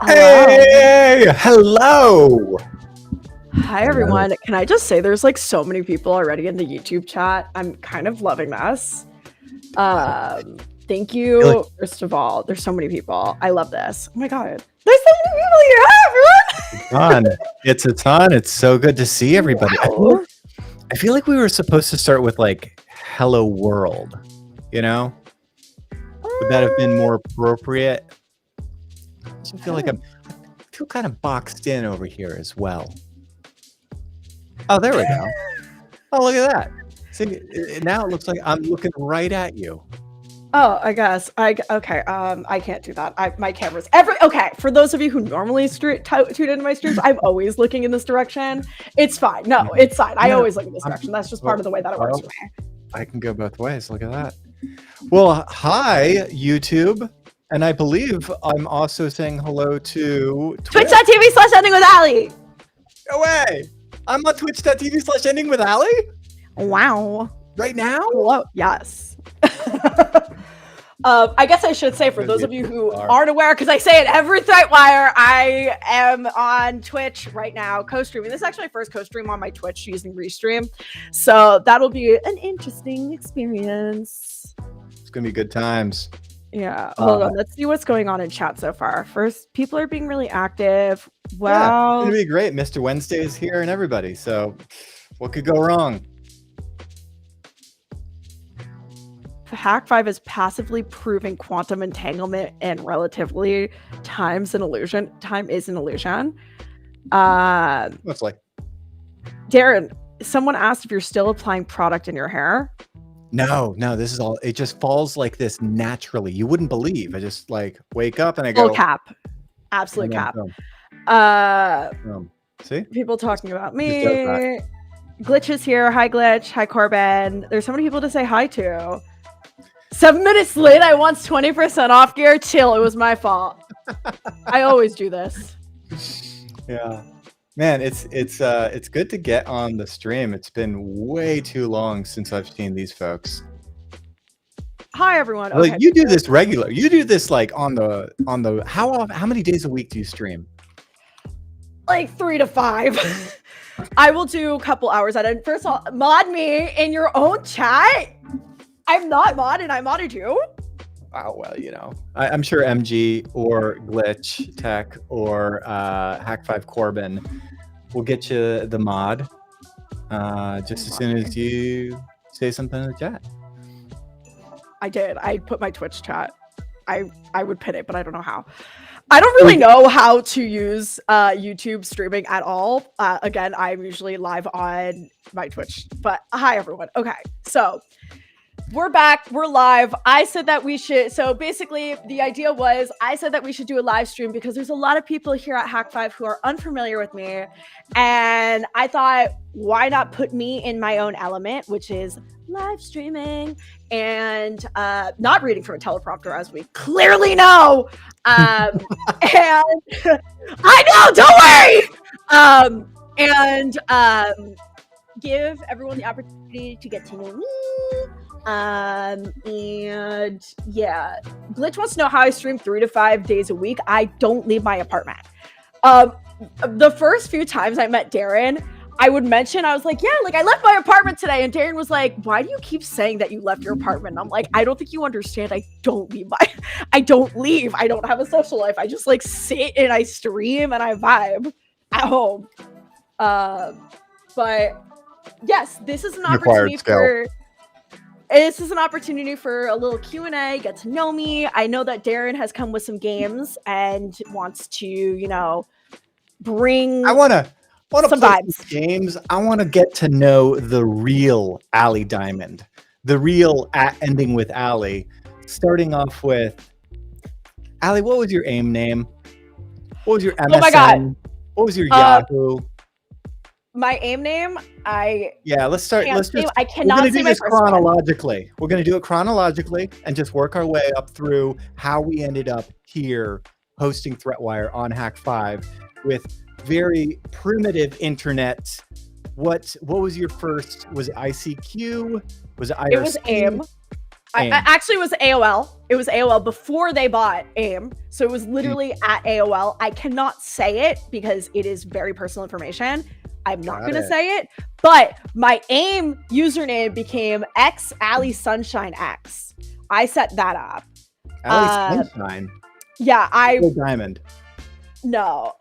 Hello. Hey, hello. Hi, Hello. everyone. Can I just say there's like so many people already in the YouTube chat? I'm kind of loving this. Thank Really you. First of all, there's so many people. I love this. Oh my God. There's so many people here. Hi, fun. It's a ton. It's so good to see everyone. everybody. Wow. I feel like we were supposed to start with like hello world, you know? Would that have been more appropriate? I also feel like I feel kind of boxed in over here as well. Oh, there we go. Oh, look at that. See, now it looks like I'm looking right at you. Oh, I guess. Okay. I can't do that. My camera's okay. For those of you who normally tune into my streams, I'm always looking in this direction. It's fine. No, it's fine. I always look in this direction. That's just part of the way that it works for me. I can go both ways. Look at that. Well, hi, YouTube. And I believe I'm also saying hello to Twitch.tv/ending with Ali. No way. I'm on twitch.tv/ending with Ali. Wow. Right now? Hello. Yes. I guess I should say, for those of you who aren't aware, because I say it every ThreatWire, I am on Twitch right now, co-streaming. This is actually my first co-stream on my Twitch using Restream. So that'll be an interesting experience. It's going to be good times. Yeah. Hold on. Let's see what's going on in chat so far. First, people are being really active. Wow. Yeah, it's going to be great. Mr. Wednesday is here and everybody. So what could go wrong? Hak5 is passively proving quantum entanglement and relatively time is an illusion. Looks like. Darren, someone asked if you're still applying product in your hair. No, this is all, it just falls like this naturally. You wouldn't believe. I just like wake up and I go. Full cap. Absolute cap. See? People talking about me. Glitch is here. Hi, Glitch. Hi, Corbin. There's so many people to say hi to. 7 minutes late, I want 20% off gear. Chill, it was my fault. I always do this. Yeah. Man, it's good to get on the stream. It's been way too long since I've seen these folks. Hi everyone. Okay. Like, you do this regular. You do this like on the how many days a week do you stream? Like 3 to 5. I will do a couple hours at it. First of all, mod me in your own chat. I'm not modded. I modded you. Oh, well, you know, I'm sure MG or Glitch Tech or Hak5 Corbin will get you the mod just as soon as you say something in the chat. I did. I put my Twitch chat. I would pin it, but I don't know how. I don't really know how to use YouTube streaming at all. Again, I'm usually live on my Twitch. But hi, everyone. Okay, so we're back. We're live. I said that we should. So basically, the idea was I said that we should do a live stream because there's a lot of people here at Hak5 who are unfamiliar with me. And I thought, why not put me in my own element, which is live streaming and not reading from a teleprompter, as we clearly know. And I know, don't worry. Give everyone the opportunity to get to know me. And yeah, Glitch wants to know how I stream 3 to 5 days a week. I don't leave my apartment. The first few times I met Darren, I would mention, I was like, yeah, like I left my apartment today. And Darren was like, why do you keep saying that you left your apartment? And I'm like, I don't think you understand. I don't leave. I don't leave. I don't have a social life. I just like sit and I stream and I vibe at home. But yes, this is an opportunity for... This is an opportunity for a little Q&A, get to know me. I know that Darren has come with some games and wants to, you know, bring some vibes. Games. I want to get to know the real Ali Diamond, the real ending with Ali. Starting off with, Ali, what was your AIM name? What was your MSN? Oh my God. What was your Yahoo? My AIM name, let's start. I cannot say my first chronologically. We're going to do it chronologically and just work our way up through how we ended up here hosting ThreatWire on Hak5 with very primitive internet. What was your first? Was it ICQ? Was it IRC? It was AIM. I actually was AOL. It was AOL before they bought AIM. So it was literally at AOL. I cannot say it because it is very personal information. I'm not going to say it. But my AIM username became X Alley Sunshine X. I set that up. Alley Sunshine? Yeah, Diamond. No.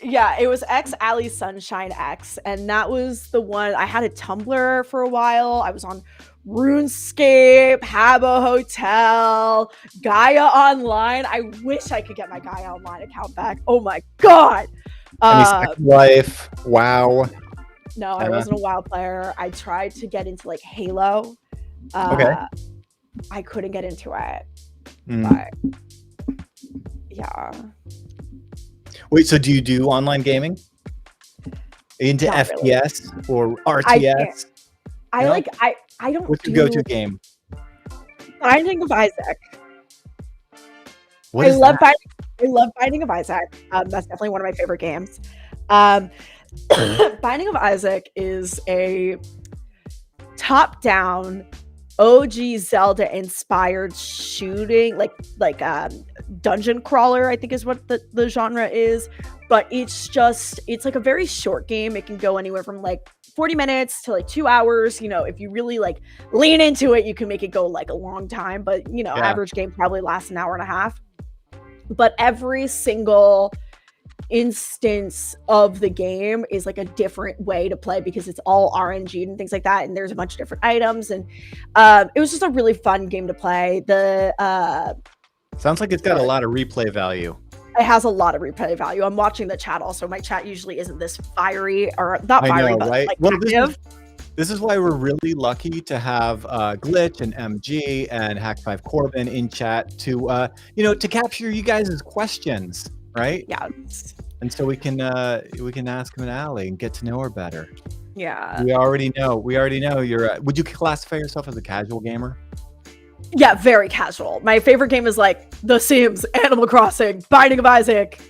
Yeah, it was X Alley Sunshine X. And that was the one. I had a Tumblr for a while. I was on RuneScape, Habbo Hotel, Gaia Online. I wish I could get my Gaia Online account back. Oh my god. Second Life. WoW. No, I wasn't a WoW player. I tried to get into like Halo. Okay. I couldn't get into it. But yeah. Wait, so do you do online gaming? Into Not FPS really. or RTS? I don't. What's your go-to game? Binding of Isaac. I love Binding of Isaac. That's definitely one of my favorite games. Binding of Isaac is a top-down OG Zelda inspired shooting, like dungeon crawler, I think is what the genre is. But it's like a very short game. It can go anywhere from like 40 minutes to like 2 hours. You know, if you really like lean into it, you can make it go like a long time. But you know, average game probably lasts an hour and a half. But every single instance of the game is like a different way to play because it's all RNG and things like that, and there's a bunch of different items, and it was just a really fun game to play. Sounds like it's got a lot of replay value. It has a lot of replay value. I'm watching the chat also. My chat usually isn't this fiery, or not fiery, but right? Like active. This is why we're really lucky to have Glitch and MG and Hak5 Corbin in chat to to capture you guys' questions, right? Yeah. And so we can ask him an alley and get to know her better. Yeah. We already know you're. Would you classify yourself as a casual gamer? Yeah, very casual. My favorite game is like The Sims, Animal Crossing, Binding of Isaac.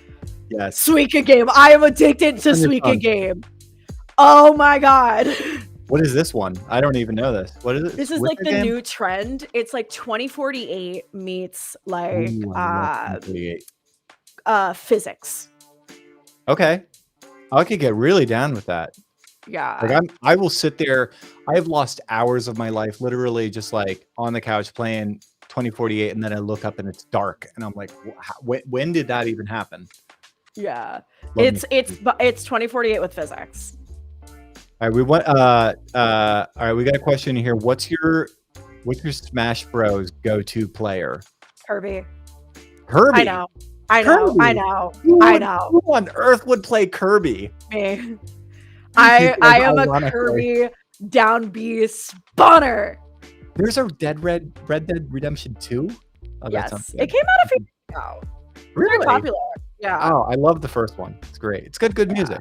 Yes. Suika game. I am addicted to Suika game. Oh my god. What is this one? I don't even know this. What is it? This is like the new trend. It's like 2048 meets like physics. Okay. I could get really down with that. Yeah. Like I will sit there. I have lost hours of my life literally just like on the couch playing 2048, and then I look up and it's dark and I'm like, when did that even happen? Yeah. It's 2048 with physics. All right, all right, we got a question here. What's your Smash Bros go-to player? Kirby. Kirby. I know. Who on earth would play Kirby? Me. I am a Kirby down B spawner. There's a Red Dead Redemption 2? Oh, yes, it came out a few years ago. Really? Very popular. Yeah. Oh, I love the first one. It's great. It's good music.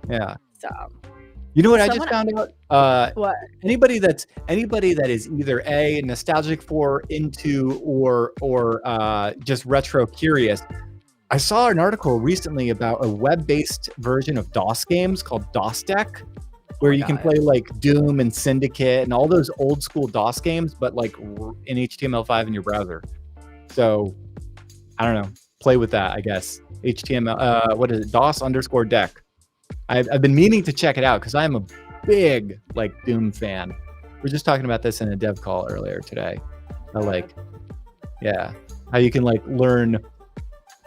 Yeah. So, you know what I just found out? What? Anybody that is either A, nostalgic for, into, or just retro curious. I saw an article recently about a web-based version of DOS games called DOS Deck, where you can play like Doom and Syndicate and all those old school DOS games, but like in HTML5 in your browser. So I don't know. Play with that, I guess. HTML. What is it? DOS_deck. I've been meaning to check it out because I'm a big like Doom fan. We're just talking about this in a dev call earlier today. How you can like learn,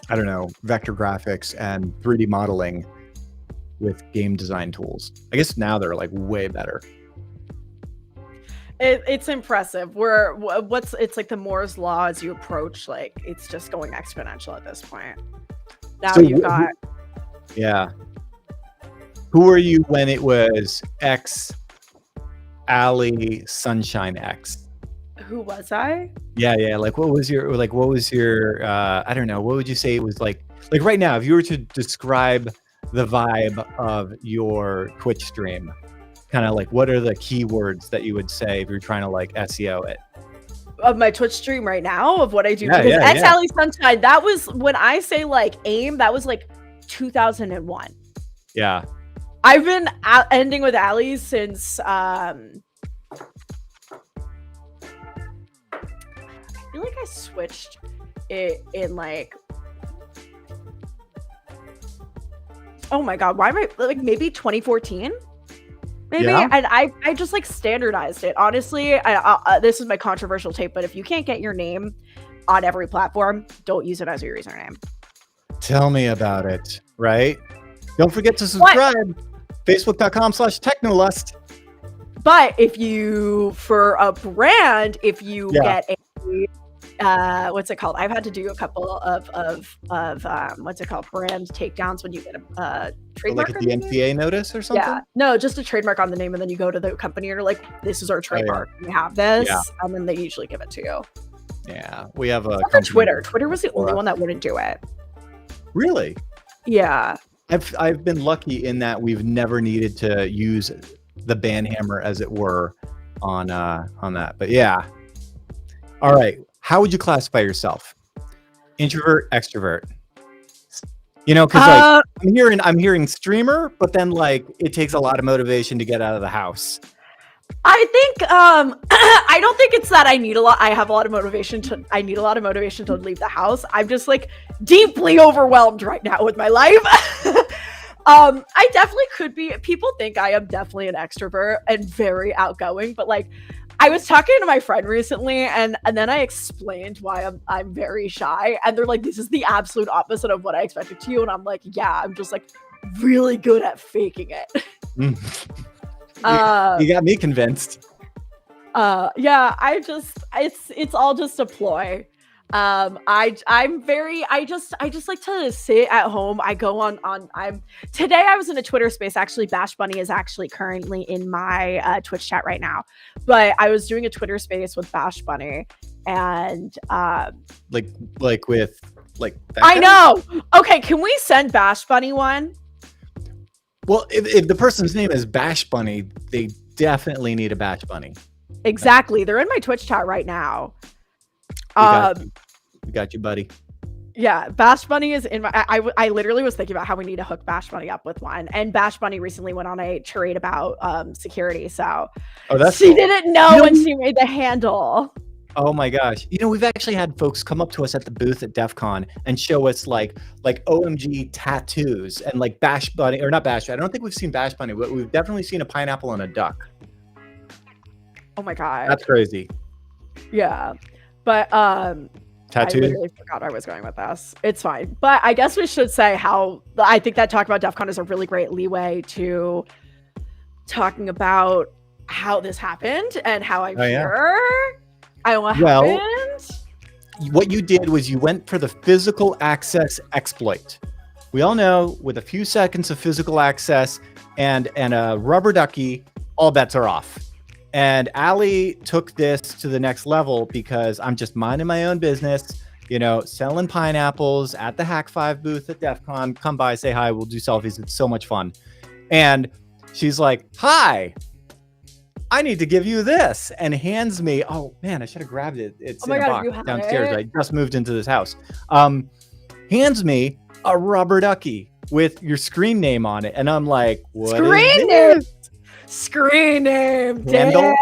I don't know, vector graphics and 3D modeling with game design tools. I guess now they're like way better. It's impressive. It's like the Moore's law as you approach, like it's just going exponential at this point. Now so you've got. Yeah. Who were you when it was X Alley Sunshine X? Who was I? Yeah. Like what was your I don't know, what would you say it was like right now, if you were to describe the vibe of your Twitch stream, kind of like what are the keywords that you would say if you're trying to like SEO it? Of my Twitch stream right now, of what I do. X Alley Sunshine, that was when I say like AIM, that was like 2001. Yeah. I've been ending with Alley since feel like I switched it in like, oh my god, why am I like maybe 2014? Maybe. Yeah. And I just like standardized it. Honestly, this is my controversial take, but if you can't get your name on every platform, don't use it as your username. Tell me about it. Right. Don't forget to subscribe. Facebook.com/technolust. But if you, for a brand, if you get a, what's it called? I've had to do a couple of what's it called? Brand takedowns when you get a trademark. Like a DMCA notice or something? Yeah. No, just a trademark on the name, and then you go to the company and you're like, this is our trademark. We have this. Yeah. And then they usually give it to you. Yeah. We have a Twitter. Twitter was the only one that wouldn't do it. Really? Yeah. I've been lucky in that we've never needed to use the ban hammer, as it were, on that. But yeah. All right. How would you classify yourself? Introvert, extrovert? You know, because like I'm hearing streamer, but then like it takes a lot of motivation to get out of the house. I think I don't think it's that I need a lot. I have a lot of motivation to. I need a lot of motivation to leave the house. I'm just like deeply overwhelmed right now with my life. I definitely could be. People think I am definitely an extrovert and very outgoing, but like I was talking to my friend recently, and then I explained why I'm very shy, and they're like, "This is the absolute opposite of what I expected to you," and I'm like, "Yeah, I'm just like really good at faking it." You got me convinced. Yeah, it's all just a ploy. I just like to sit at home. I go on today I was in a Twitter space. Actually, Bash Bunny is actually currently in my Twitch chat right now, but I was doing a Twitter space with Bash Bunny, and like with like that I know. Okay, can we send Bash Bunny one? Well, if the person's name is Bash Bunny, they definitely need a Bash Bunny. Exactly. They're in my Twitch chat right now. We got you, buddy. Yeah, Bash Bunny is in my. I literally was thinking about how we need to hook Bash Bunny up with one, and Bash Bunny recently went on a tirade about security. So she didn't know when she made the handle. Oh my gosh. You know, we've actually had folks come up to us at the booth at DEF CON and show us like OMG tattoos and like Bash Bunny, or not Bash, I don't think we've seen Bash Bunny, but we've definitely seen a pineapple and a duck. Oh my god. That's crazy. Yeah. But tattoos? I literally forgot where I was going with this. It's fine. But I guess we should say how I think that talking about DEF CON is a really great leeway to talking about how this happened and how I'm here. What happened? What you did was you went for the physical access exploit. We all know with a few seconds of physical access and a rubber ducky, all bets are off. And Ali took this to the next level because I'm just minding my own business, you know, selling pineapples at the Hak5 booth at DEF CON. Come by, say hi, we'll do selfies. It's so much fun. And she's like, hi, I need to give you this, and hands me, oh man, I should have grabbed it. It's in a box downstairs. I just moved into this house. Hands me a rubber ducky with your screen name on it. And I'm like, what screen name? Screen name. Handle?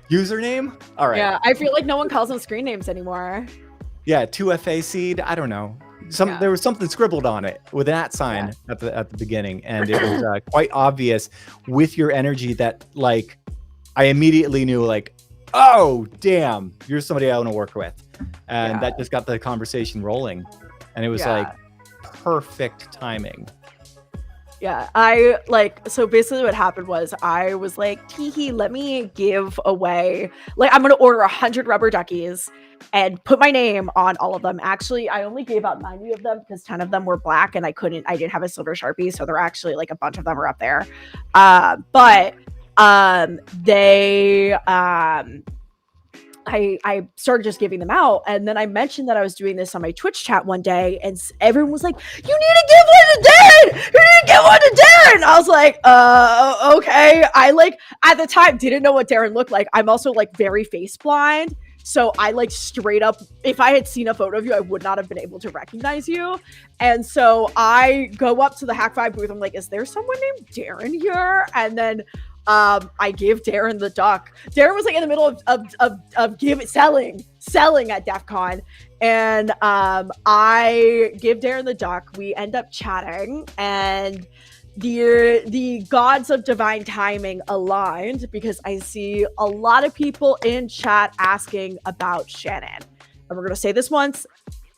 Username? All right. Yeah, I feel like no one calls them screen names anymore. Yeah, 2FA seed. I don't know. There was something scribbled on it with an @ sign at the beginning, and it was quite obvious with your energy that like I immediately knew like, oh damn, you're somebody I want to work with, and that just got the conversation rolling, and it was like perfect timing. Yeah, so basically what happened was I was like, teehee, let me give away, like, I'm going to order 100 rubber duckies and put my name on all of them. Actually, I only gave out 90 of them because 10 of them were black and I didn't have a silver Sharpie. So they're actually like a bunch of them are up there. I started just giving them out, and then I mentioned that I was doing this on my Twitch chat one day, and everyone was like, "You need to give one to Darren! You need to give one to Darren!" I was like, okay. I like at the time didn't know what Darren looked like. I'm also like very face blind, so I like straight up, if I had seen a photo of you, I would not have been able to recognize you. And so I go up to the Hak5 booth. I'm like, "Is there someone named Darren here?" And then I give Darren the duck. Darren was like in the middle of selling at DEF CON, and I give Darren the duck. We end up chatting, and the gods of divine timing aligned, because I see a lot of people in chat asking about Shannon. And we're gonna say this once,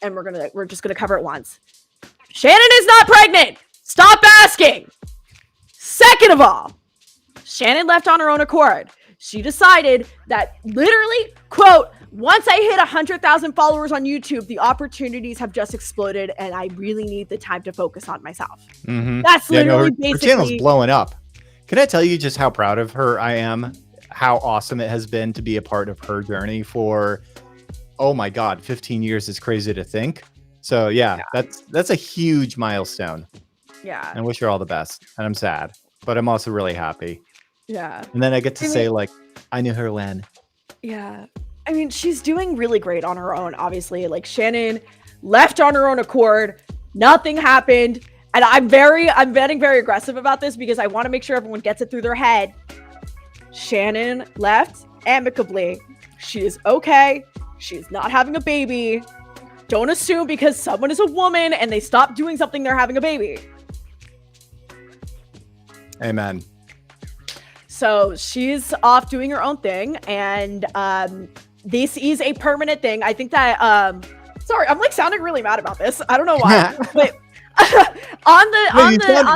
and we're just gonna cover it once. Shannon is not pregnant. Stop asking. Second of all, Shannon left on her own accord. She decided that literally, quote, once I hit 100,000 followers on YouTube, the opportunities have just exploded, and I really need the time to focus on myself. Mm-hmm. That's literally basically. Her channel's blowing up. Can I tell you just how proud of her I am? How awesome it has been to be a part of her journey for, oh my God, 15 years is crazy to think. So yeah. That's a huge milestone. Yeah. I wish her all the best. And I'm sad, but I'm also really happy. Yeah. And then I get to say, like, I knew her when. Yeah. I mean, she's doing really great on her own, obviously. Like, Shannon left on her own accord. Nothing happened. And I'm getting very aggressive about this because I want to make sure everyone gets it through their head. Shannon left amicably. She is okay. She's not having a baby. Don't assume because someone is a woman and they stop doing something, they're having a baby. Amen. So she's off doing her own thing, and this is a permanent thing. I think that sorry, I'm like sounding really mad about this. I don't know why. But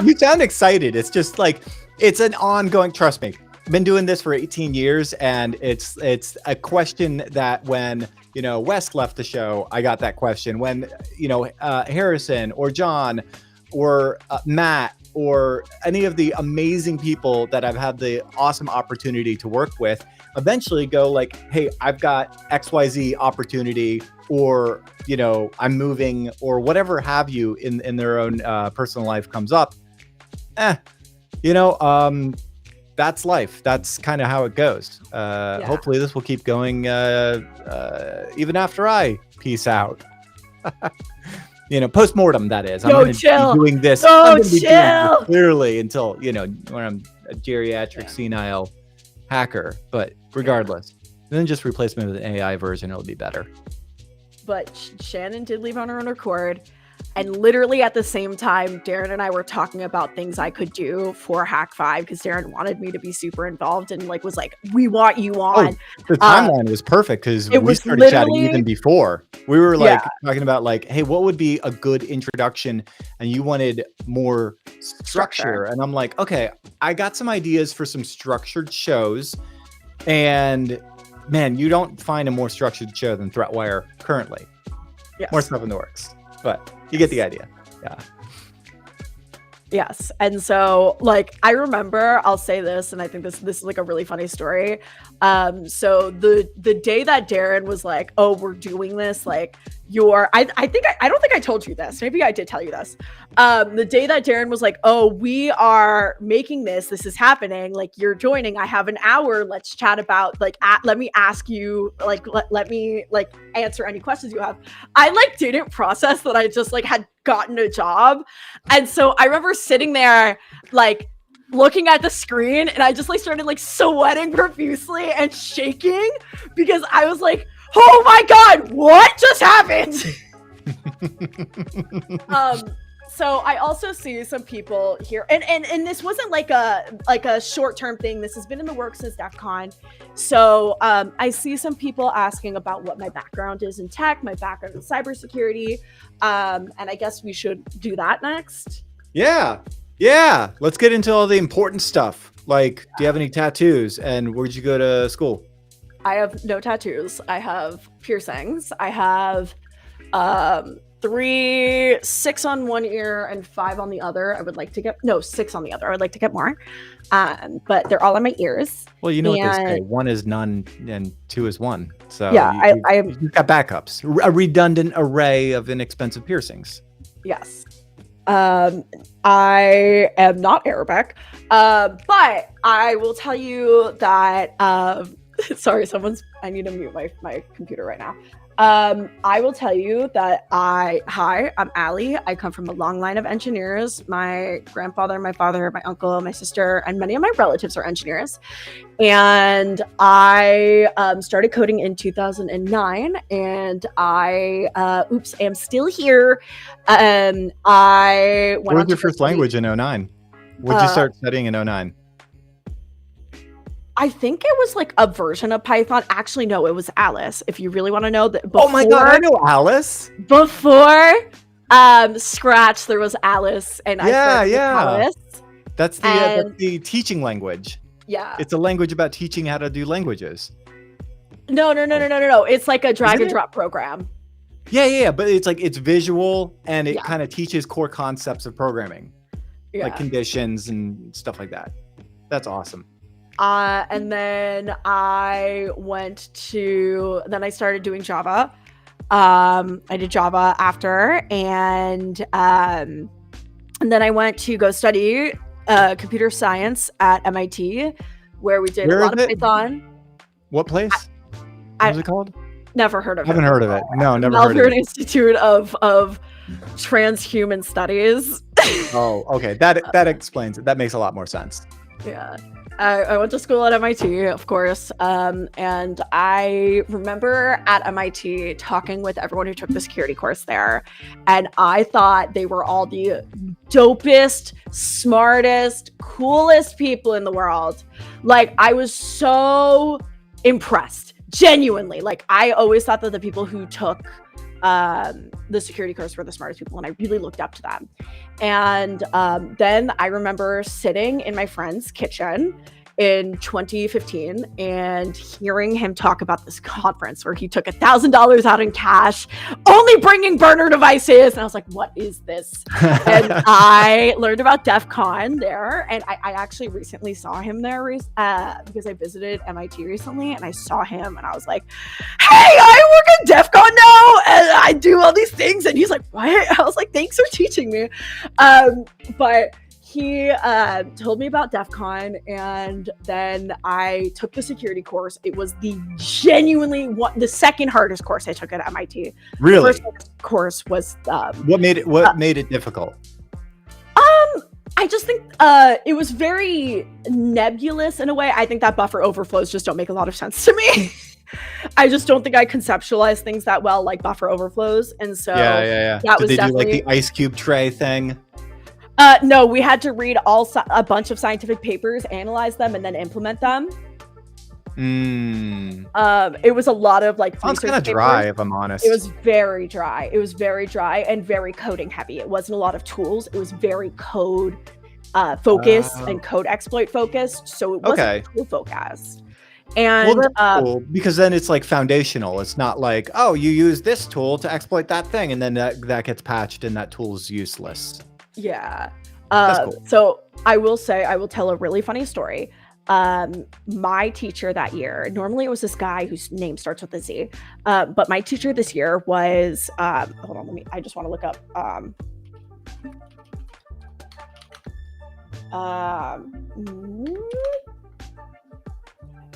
you sound excited. It's just like it's an ongoing. Trust me, I've been doing this for 18 years, and it's a question that when West left the show, I got that question. When Harrison or John or Matt or any of the amazing people that I've had the awesome opportunity to work with eventually go like, hey, I've got XYZ opportunity, or, I'm moving, or whatever have you in their own personal life comes up. That's life. That's kind of how it goes. Hopefully this will keep going even after I peace out. Post-mortem, that is. I'm going to be doing this. Clearly until, when I'm a geriatric senile hacker. But regardless, then just replace me with an AI version. It'll be better. But Shannon did leave on her own accord. And literally at the same time, Darren and I were talking about things I could do for Hak5, because Darren wanted me to be super involved and was like, we want you on. The timeline was perfect because we started chatting even before. We were talking about hey, what would be a good introduction? And you wanted more structure. And I'm like, okay, I got some ideas for some structured shows. And man, you don't find a more structured show than ThreatWire currently. Yes. More stuff in the works. But you get the idea. Yeah. Yes. And so I remember, I'll say this, and I think this is a really funny story. So the day that Darren was like, oh, we're doing this, I don't think I told you this. Maybe I did tell you this. The day that Darren was like, oh, we are making this is happening. You're joining. I have an hour. Let's chat about let me ask you, let me answer any questions you have. I didn't process that I just had gotten a job. And so I remember sitting there, looking at the screen, and I just started sweating profusely and shaking because I was like, oh my God, what just happened? So I also see some people here, and this wasn't a short-term thing. This has been in the works since DEF CON. So I see some people asking about what my background is in tech, my background in cybersecurity, and I guess we should do that next. Yeah. Let's get into all the important stuff. Do you have any tattoos, and where'd you go to school? I have no tattoos. I have piercings. I have 6 on one ear and 5 on the other. I would like to get 6 on the other. I would like to get more, but they're all on my ears. Well, you know what they say: 1 is none, and 2 is 1. So yeah, you've got backups, a redundant array of inexpensive piercings. Yes. I am not Arabic, but I will tell you that Sorry, I need to mute my computer right now. I will tell you that I'm Allie. I come from a long line of engineers. My grandfather, my father, my uncle, my sister, and many of my relatives are engineers. And I started coding in 2009, and I am still here. I went What on was to your first language in 09? What did you start studying in 09? I think it was like a version of Python. Actually, no, it was Alice. If you really want to know that. Oh my god, I know Alice. Before Scratch, there was Alice, and I started with Alice. That's the teaching language. Yeah, it's a language about teaching how to do languages. No. It's like a drag and drop program. Yeah, but it's visual, and it kind of teaches core concepts of programming, like conditions and stuff like that. That's awesome. And then I started doing Java. I did Java after, and then I went to go study computer science at MIT, where we did a lot of Python. What place? What was it called? Never heard of it. Haven't heard of it. No, never heard of it. Institute of Transhuman Studies. Oh, okay. That explains it. That makes a lot more sense. Yeah. I went to school at MIT, of course, and I remember at MIT talking with everyone who took the security course there, and I thought they were all the dopest, smartest, coolest people in the world. Like, I was so impressed, genuinely. Like, I always thought that the people who took the security course were the smartest people, and I really looked up to them. And then I remember sitting in my friend's kitchen in 2015 and hearing him talk about this conference where he took $1,000 out in cash, only bringing burner devices. And I was like, what is this? And I learned about DEF CON there. And I actually recently saw him there because I visited MIT recently, and I saw him and I was like, hey, I work at DEF CON now and I do all these things. And he's like, what? I was like, thanks for teaching me. But he told me about DEF CON, and then I took the security course. It was the second hardest course I took at MIT. Really? The first hardest course was what made it difficult? I just think it was very nebulous in a way. I think that buffer overflows just don't make a lot of sense to me. I just don't think I conceptualize things that well, like buffer overflows, and so yeah. Did they do like the ice cube tray thing? No, we had to read a bunch of scientific papers, analyze them, and then implement them. It was a lot of like. Sounds kind of dry, if I'm honest. It was very dry. It was very dry and very coding heavy. It wasn't a lot of tools. It was very code focused and code exploit focused. So it wasn't tool focused. And that's cool, because then it's like foundational. It's not like, oh, you use this tool to exploit that thing, and then that gets patched and that tool is useless. Yeah. Cool. So I will tell a really funny story. My teacher that year, normally it was this guy whose name starts with a Z, but my teacher this year was, hold on, I just want to look up,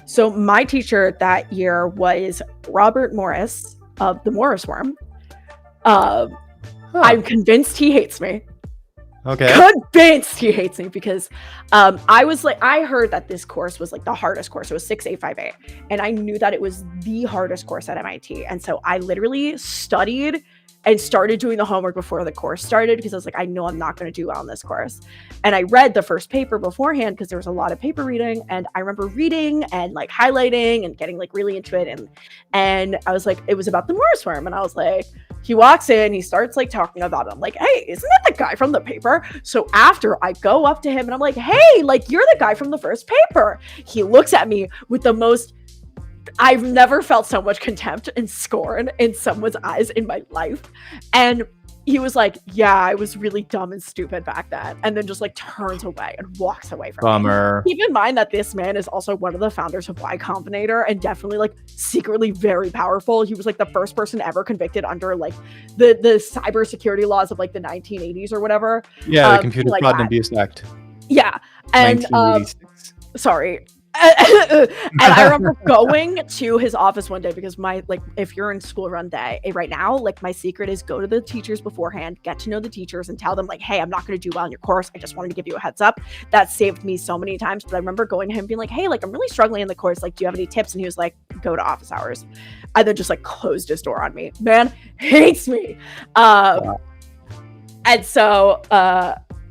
so my teacher that year was Robert Morris of the Morris Worm. I'm convinced he hates me. Okay. Convinced he hates me because I heard that this course was like the hardest course. It was 6858, and I knew that it was the hardest course at MIT. And so I literally studied and started doing the homework before the course started, because I was like, I know I'm not going to do well on this course. And I read the first paper beforehand because there was a lot of paper reading, and I remember reading and like highlighting and getting like really into it. And I was like, it was about the Morris worm, and I was like, he walks in, he starts like talking about it. I'm like, hey, isn't that the guy from the paper? So after I go up to him and I'm like, hey, like, you're the guy from the first paper. He looks at me with the most, I've never felt so much contempt and scorn in someone's eyes in my life. And he was like, yeah, I was really dumb and stupid back then. And then just like turns away and walks away from me. Keep in mind that this man is also one of the founders of Y Combinator and definitely like secretly very powerful. He was like the first person ever convicted under like the cybersecurity laws of like the 1980s or whatever. Yeah, the Computer Fraud and Abuse Act. Yeah. And sorry. And I remember going to his office one day because if you're in school run day right now, like my secret is go to the teachers beforehand, get to know the teachers and tell them like, hey, I'm not going to do well in your course. I just wanted to give you a heads up. That saved me so many times. But I remember going to him being like, hey, like I'm really struggling in the course. Like, do you have any tips? And he was like, go to office hours. I then just like closed his door on me. Man hates me. Wow. And so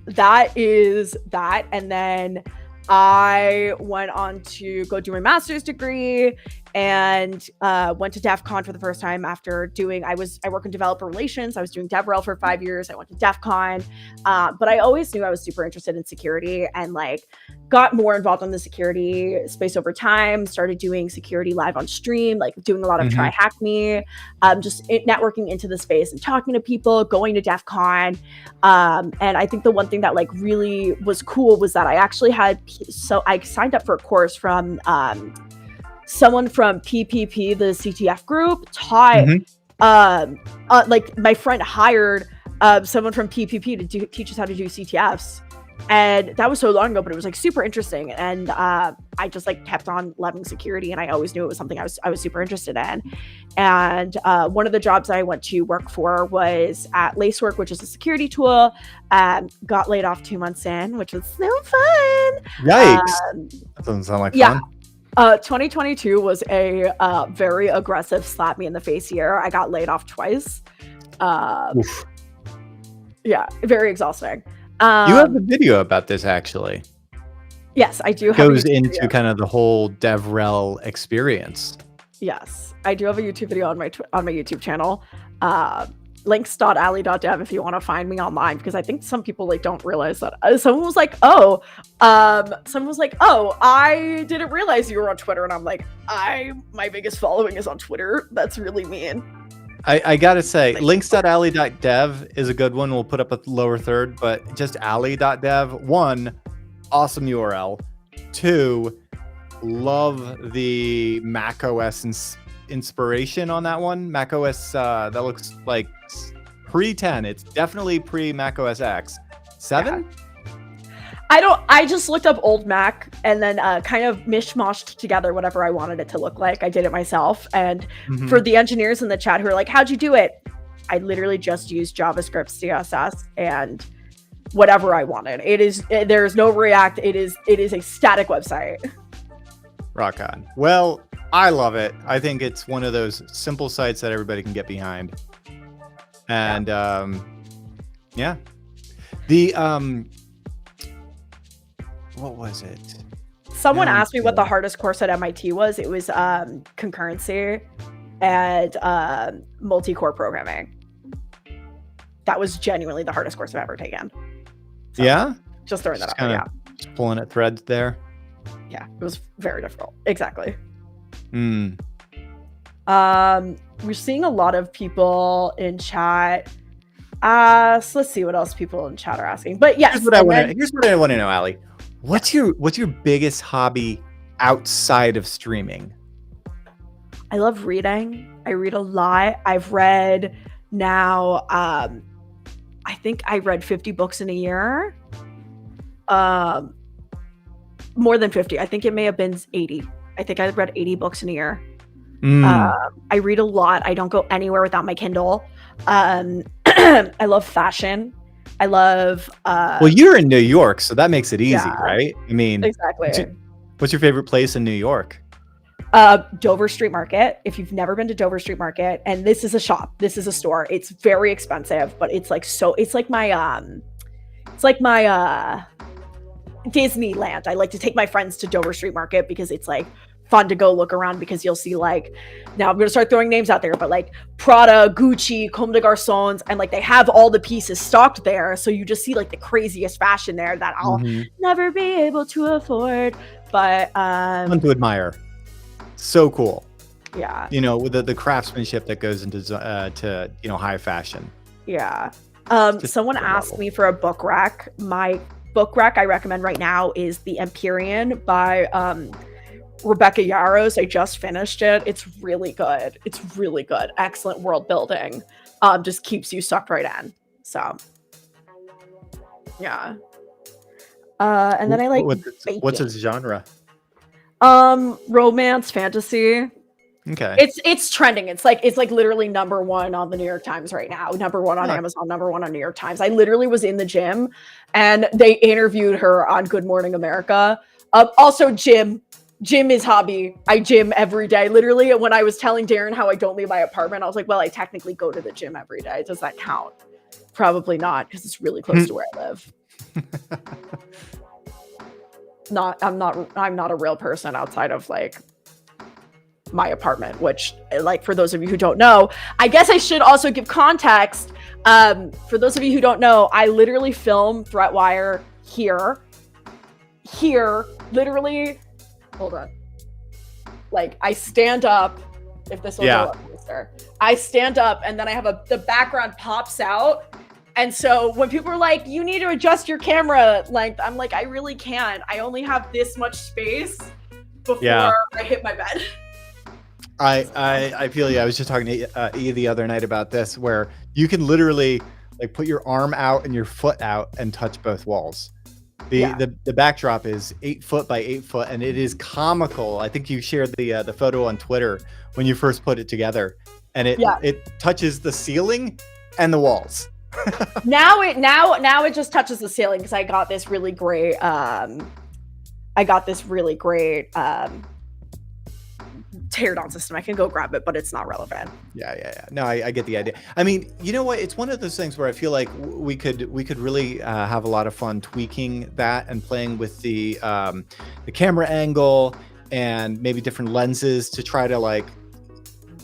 that is that. And then I went on to go do my master's degree and went to DEF CON for the first time after doing, I work in developer relations. I was doing DevRel for 5 years. I went to DEF CON, but I always knew I was super interested in security and like got more involved in the security space over time, started doing security live on stream, like doing a lot of try hack me, just networking into the space and talking to people, going to DEF CON. And I think the one thing that like really was cool was that I actually I signed up for a course from someone from PPP, the CTF group, taught like my friend hired someone from PPP to teach us how to do CTFs. And that was so long ago, but it was like super interesting. And I just like kept on loving security, and I always knew it was something I was super interested in. And one of the jobs I went to work for was at Lacework, which is a security tool. Got laid off 2 months in, which was so fun. Yikes! That doesn't sound like fun. 2022 was a very aggressive slap me in the face year. I got laid off twice. Yeah, very exhausting. You have a video about this, actually. Yes, I do. It goes into kind of the whole DevRel experience. Yes, I do have a YouTube video on my YouTube channel. Links.alley.dev if you want to find me online, because I think some people like don't realize that. Someone was like, oh, I didn't realize you were on Twitter, and I'm like, my biggest following is on Twitter. That's really mean. I gotta say, links.alley.dev is a good one. We'll put up a lower third, but just alley.dev. 1, awesome URL. 2, love the macOS inspiration on that one. macOS, that looks like pre-10. It's definitely pre-macOS X. 7? Yeah. I just looked up old Mac and then kind of mishmashed together whatever I wanted it to look like. I did it myself. And for the engineers in the chat who are like, how'd you do it? I literally just used JavaScript, CSS, and whatever I wanted. There's no React. It is a static website. Rock on. Well, I love it. I think it's one of those simple sites that everybody can get behind. And yeah. What was it? Someone asked me what the hardest course at MIT was. It was concurrency and multi-core programming. That was genuinely the hardest course I've ever taken. So, yeah? Just throwing that out there, just pulling at threads there. Yeah, it was very difficult. Exactly. We're seeing a lot of people in chat. So let's see what else people in chat are asking. But yes, here's what I want to know, Allie. What's your biggest hobby outside of streaming? I love reading. I read a lot. I've read now, I think I read 50 books in a year. More than 50. I think it may have been 80. I think I read 80 books in a year. I read a lot. I don't go anywhere without my Kindle. I love fashion. I love well, you're in New York, so that makes it easy, right? I mean, exactly. What's your favorite place in New York? Dover Street Market. If you've never been to Dover Street Market, and this is a shop, this is a store. It's very expensive, but it's like my Disneyland. I like to take my friends to Dover Street Market because it's like fun to go look around, because you'll see like, now I'm going to start throwing names out there, but like Prada, Gucci, Comme des Garçons, and like they have all the pieces stocked there. So you just see like the craziest fashion there that I'll never be able to afford. But fun to admire. So cool. Yeah. You know, with the craftsmanship that goes into to high fashion. Yeah. Someone asked me for a book rack. My book rack I recommend right now is The Empyrean by Rebecca Yarros. I just finished it. It's really good. Excellent world building. Just keeps you sucked right in. So yeah. And then I like what's its genre? Romance, fantasy. Okay. It's trending. It's like literally #1 on the New York Times right now. #1 on Amazon, #1 on New York Times. I literally was in the gym and they interviewed her on Good Morning America. Also gym is hobby. I gym every day. Literally, when I was telling Darren how I don't leave my apartment, I was like, well, I technically go to the gym every day. Does that count? Probably not, because it's really close to where I live. I'm not a real person outside of like my apartment, which, like, for those of you who don't know, I guess I should also give context. For those of you who don't know, I literally film ThreatWire here, literally. Hold on. Like, I stand up. If this will go up, mister. I stand up, and then I have the background pops out. And so when people are like, you need to adjust your camera length, I'm like, I really can't. I only have this much space before I hit my bed. I feel you. I was just talking to E the other night about this, where you can literally like put your arm out and your foot out and touch both walls. The backdrop is 8 foot by 8 foot, and it is comical. I think you shared the photo on Twitter when you first put it together, and it touches the ceiling and the walls. now it just touches the ceiling because I got this really great tear down system. I can go grab it, but it's not relevant. Yeah. No, I get the idea. I mean, you know what? It's one of those things where I feel like we could really have a lot of fun tweaking that and playing with the camera angle and maybe different lenses to try to like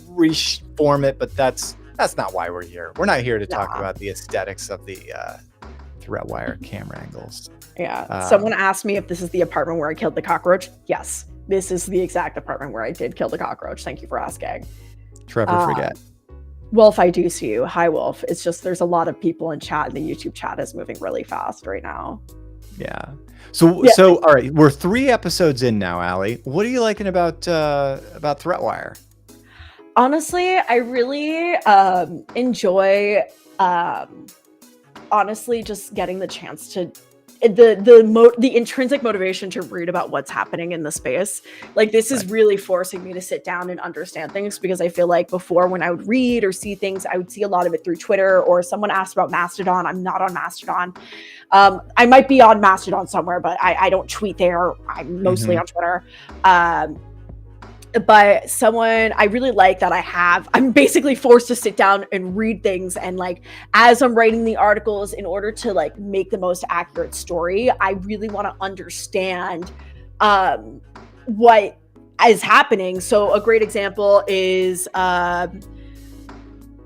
reform it. But that's not why we're here. We're not here to talk about the aesthetics of the ThreatWire camera angles. Yeah. Someone asked me if this is the apartment where I killed the cockroach. Yes. This is the exact apartment where I did kill the cockroach. Thank you for asking. Trevor, forget. Wolf, I do see you. Hi, Wolf. It's just there's a lot of people in chat, and the YouTube chat is moving really fast right now. Yeah. So all right, we're 3 episodes in now, Allie. What are you liking about ThreatWire? Honestly, I really enjoy honestly just getting the chance to the intrinsic motivation to read about what's happening in the space. Like, this is really forcing me to sit down and understand things, because I feel like before, when I would read or see things, I would see a lot of it through Twitter, or someone asked about Mastodon. I'm not on Mastodon. I might be on Mastodon somewhere, but I don't tweet there. I'm mostly on Twitter. But I really like that I'm basically forced to sit down and read things, and like, as I'm writing the articles, in order to like make the most accurate story, I really want to understand what is happening. So a great example is I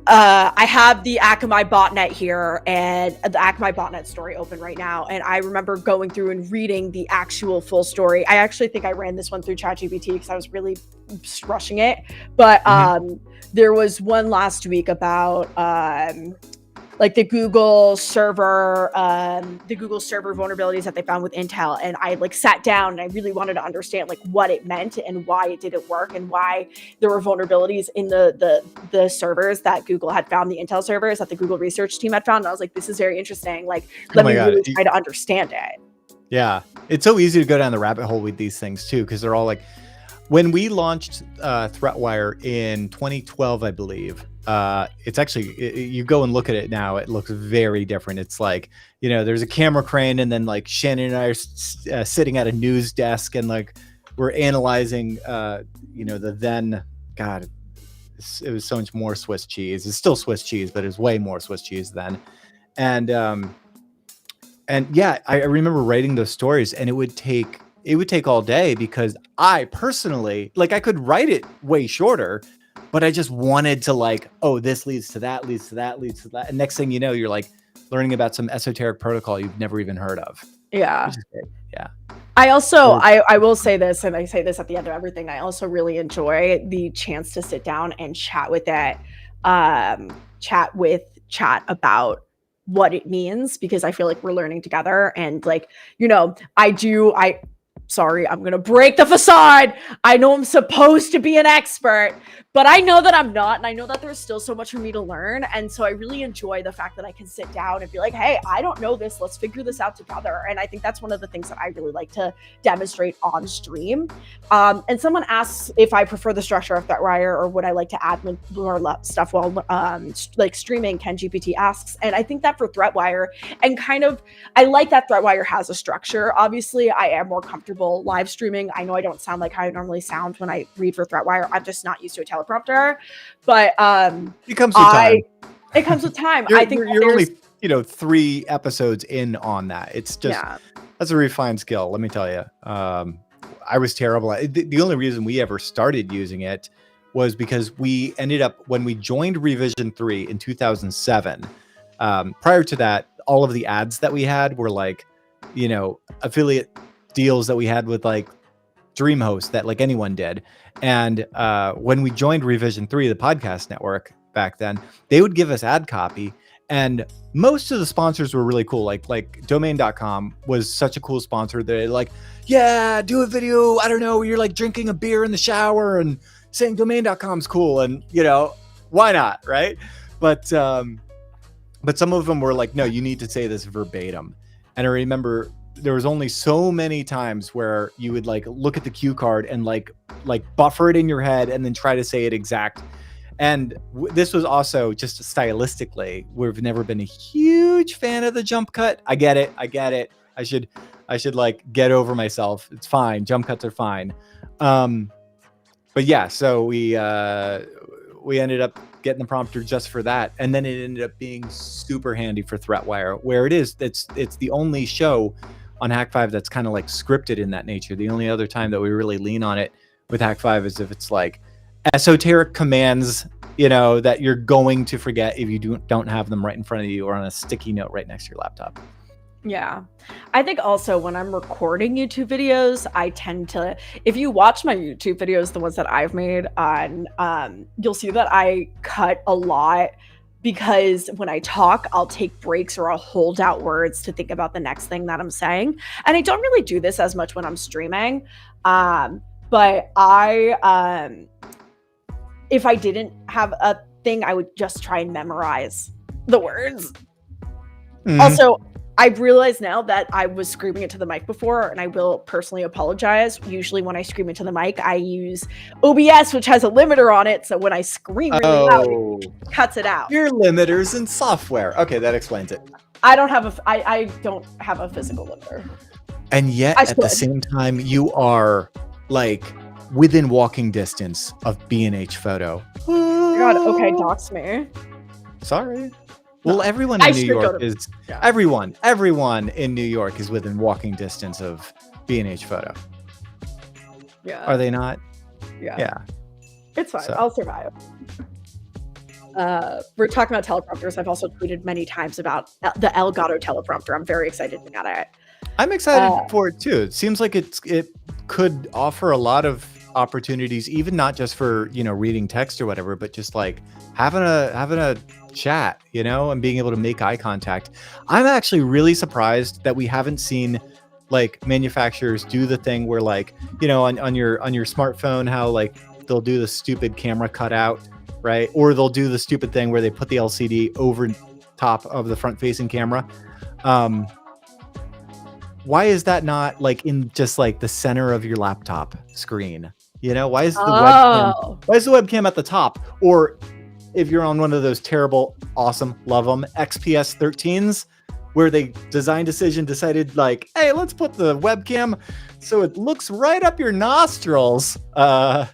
have the Akamai botnet here, and the Akamai botnet story open right now. And I remember going through and reading the actual full story. I actually think I ran this one through ChatGPT because I was really rushing it. But there was one last week about like the Google server vulnerabilities that they found with Intel. And I like sat down and I really wanted to understand like what it meant and why it didn't work, and why there were vulnerabilities in the servers that Google had found, the Intel servers that the Google research team had found. And I was like, this is very interesting. Like, let me really try to understand it. Yeah. It's so easy to go down the rabbit hole with these things too, because they're all like, when we launched ThreatWire in 2012, I believe, it's actually, you go and look at it now, it looks very different. It's like, you know, there's a camera crane, and then like Shannon and I are sitting at a news desk, and like we're analyzing, you know, it was so much more Swiss cheese. It's still Swiss cheese, but it was way more Swiss cheese then. And yeah, I remember writing those stories, and it would take all day, because I personally, like, I could write it way shorter, but I just wanted to like, oh, this leads to that, leads to that, leads to that. And next thing you know, you're like learning about some esoteric protocol you've never even heard of. Yeah. Which is great. Yeah. I also, I will say this, and I say this at the end of everything, I also really enjoy the chance to sit down and chat with chat about what it means, because I feel like we're learning together. And like, you know, sorry, I'm going to break the facade. I know I'm supposed to be an expert, But I know that I'm not, and I know that there's still so much for me to learn. And so I really enjoy the fact that I can sit down and be like, hey, I don't know this. Let's figure this out together. And I think that's one of the things that I really like to demonstrate on stream. And someone asks if I prefer the structure of ThreatWire or would I like to add more stuff while like streaming, Ken GPT asks. And I think that for ThreatWire, and kind of, I like that ThreatWire has a structure. Obviously, I am more comfortable live streaming. I know I don't sound like how I normally sound when I read for ThreatWire. I'm just not used to a teleprompter, but it comes with time. It comes with time. I think you're only 3 episodes in on that. It's just that's a refined skill. Let me tell you. I was terrible. The only reason we ever started using it was because we ended up, when we joined Revision 3 in 2007. Prior to that, all of the ads that we had were like, affiliate deals that we had with like DreamHost that like anyone did. And when we joined Revision 3, the podcast network back then, they would give us ad copy. And most of the sponsors were really cool. Like domain.com was such a cool sponsor. They're like, yeah, do a video. I don't know, where you're like drinking a beer in the shower and saying domain.com's cool. And why not? Right. But some of them were like, no, you need to say this verbatim. And I remember there was only so many times where you would like look at the cue card and like buffer it in your head and then try to say it exact. And this was also just stylistically, we've never been a huge fan of the jump cut. I get it. I should like get over myself. It's fine. Jump cuts are fine. But yeah, so we ended up getting the prompter just for that. And then it ended up being super handy for ThreatWire, where it's the only show on Hak5 that's kind of like scripted in that nature. The only other time that we really lean on it with Hak5 is if it's like esoteric commands, that you're going to forget if you don't have them right in front of you or on a sticky note right next to your laptop. Yeah. I think also when I'm recording YouTube videos, I tend to, if you watch my YouTube videos, the ones that I've made on, you'll see that I cut a lot, because when I talk, I'll take breaks or I'll hold out words to think about the next thing that I'm saying. And I don't really do this as much when I'm streaming. But if I didn't have a thing, I would just try and memorize the words. Mm-hmm. Also, I've realized now that I was screaming it to the mic before, and I will personally apologize. Usually when I scream into the mic, I use OBS, which has a limiter on it. So when I scream really loud, it cuts it out. Your limiters in software. Okay, that explains it. I don't have a physical limiter. And yet at the same time, you are like within walking distance of B&H Photo. God, okay, dox me. Sorry. Well, everyone in New York is everyone in New York is within walking distance of B&H Photo. Yeah. Are they not? Yeah. It's fine. So. I'll survive. We're talking about teleprompters. I've also tweeted many times about the Elgato teleprompter. I'm very excited to get it. I'm excited for it too. It seems like it could offer a lot of opportunities, even not just for reading text or whatever, but just like having a chat, and being able to make eye contact. I'm actually really surprised that we haven't seen like manufacturers do the thing where like on your smartphone, how like they'll do the stupid camera cutout, right? Or they'll do the stupid thing where they put the LCD over top of the front facing camera. Why is that not like in just like the center of your laptop screen? Why is the webcam at the top? Or if you're on one of those terrible, awesome, love them XPS 13s, where they design decision decided like, hey, let's put the webcam so it looks right up your nostrils. They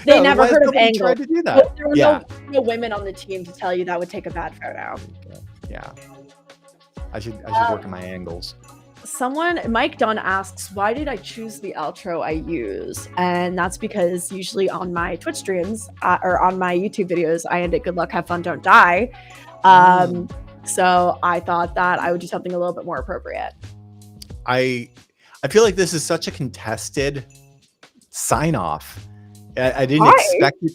never heard of angle. Tried to do that. There were no women on the team to tell you that would take a bad photo. Yeah. I should work on my angles. Mike Dunn asks, why did I choose the outro I use? And that's because usually on my Twitch streams or on my YouTube videos, I end it good luck, have fun, don't die. So I thought that I would do something a little bit more appropriate. I feel like this is such a contested sign off. I didn't Why? expect it.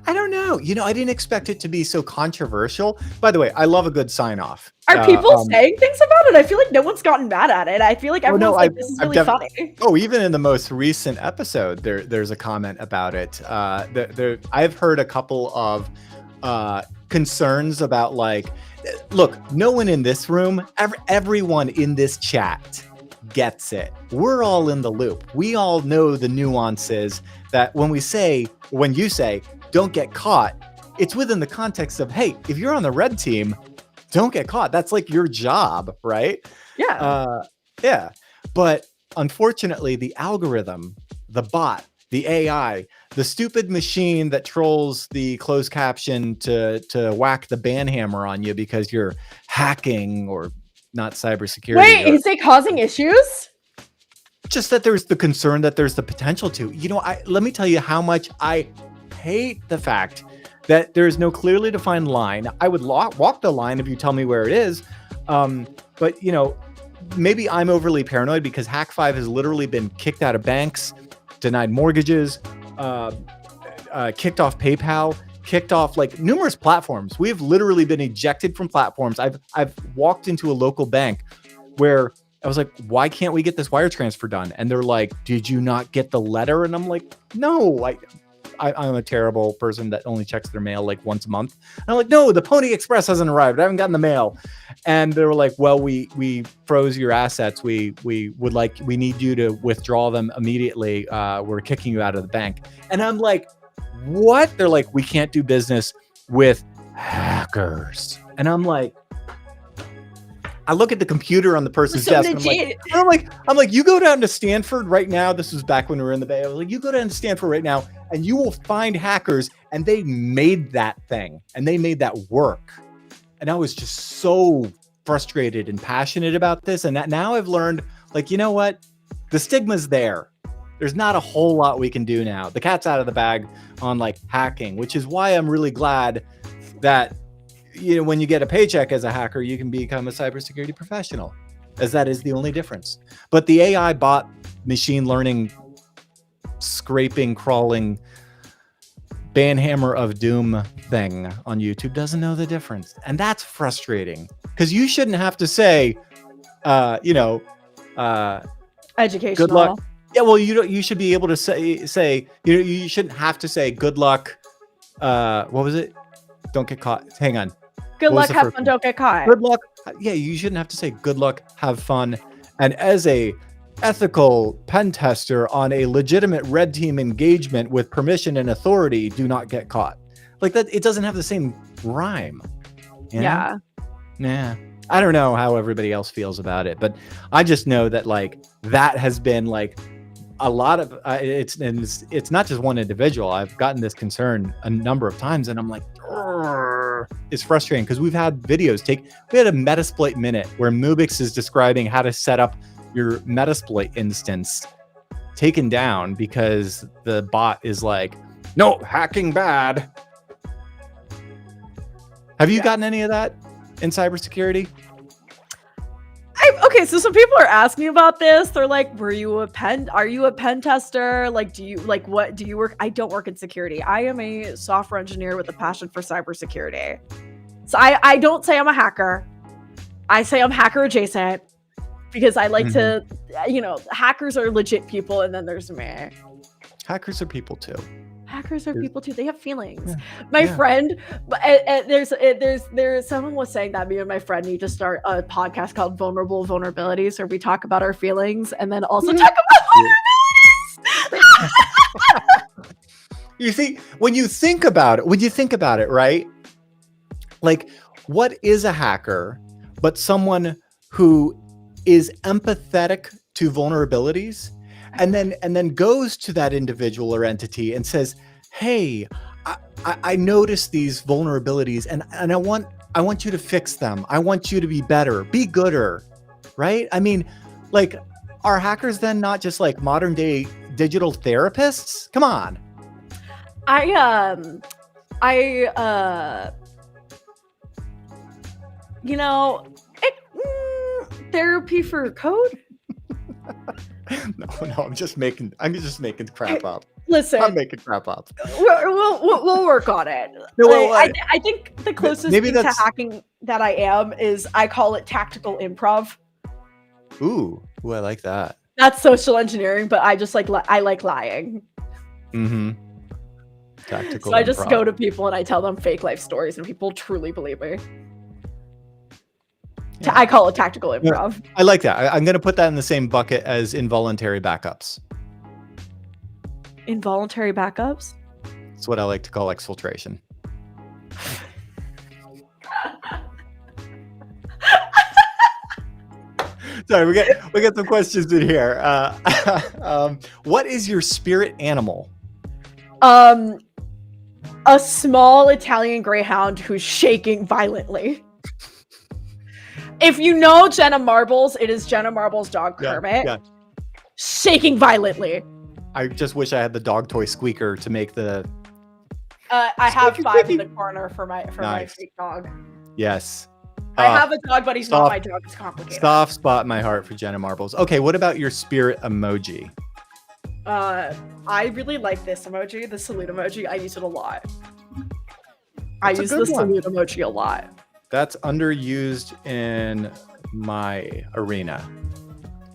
I don't know. I didn't expect it to be so controversial. By the way, I love a good sign off. Are people saying things about it? I feel like no one's gotten mad at it. I feel like everyone's like, this is really funny. Oh, even in the most recent episode, there's a comment about it. I've heard a couple of concerns about like, look, no one in this room, everyone in this chat gets it. We're all in the loop. We all know the nuances that when you say, don't get caught, it's within the context of, hey, if you're on the red team, don't get caught. That's like your job, right? Yeah. Yeah. But unfortunately, the algorithm, the bot, the AI, the stupid machine that trolls the closed caption to whack the ban hammer on you because you're hacking or not cybersecurity. Wait, is it causing issues? Just that there's the concern that there's the potential to. Let me tell you how much I hate the fact that there's no clearly defined line. I would walk the line if you tell me where it is. But maybe I'm overly paranoid because Hak5 has literally been kicked out of banks, denied mortgages, kicked off PayPal, kicked off like numerous platforms. We have literally been ejected from platforms. I've walked into a local bank where I was like, why can't we get this wire transfer done? And they're like, did you not get the letter? And I'm like, no, I'm a terrible person that only checks their mail like once a month. And I'm like, no, the Pony Express hasn't arrived. I haven't gotten the mail. And they were like, well, we froze your assets. We need you to withdraw them immediately. We're kicking you out of the bank. And I'm like, what? They're like, we can't do business with hackers. And I'm like, I look at the computer on the person's desk. And I'm like, you go down to Stanford right now. This was back when we were in the Bay. I was like, you go down to Stanford right now and you will find hackers, and they made that thing and they made that work. And I was just so frustrated and passionate about this. And that now I've learned, like, you know what? The stigma's there. There's not a whole lot we can do now. The cat's out of the bag on like hacking, which is why I'm really glad that when you get a paycheck as a hacker, you can become a cybersecurity professional, as that is the only difference. But the AI bot, machine learning, scraping, crawling, banhammer of doom thing on YouTube doesn't know the difference. And that's frustrating because you shouldn't have to say, educational. Good luck. Yeah, well, you should be able to say, you shouldn't have to say good luck. What was it? Don't get caught. Hang on. Good luck, have fun, don't get caught. Good luck. Yeah, you shouldn't have to say good luck, have fun. And as a ethical pen tester on a legitimate red team engagement with permission and authority, do not get caught. Like that, it doesn't have the same rhyme. Yeah. Yeah. I don't know how everybody else feels about it, but I just know that like that has been like a lot of it's not just one individual. I've gotten this concern a number of times, and I'm like, it's frustrating because we've had videos we had a Metasploit minute where Mubix is describing how to set up your Metasploit instance taken down because the bot is like, no, hacking bad. Have you gotten any of that in cybersecurity? Okay, so some people are asking me about this. They're like, are you a pen tester? Like, what do you work? I don't work in security. I am a software engineer with a passion for cybersecurity. So I don't say I'm a hacker. I say I'm hacker adjacent because I like to, hackers are legit people. And then there's me. Hackers are people too. Hackers are people too. They have feelings. Yeah. My friend, there's someone was saying that me and my friend need to start a podcast called Vulnerable Vulnerabilities, where we talk about our feelings and then also talk about vulnerabilities. You see, when you think about it, right? Like, what is a hacker but someone who is empathetic to vulnerabilities? And then goes to that individual or entity and says, hey, I noticed these vulnerabilities and I want you to fix them. I want you to be better, be gooder, right? I mean, like, are hackers then not just like modern day digital therapists? Come on. Therapy for code? No, I'm just making crap up. Listen, I'm making crap up. we'll work on it. No, well, I think the closest maybe thing to that's- hacking that I am is I call it tactical improv. Ooh, I like that. That's social engineering, but I just I like lying. Mm-hmm. Tactical So I just improv. go to people and I tell them fake life stories, and people truly believe me. Yeah. I call it tactical improv. I like that. I'm going to put that in the same bucket as involuntary backups. Involuntary backups? That's what I like to call exfiltration. Sorry, we got some questions in here. What is your spirit animal? A small Italian greyhound who's shaking violently. If you know Jenna Marbles, it is Jenna Marbles' dog Kermit. Yeah. Shaking violently. I just wish I had the dog toy squeaker to make the. I have 5 in the corner for my fake dog. Yes. I have a dog, but he's not my dog. It's complicated. Soft spot in my heart for Jenna Marbles. Okay, what about your spirit emoji? I really like this emoji, the salute emoji. I use it a lot. I use the salute emoji a lot. That's underused in my arena.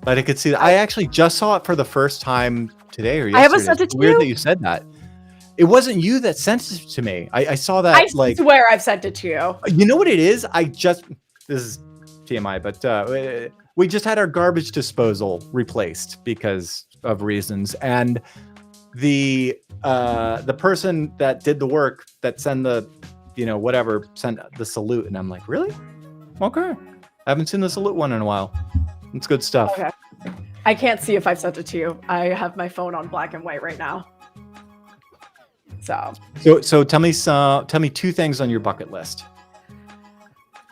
But I could see that. I actually just saw it for the first time today or yesterday. I haven't sent it to Weird you. that you said that. It wasn't you that sent it to me. I saw that. I swear I've sent it to you. You know what it is? This is TMI, but we just had our garbage disposal replaced because of reasons, and the person that did the work that sent the sent the salute, and I'm like, really? Okay, I haven't seen the salute one in a while. It's good stuff. Okay. I can't see if I've sent it to you. I have my phone on black and white right now. So tell me 2 things on your bucket list.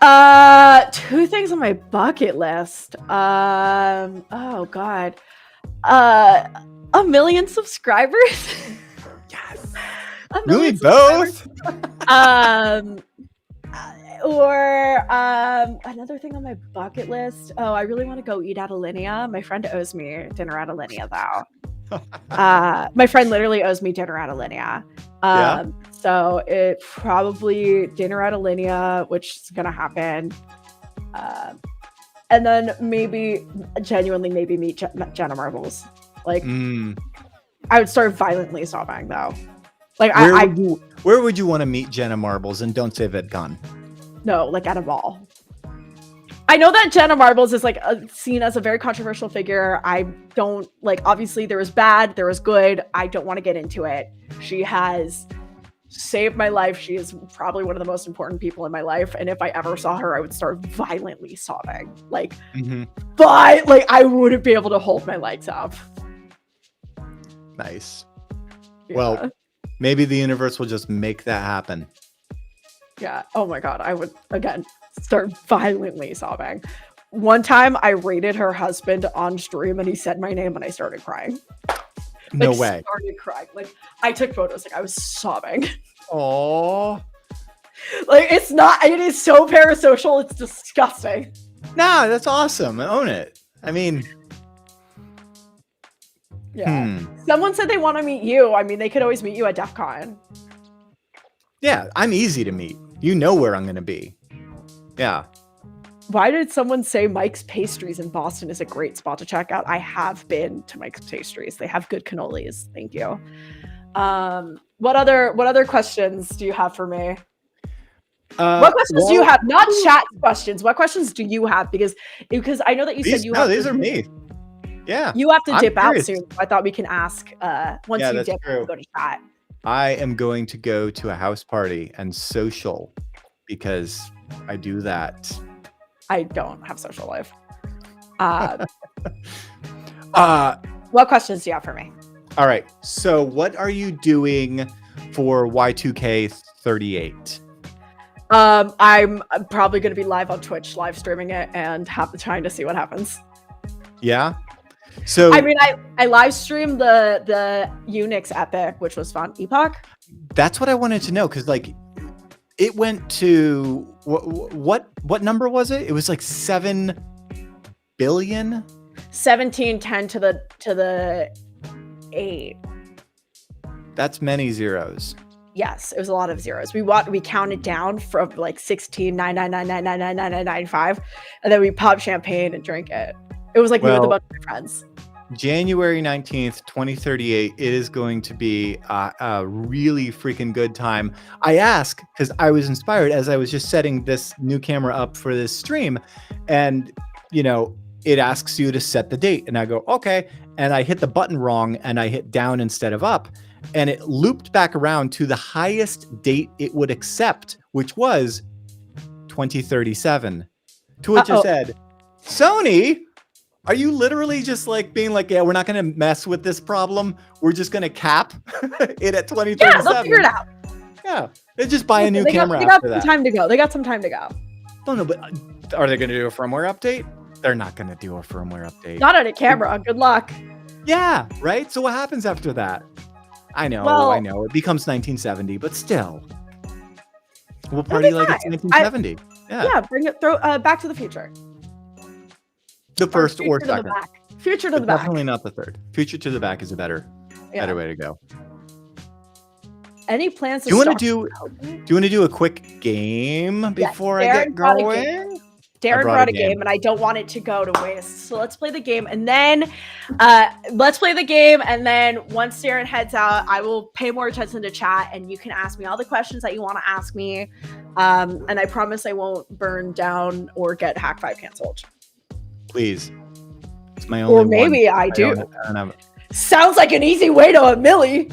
2 things on my bucket list. Oh god. 1 million subscribers. Yes. Really both. Or another thing on my bucket list. Oh, I really want to go eat at Alinea. My friend owes me dinner at Alinea though. My friend literally owes me dinner at Alinea. So it probably dinner at Alinea, which is gonna happen. And then maybe meet Jenna Marbles. Like I would start violently sobbing though. Like where would you want to meet Jenna Marbles? And don't say VidCon. No, like at a mall. I know that Jenna Marbles is like seen as a very controversial figure. I don't obviously there was bad, there was good. I don't want to get into it. She has saved my life. She is probably one of the most important people in my life. And if I ever saw her, I would start violently sobbing. But I wouldn't be able to hold my legs up. Nice. Yeah. Well, maybe the universe will just make that happen. Yeah. Oh my God. I would, again, start violently sobbing. One time I rated her husband on stream and he said my name and I started crying. No way. Started crying. I took photos. I was sobbing. Oh. It is so parasocial. It's disgusting. Nah, that's awesome. Own it. I mean. Yeah. Someone said they want to meet you. I mean, they could always meet you at DEF CON. Yeah, I'm easy to meet. You know where I'm going to be. Yeah. Why did someone say Mike's Pastries in Boston is a great spot to check out? I have been to Mike's Pastries. They have good cannolis. Thank you. What other questions do you have for me? What questions do you have? Not chat questions. What questions do you have? Because I know that you said you have. No, these are me. Yeah. You have to dip out curious. soon. So I thought we can ask once you dip, we'll go to chat. I am going to go to a house party and social because I do that. I don't have social life. What questions do you have for me? All right. So what are you doing for Y2K38? I'm probably going to be live on Twitch, live streaming it and trying to see what happens. Yeah. So I mean, I live streamed the Unix epic, which was fun. Epoch. That's what I wanted to know because it went to what number was it? It was 7 billion. 1710 to the 8. That's many zeros. Yes, it was a lot of zeros. We counted down from like 16, 9, 9, 9, 9, 9, 9, 9, 9, 9, 5, and then we popped champagne and drank it. It was like me with a bunch of friends. January 19th, 2038, it is going to be a really freaking good time. I ask because I was inspired as I was just setting this new camera up for this stream, and it asks you to set the date, and I go, okay, and I hit the button wrong, and I hit down instead of up, and it looped back around to the highest date it would accept, which was 2037. To which I said, Sony, are you literally just like being like, yeah, we're not going to mess with this problem. We're just going to cap it at 2037. Yeah, they'll figure it out. Yeah, they just buy a new camera. They got some time to go. They got some time to go. Don't know, but are they going to do a firmware update? They're not going to do a firmware update. Not on a camera. Good luck. Yeah, right? So what happens after that? I know. It becomes 1970, but still. We'll party like it's 1970. Yeah, bring it, throw Back to the Future. The first or second. Future to the back. Definitely not the third. Future to the back is a better way to go. Any plans to do you want to do a quick game before I get going? Darren brought a game and I don't want it to go to waste. So let's play the game and then once Darren heads out, I will pay more attention to chat and you can ask me all the questions that you want to ask me. And I promise I won't burn down or get Hak5 canceled. Please. It's my only Or maybe one. I do. I don't Sounds like an easy way to a milli.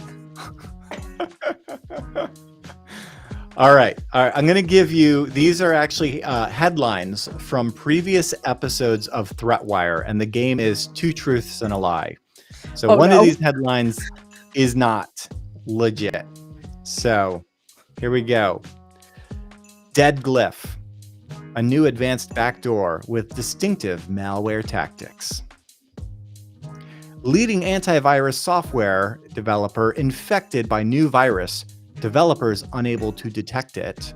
All right. I'm going to give you, these are actually headlines from previous episodes of ThreatWire, and the game is Two Truths and a Lie. So one of these headlines is not legit. So here we go. Dead Glyph, a new advanced backdoor with distinctive malware tactics. Leading antivirus software developer infected by new virus, developers unable to detect it.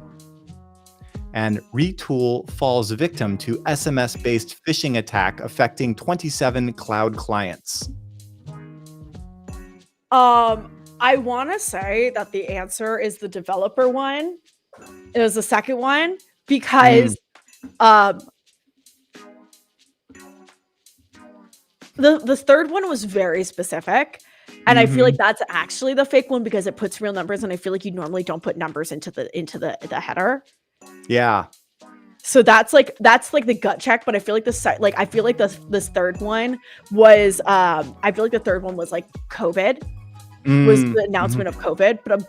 And Retool falls victim to SMS-based phishing attack affecting 27 cloud clients. I want to say that the answer is the developer one. It was the second one because the third one was very specific. And I feel like that's actually the fake one because it puts real numbers, and I feel like you normally don't put numbers into the header. Yeah. So that's like the gut check, but I feel like this third one was I feel like the third one was like COVID. Was the announcement of COVID, but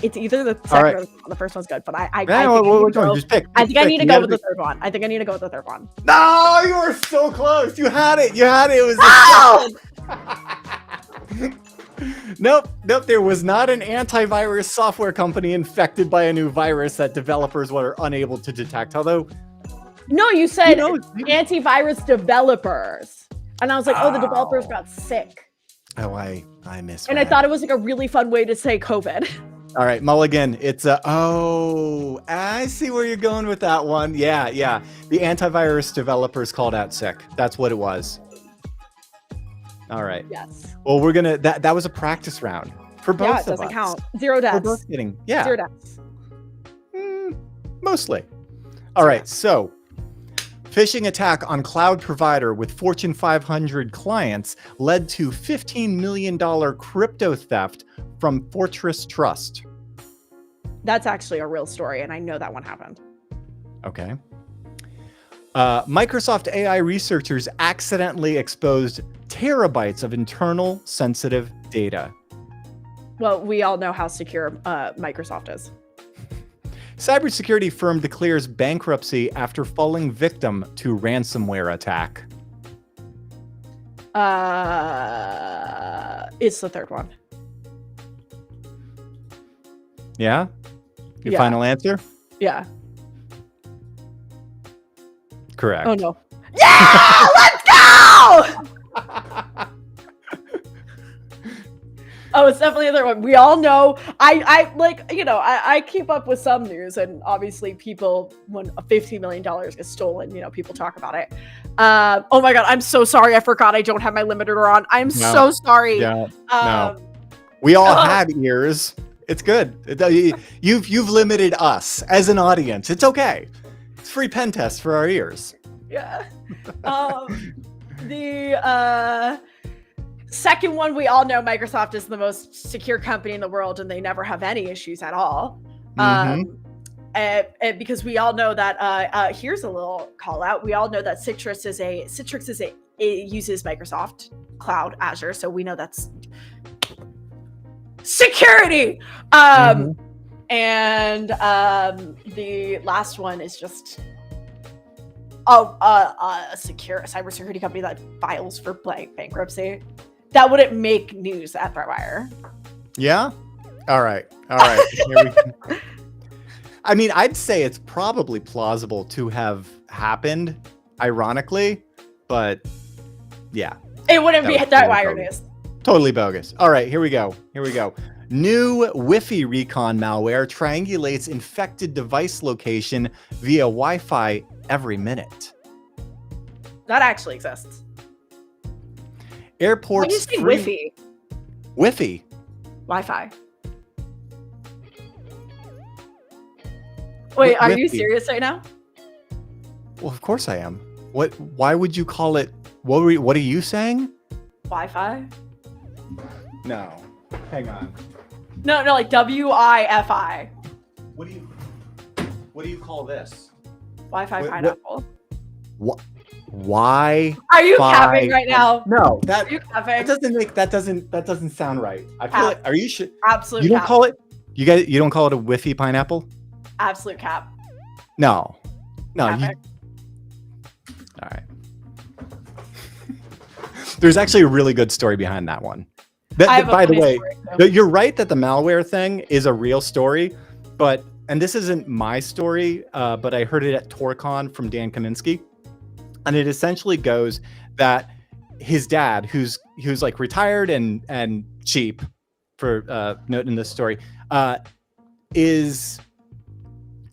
it's either the second or the first one's good, but I think I need to go with the third one. I think I need to go with the third one. No, you were so close. You had it. It was Nope. There was not an antivirus software company infected by a new virus that developers were unable to detect. Although, no, you said antivirus developers, and I was like, the developers got sick. Oh, I missed. And I thought it was like a really fun way to say COVID. All right, Mulligan. It's I see where you're going with that one. Yeah. The antivirus developers called out sick. That's what it was. All right. Yes. Well, we're gonna. That was a practice round for both of us. Yeah, it doesn't count. 0 deaths. We're both getting 0 deaths. Mostly. All right. So, phishing attack on cloud provider with Fortune 500 clients led to $15 million crypto theft from Fortress Trust. That's actually a real story, and I know that one happened. Okay. Microsoft AI researchers accidentally exposed terabytes of internal sensitive data. Well, we all know how secure Microsoft is. Cybersecurity firm declares bankruptcy after falling victim to ransomware attack. It's the third one. Yeah? Your final answer? Yeah. Correct. Oh no. Yeah! Let's go! Oh, it's definitely the other one. We all know. I keep up with some news, and obviously people, when $15 million gets stolen, people talk about it. Oh my God, I'm so sorry. I forgot I don't have my limiter on. I'm so sorry. Yeah. No. We all had ears. It's good. You've limited us as an audience. It's okay. It's free pen test for our ears. Yeah. The second one, we all know Microsoft is the most secure company in the world, and they never have any issues at all. And because we all know that here's a little call out. We all know that Citrix it uses Microsoft Cloud Azure, so we know that's security. And the last one is just a secure cybersecurity company that files for bankruptcy. That wouldn't make news at ThreatWire. Yeah. All right. Here we go. I mean, I'd say it's probably plausible to have happened, ironically, but yeah. It wouldn't be ThreatWire news. Totally bogus. All right, here we go. New Wi-Fi recon malware triangulates infected device location via Wi-Fi every minute. That actually exists. Airports. When you say Wi-Fi? Wi-Fi. Wi-Fi. Wait, are you serious right now? Well, of course I am. What? Why would you call it? What are you saying? Wi-Fi? No. Hang on. No, like W-I-F-I. What do you call this? Wi-Fi pineapple. What? Why? Are you capping right now? No, that doesn't sound right. I feel like, are you sure? Absolute. You don't call it. You don't call it a Wi-Fi pineapple? Absolute cap. No. All right. There's actually a really good story behind that one. By the way, you're right that the malware thing is a real story, and this isn't my story, but I heard it at TorCon from Dan Kaminsky, and it essentially goes that his dad, who's like retired and cheap, for noting this story, is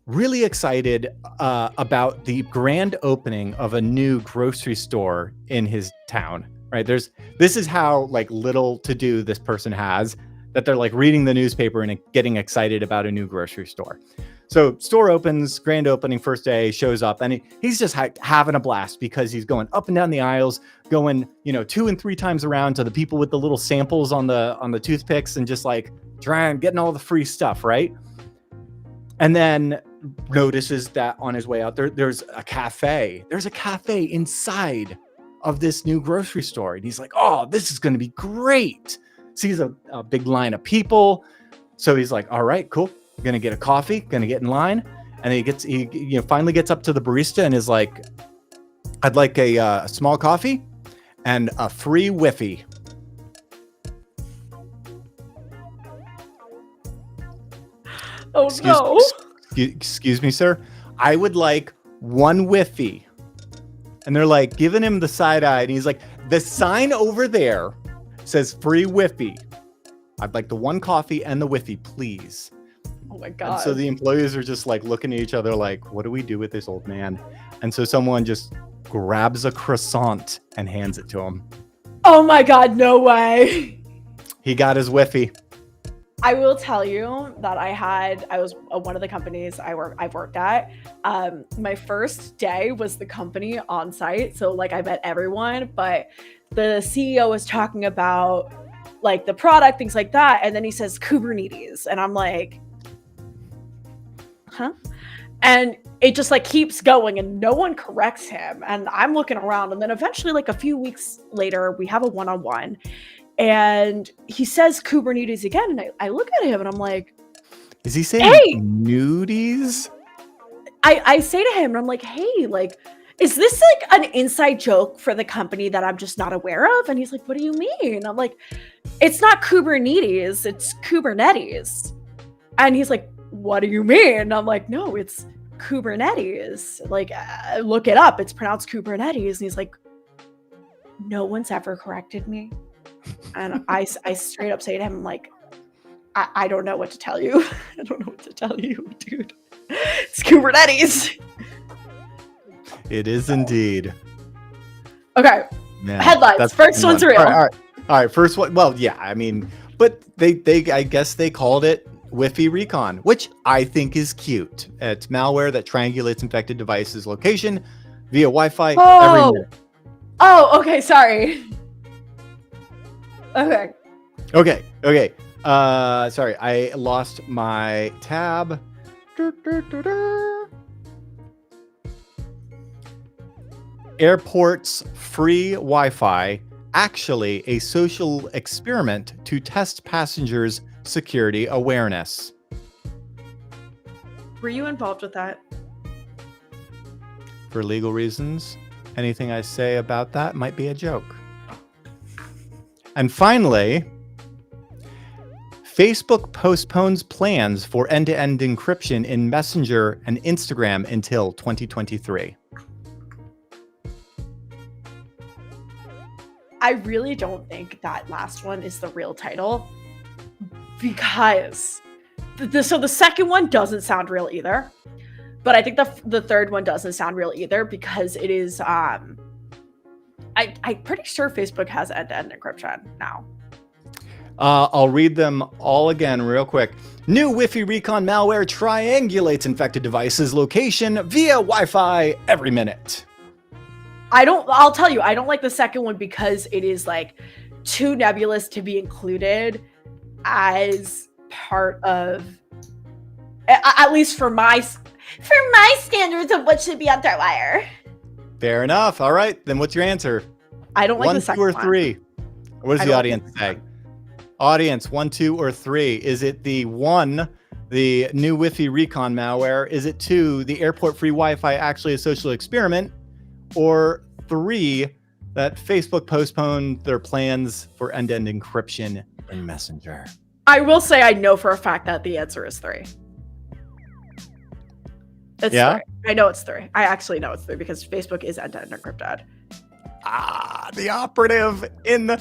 really excited about the grand opening of a new grocery store in his town. Right. This is how like little to do this person has, that they're like reading the newspaper and getting excited about a new grocery store. So store opens, grand opening, first day, shows up, and he's just having a blast because he's going up and down the aisles, going, 2 and 3 times around to the people with the little samples on the toothpicks and just like getting all the free stuff. Right. And then notices that on his way out there's a cafe. There's a cafe inside of this new grocery store, and he's like, oh, this is going to be great. Sees a big line of people, so he's like, all right, cool, gonna get a coffee, gonna get in line. And he finally gets up to the barista and is like, I'd like a small coffee and a free Wi-Fi. Oh, no. Excuse me, sir, I would like 1 Wi-Fi. And they're like giving him the side eye, and he's like, the sign over there says free Wi-Fi. I'd like the 1 coffee and the Wi-Fi, please. Oh my God. And so the employees are just like looking at each other like, what do we do with this old man? And so someone just grabs a croissant and hands it to him. Oh my God, no way. He got his Wi-Fi. I will tell you that I was one of the companies I've worked at. My first day was the company on site. So like I met everyone, but the CEO was talking about like the product, things like that. And then he says Kubernetes. And I'm like, huh? And it just like keeps going and no one corrects him. And I'm looking around, and then eventually like a few weeks later, we have a one-on-one. And he says Kubernetes again, and I look at him and I'm like, is he saying nudies? I say to him and I'm like, hey, like, is this like an inside joke for the company that I'm just not aware of? And he's like, what do you mean? I'm like, it's not Kubernetes, it's Kubernetes. And he's like, what do you mean? And I'm like, no, it's Kubernetes. Like, look it up, it's pronounced Kubernetes. And he's like, no one's ever corrected me. And I straight up say to him, like, I don't know what to tell you. I don't know what to tell you, dude. It's Kubernetes. It is indeed. Okay. Man, headlines. First one's real. All right. First one. Well, yeah. I mean, But they I guess they called it Wi-Fi Recon, which I think is cute. It's malware that triangulates infected devices' location via Wi-Fi every minute. Oh, okay, sorry. Okay. Sorry, I lost my tab. Airports' free Wi-Fi, actually a social experiment to test passengers' security awareness. Were you involved with that? For legal reasons, anything I say about that might be a joke. And finally, Facebook postpones plans for end-to-end encryption in Messenger and Instagram until 2023. I really don't think that last one is the real title, because so the second one doesn't sound real either, but I think the third one doesn't sound real either, because it is I'm pretty sure Facebook has end-to-end encryption now. I'll read them all again real quick. New Wi-Fi Recon malware triangulates infected devices' location via Wi-Fi every minute. I'll tell you, I don't like the second one because it is like too nebulous to be included as part of, at least for my standards of what should be on ThreatWire. Fair enough. All right, then what's your answer? I don't like the second one. 1, 2, or 3. What does the audience say? Audience, 1, 2, or 3. Is it the 1, the new Wi-Fi Recon malware? Is it 2, the airport free Wi-Fi actually a social experiment? Or 3, that Facebook postponed their plans for end-to-end encryption in Messenger? I will say I know for a fact that the answer is 3. It's 3. I know it's 3. I actually know it's 3 because Facebook is end-to-end encrypted. The operative in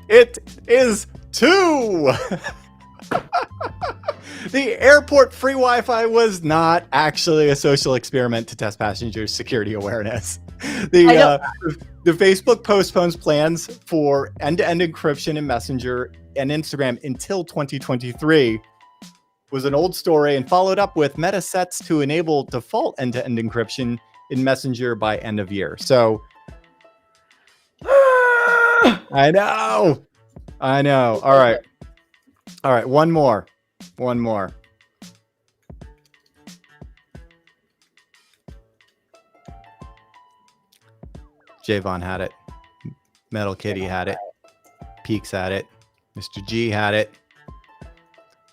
it is 2. The airport free Wi-Fi was not actually a social experiment to test passengers' security awareness. The Facebook postpones plans for end-to-end encryption in Messenger and Instagram until 2023 was an old story and followed up with Meta sets to enable default end-to-end encryption in Messenger by end of year. So I know. All right. One more. Javon had it. Metal Kitty had it. Peaks had it. Mr. G had it.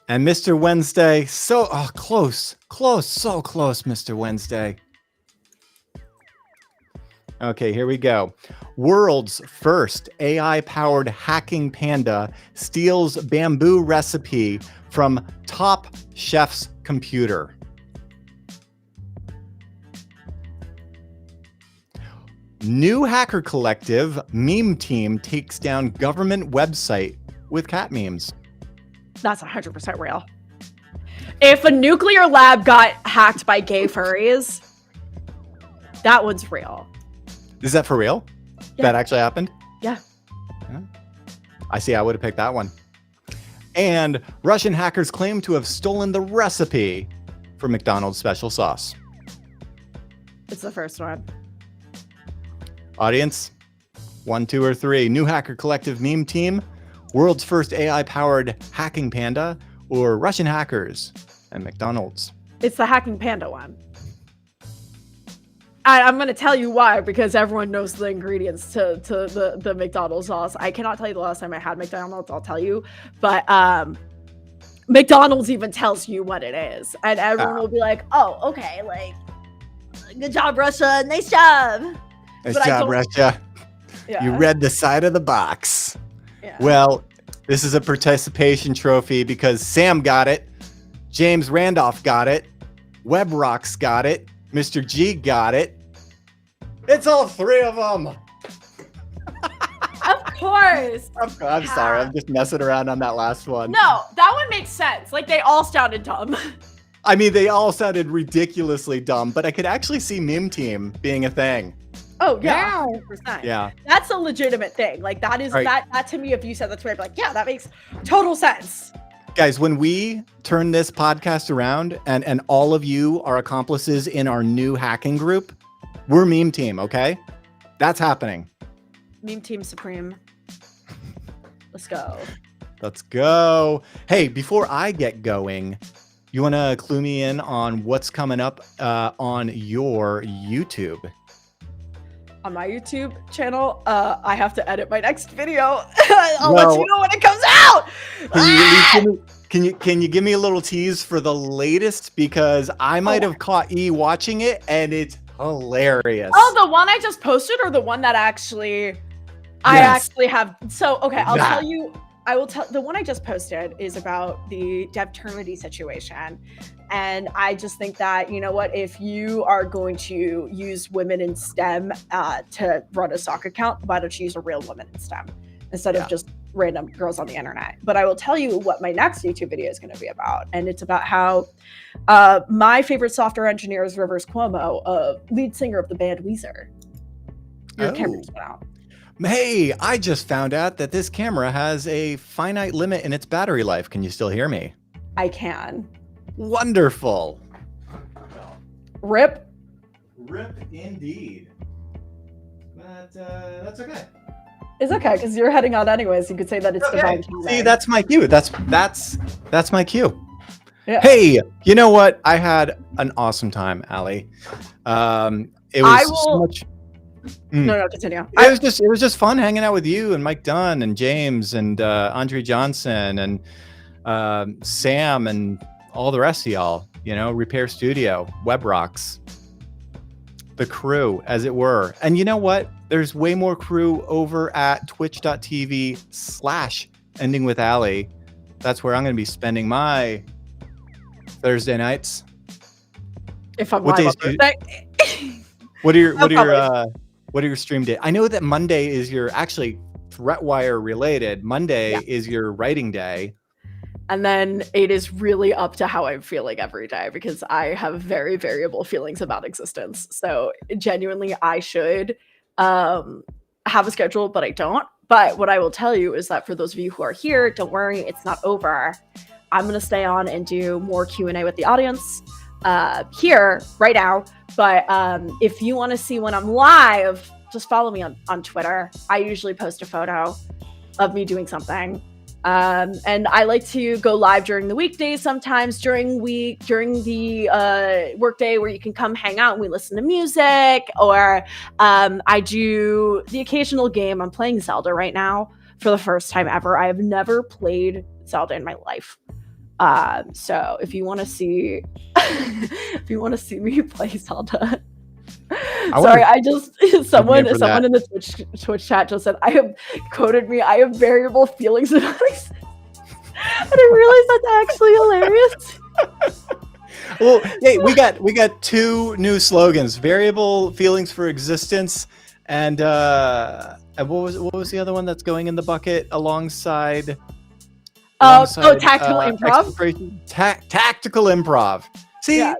And Mr. Wednesday, so close, so close, Mr. Wednesday. Okay, here we go. World's first AI-powered hacking panda steals bamboo recipe from top chef's computer. New hacker collective meme team takes down government website with cat memes. That's 100% real. If a nuclear lab got hacked by gay furries, that one's real. Is that for real? Yeah. That actually happened? Yeah. I see. I would have picked that one. And Russian hackers claim to have stolen the recipe for McDonald's special sauce. It's the first one. Audience, 1, 2, or 3. New hacker collective meme team, world's first AI-powered hacking panda, or Russian hackers and McDonald's? It's the hacking panda one. I'm going to tell you why, because everyone knows the ingredients to the McDonald's sauce. I cannot tell you the last time I had McDonald's, I'll tell you. But McDonald's even tells you what it is. And everyone will be like, oh, okay, like, good job, Russia. Nice job. Nice job, Russia. Yeah. You read the side of the box. Yeah. Well, this is a participation trophy because Sam got it, James Randolph got it, WebRocks got it, Mr. G got it. It's all 3 of them. Of course. I'm sorry. I'm just messing around on that last one. No, that one makes sense. Like, they all sounded dumb. I mean, they all sounded ridiculously dumb, but I could actually see meme team being a thing. Oh yeah, 100%. Yeah. That's a legitimate thing. Like that is Right. that to me, if you said that's weird, like, yeah, that makes total sense. Guys, when we turn this podcast around and all of you are accomplices in our new hacking group, we're meme team, okay? That's happening. Meme team supreme. Let's go. Let's go. Hey, before I get going, you want to clue me in on what's coming up on your YouTube? On my YouTube channel, I have to edit my next video. I'll let you know when it comes out. Can you give me a little tease for the latest? Because I might have caught E watching it and it's hilarious. Oh, the one I just posted, or the one that actually I actually have. So okay, I'll tell you. I will tell. The one I just posted is about the devternity situation. And I just think that, you know what, if you are going to use women in STEM to run a stock account, why don't you use a real woman in STEM instead of just random girls on the internet? But I will tell you what my next YouTube video is going to be about. And it's about how my favorite software engineer is Rivers Cuomo, lead singer of the band Weezer. Your camera just went out. Hey, I just found out that this camera has a finite limit in its battery life. Can you still hear me? I can. Wonderful. Rip. Rip indeed. But that's okay. It's okay, because you're heading out anyways. You could say that it's divine. See, that's my cue. That's my cue. Yeah. Hey, you know what? I had an awesome time, Allie. It was so much. No, continue. It was just fun hanging out with you and Mike Dunn and James and Andre Johnson and Sam and all the rest of y'all, Repair Studio, Web Rocks, the crew, as it were. And you know what? There's way more crew over at twitch.tv/endingwithallie. That's where I'm going to be spending my Thursday nights. If I'm live on Thursday. What are your stream days? I know that Monday is your actually ThreatWire related. Monday is your writing day. And then it is really up to how I'm feeling every day, because I have very variable feelings about existence. So genuinely, I should have a schedule, but I don't. But what I will tell you is that for those of you who are here, don't worry, it's not over. I'm going to stay on and do more Q&A with the audience here right now. But if you want to see when I'm live, just follow me on Twitter. I usually post a photo of me doing something. And I like to go live during the weekdays, sometimes during the workday, where you can come hang out and we listen to music, or I do the occasional game. I'm playing Zelda right now for the first time ever. I have never played Zelda in my life. So if you want to see me play Zelda, sorry, someone in the Twitch chat just said, I have variable feelings about it. And I realized that's actually hilarious. Well, hey, we got two new slogans: variable feelings for existence, and what was the other one that's going in the bucket alongside? Tactical improv. Tactical improv. See, yeah.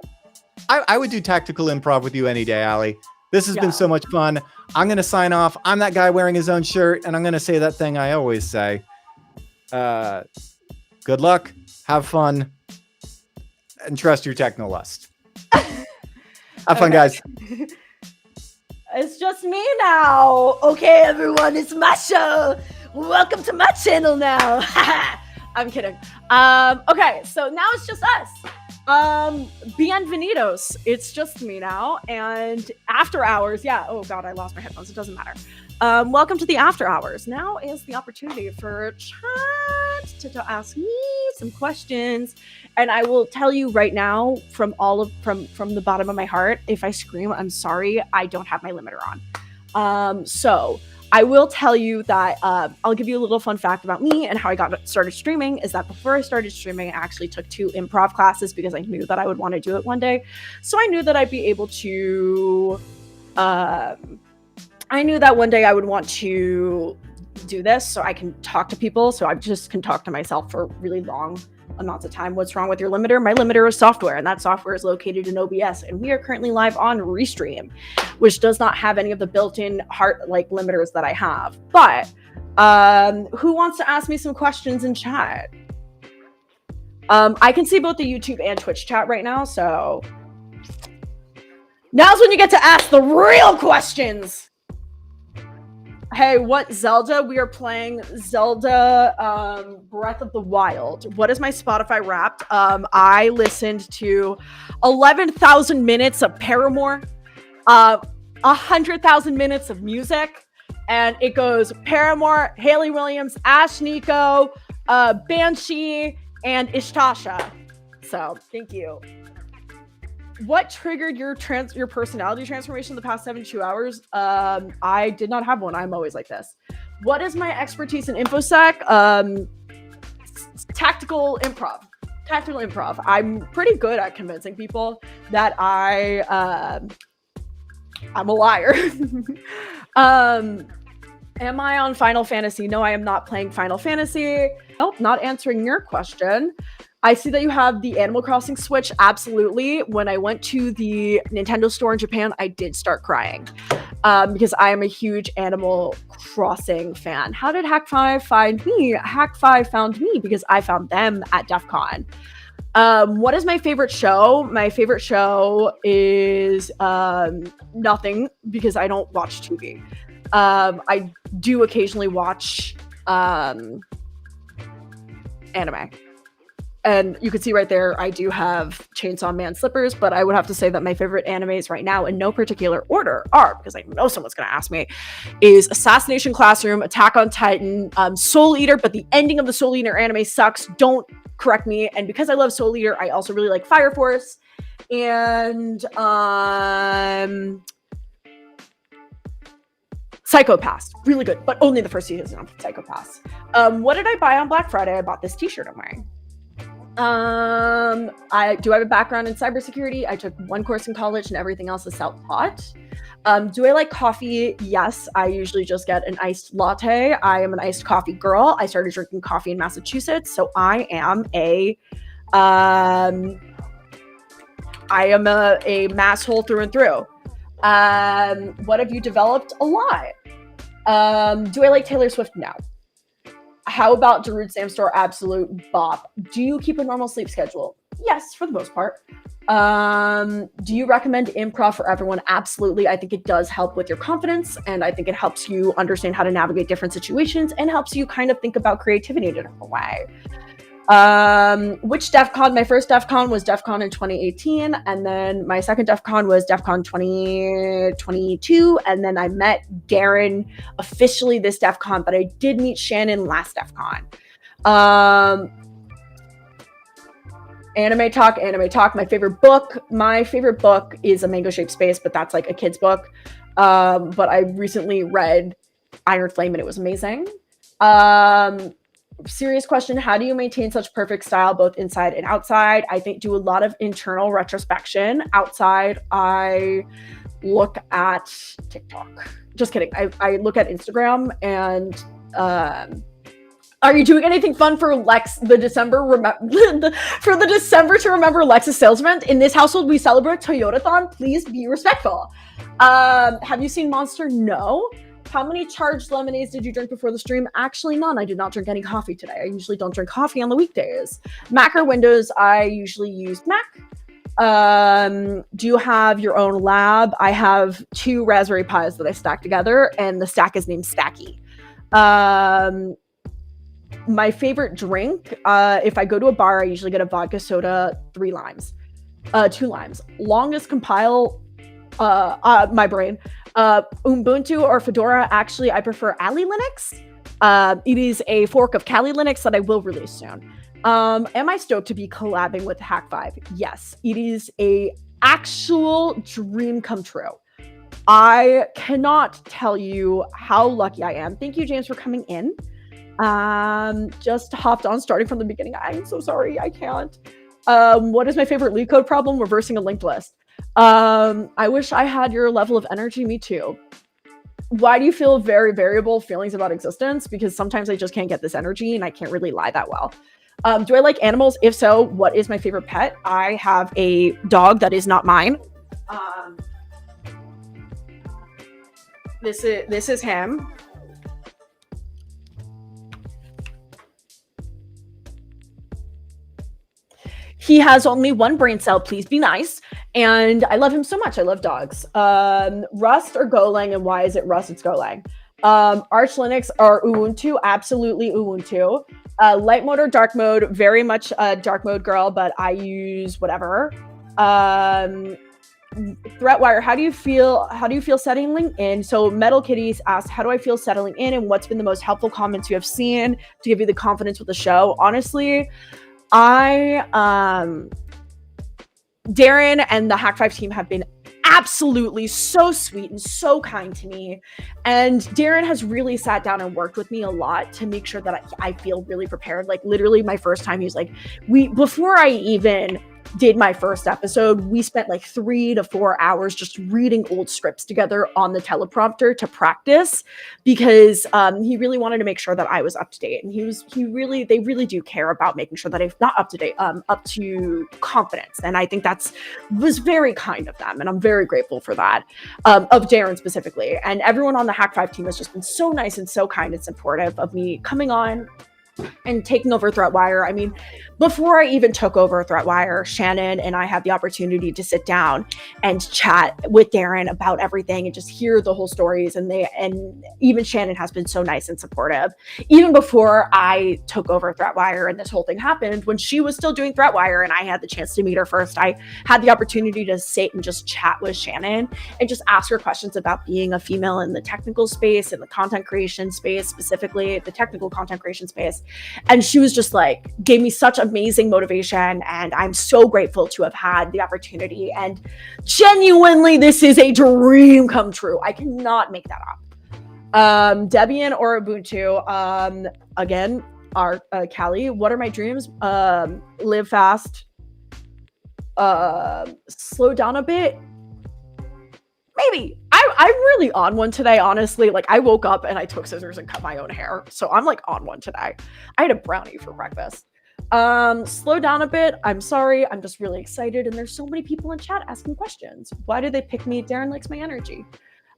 I would do tactical improv with you any day, Allie. This has been so much fun. I'm going to sign off. I'm that guy wearing his own shirt, and I'm going to say that thing I always say. Good luck, have fun, and trust your technolust. Have fun, guys. It's just me now. Okay, everyone, it's my show. Welcome to my channel now. I'm kidding. Okay, so now it's just us. Bienvenidos. It's just me now. And after hours, oh god, I lost my headphones. It doesn't matter. Welcome to the after hours. Now is the opportunity for chat to ask me some questions. And I will tell you right now, from the bottom of my heart, if I scream, I'm sorry. I don't have my limiter on. So I will tell you that I'll give you a little fun fact about me and how I got started streaming. Is that before I started streaming, I actually took 2 improv classes because I knew that I would want to do it one day. So I knew that I'd be able to, I knew that one day I would want to do this so I can talk to people. So I just can talk to myself for really long amounts of time. What's wrong with your limiter? My limiter is software, and that software is located in OBS, and we are currently live on Restream, which does not have any of the built-in limiters that I have. But who wants to ask me some questions in chat? I can see both the YouTube and Twitch chat right now, so now's when you get to ask the real questions. Hey, what Zelda? We are playing Zelda Breath of the Wild. What is my Spotify Wrapped? I listened to 11,000 minutes of Paramore, 100,000 minutes of music, and it goes Paramore, Hayley Williams, Ash Nico, Banshee, and Ishtasha. So, thank you. What triggered your personality transformation in the past 72 hours? I did not have one. I'm always like this. What is my expertise in InfoSec? Tactical improv. I'm pretty good at convincing people that I'm a liar. Am I on Final Fantasy? No, I am not playing Final Fantasy. Nope, not answering your question. I see that you have the Animal Crossing Switch. Absolutely. When I went to the Nintendo store in Japan, I did start crying because I am a huge Animal Crossing fan. How did Hak5 find me? Hak5 found me because I found them at DEF CON. What is my favorite show? My favorite show is nothing because I don't watch TV. I do occasionally watch anime. And you can see right there, I do have Chainsaw Man slippers, but I would have to say that my favorite animes right now, in no particular order, are, because I know someone's going to ask me, is Assassination Classroom, Attack on Titan, Soul Eater, but the ending of the Soul Eater anime sucks. Don't correct me. And because I love Soul Eater, I also really like Fire Force. And Psycho-Pass, really good, but only the first season of Psycho-Pass. What did I buy on Black Friday? I bought this t-shirt I'm wearing. I have a background in cybersecurity. I took one course in college and everything else is self-taught. Do I like coffee? Yes, I usually just get an iced latte. I am an iced coffee girl. I started drinking coffee in Massachusetts, so I am a mass hole through and through. What have you developed? A lot. Do I like Taylor Swift? No. How about Darude Samstor? Absolute bop. Do you keep a normal sleep schedule? Yes, for the most part. Do you recommend improv for everyone? Absolutely. I think it does help with your confidence, and I think it helps you understand how to navigate different situations and helps you kind of think about creativity in a different way. Which DEF CON? My first DEF CON was DEF CON in 2018, and then my second DEF CON was DEF CON 2022, and then I met Garen officially this DEF CON, but I did meet Shannon last DEF CON. Anime talk. My favorite book is A Mango Shaped Space, but that's like a kid's book. But I recently read Iron Flame and it was amazing. Serious question, how do you maintain such perfect style both inside and outside? I think do a lot of internal retrospection. Outside, I look at TikTok. Just kidding. I look at Instagram and are you doing anything fun for the December to remember Lex's sales event? In this household, we celebrate Toyotathon. Please be respectful. Have you seen Monster? No. How many charged lemonades did you drink before the stream? Actually, none. I did not drink any coffee today. I usually don't drink coffee on the weekdays. Mac or Windows? I usually use Mac. Do you have your own lab? I have 2 Raspberry Pis that I stack together, and the stack is named Stacky. My favorite drink, if I go to a bar, I usually get a vodka soda, 2 limes. Longest compile, my brain. Ubuntu or Fedora, actually, I prefer Ali Linux. It is a fork of Kali Linux that I will release soon. Am I stoked to be collabing with Hak5? Yes, it is a actual dream come true. I cannot tell you how lucky I am. Thank you, James, for coming in. Just hopped on starting from the beginning. I'm so sorry, I can't. What is my favorite leak code problem? Reversing a linked list. I wish I had your level of energy. Me too. Why do you feel very variable feelings about existence? Because sometimes I just can't get this energy and I can't really lie that well. Do I like animals? If so, what is my favorite pet? I have a dog that is not mine. This is him. He has only one brain cell. Please be nice. And I love him so much. I love dogs. Rust or Golang, and why is it Rust? It's Golang. Arch Linux or Ubuntu? Absolutely Ubuntu. Light mode or dark mode? Very much a dark mode girl, but I use whatever. ThreatWire, how do you feel settling in? So Metal Kitties asked, how do I feel settling in, and what's been the most helpful comments you have seen to give you the confidence with the show? Honestly, Darren and the Hak5's team have been absolutely so sweet and so kind to me. And Darren has really sat down and worked with me a lot to make sure that I feel really prepared. Like literally my first time, he was like, before I even did my first episode, we spent like 3 to 4 hours just reading old scripts together on the teleprompter to practice, because he really wanted to make sure that I was up to date. And they really do care about making sure that I'm not up to date, up to confidence. And I think was very kind of them. And I'm very grateful for that, of Darren specifically. And everyone on the Hak5 team has just been so nice and so kind and supportive of me coming on and taking over ThreatWire. I mean, before I even took over ThreatWire, Shannon and I had the opportunity to sit down and chat with Darren about everything and just hear the whole stories. And even Shannon has been so nice and supportive. Even before I took over ThreatWire and this whole thing happened, when she was still doing ThreatWire and I had the chance to meet her first, I had the opportunity to sit and just chat with Shannon and just ask her questions about being a female in the technical space and the content creation space, specifically the technical content creation space. And she was just like, gave me such amazing motivation. And I'm so grateful to have had the opportunity. And genuinely, this is a dream come true. I cannot make that up. Debian or Ubuntu? Again, Callie, what are my dreams? Live fast. Slow down a bit. Maybe. I'm really on one today, honestly. Like, I woke up and I took scissors and cut my own hair. So I'm like on one today. I had a brownie for breakfast. Slow down a bit. I'm sorry. I'm just really excited. And there's so many people in chat asking questions. Why did they pick me? Darren likes my energy.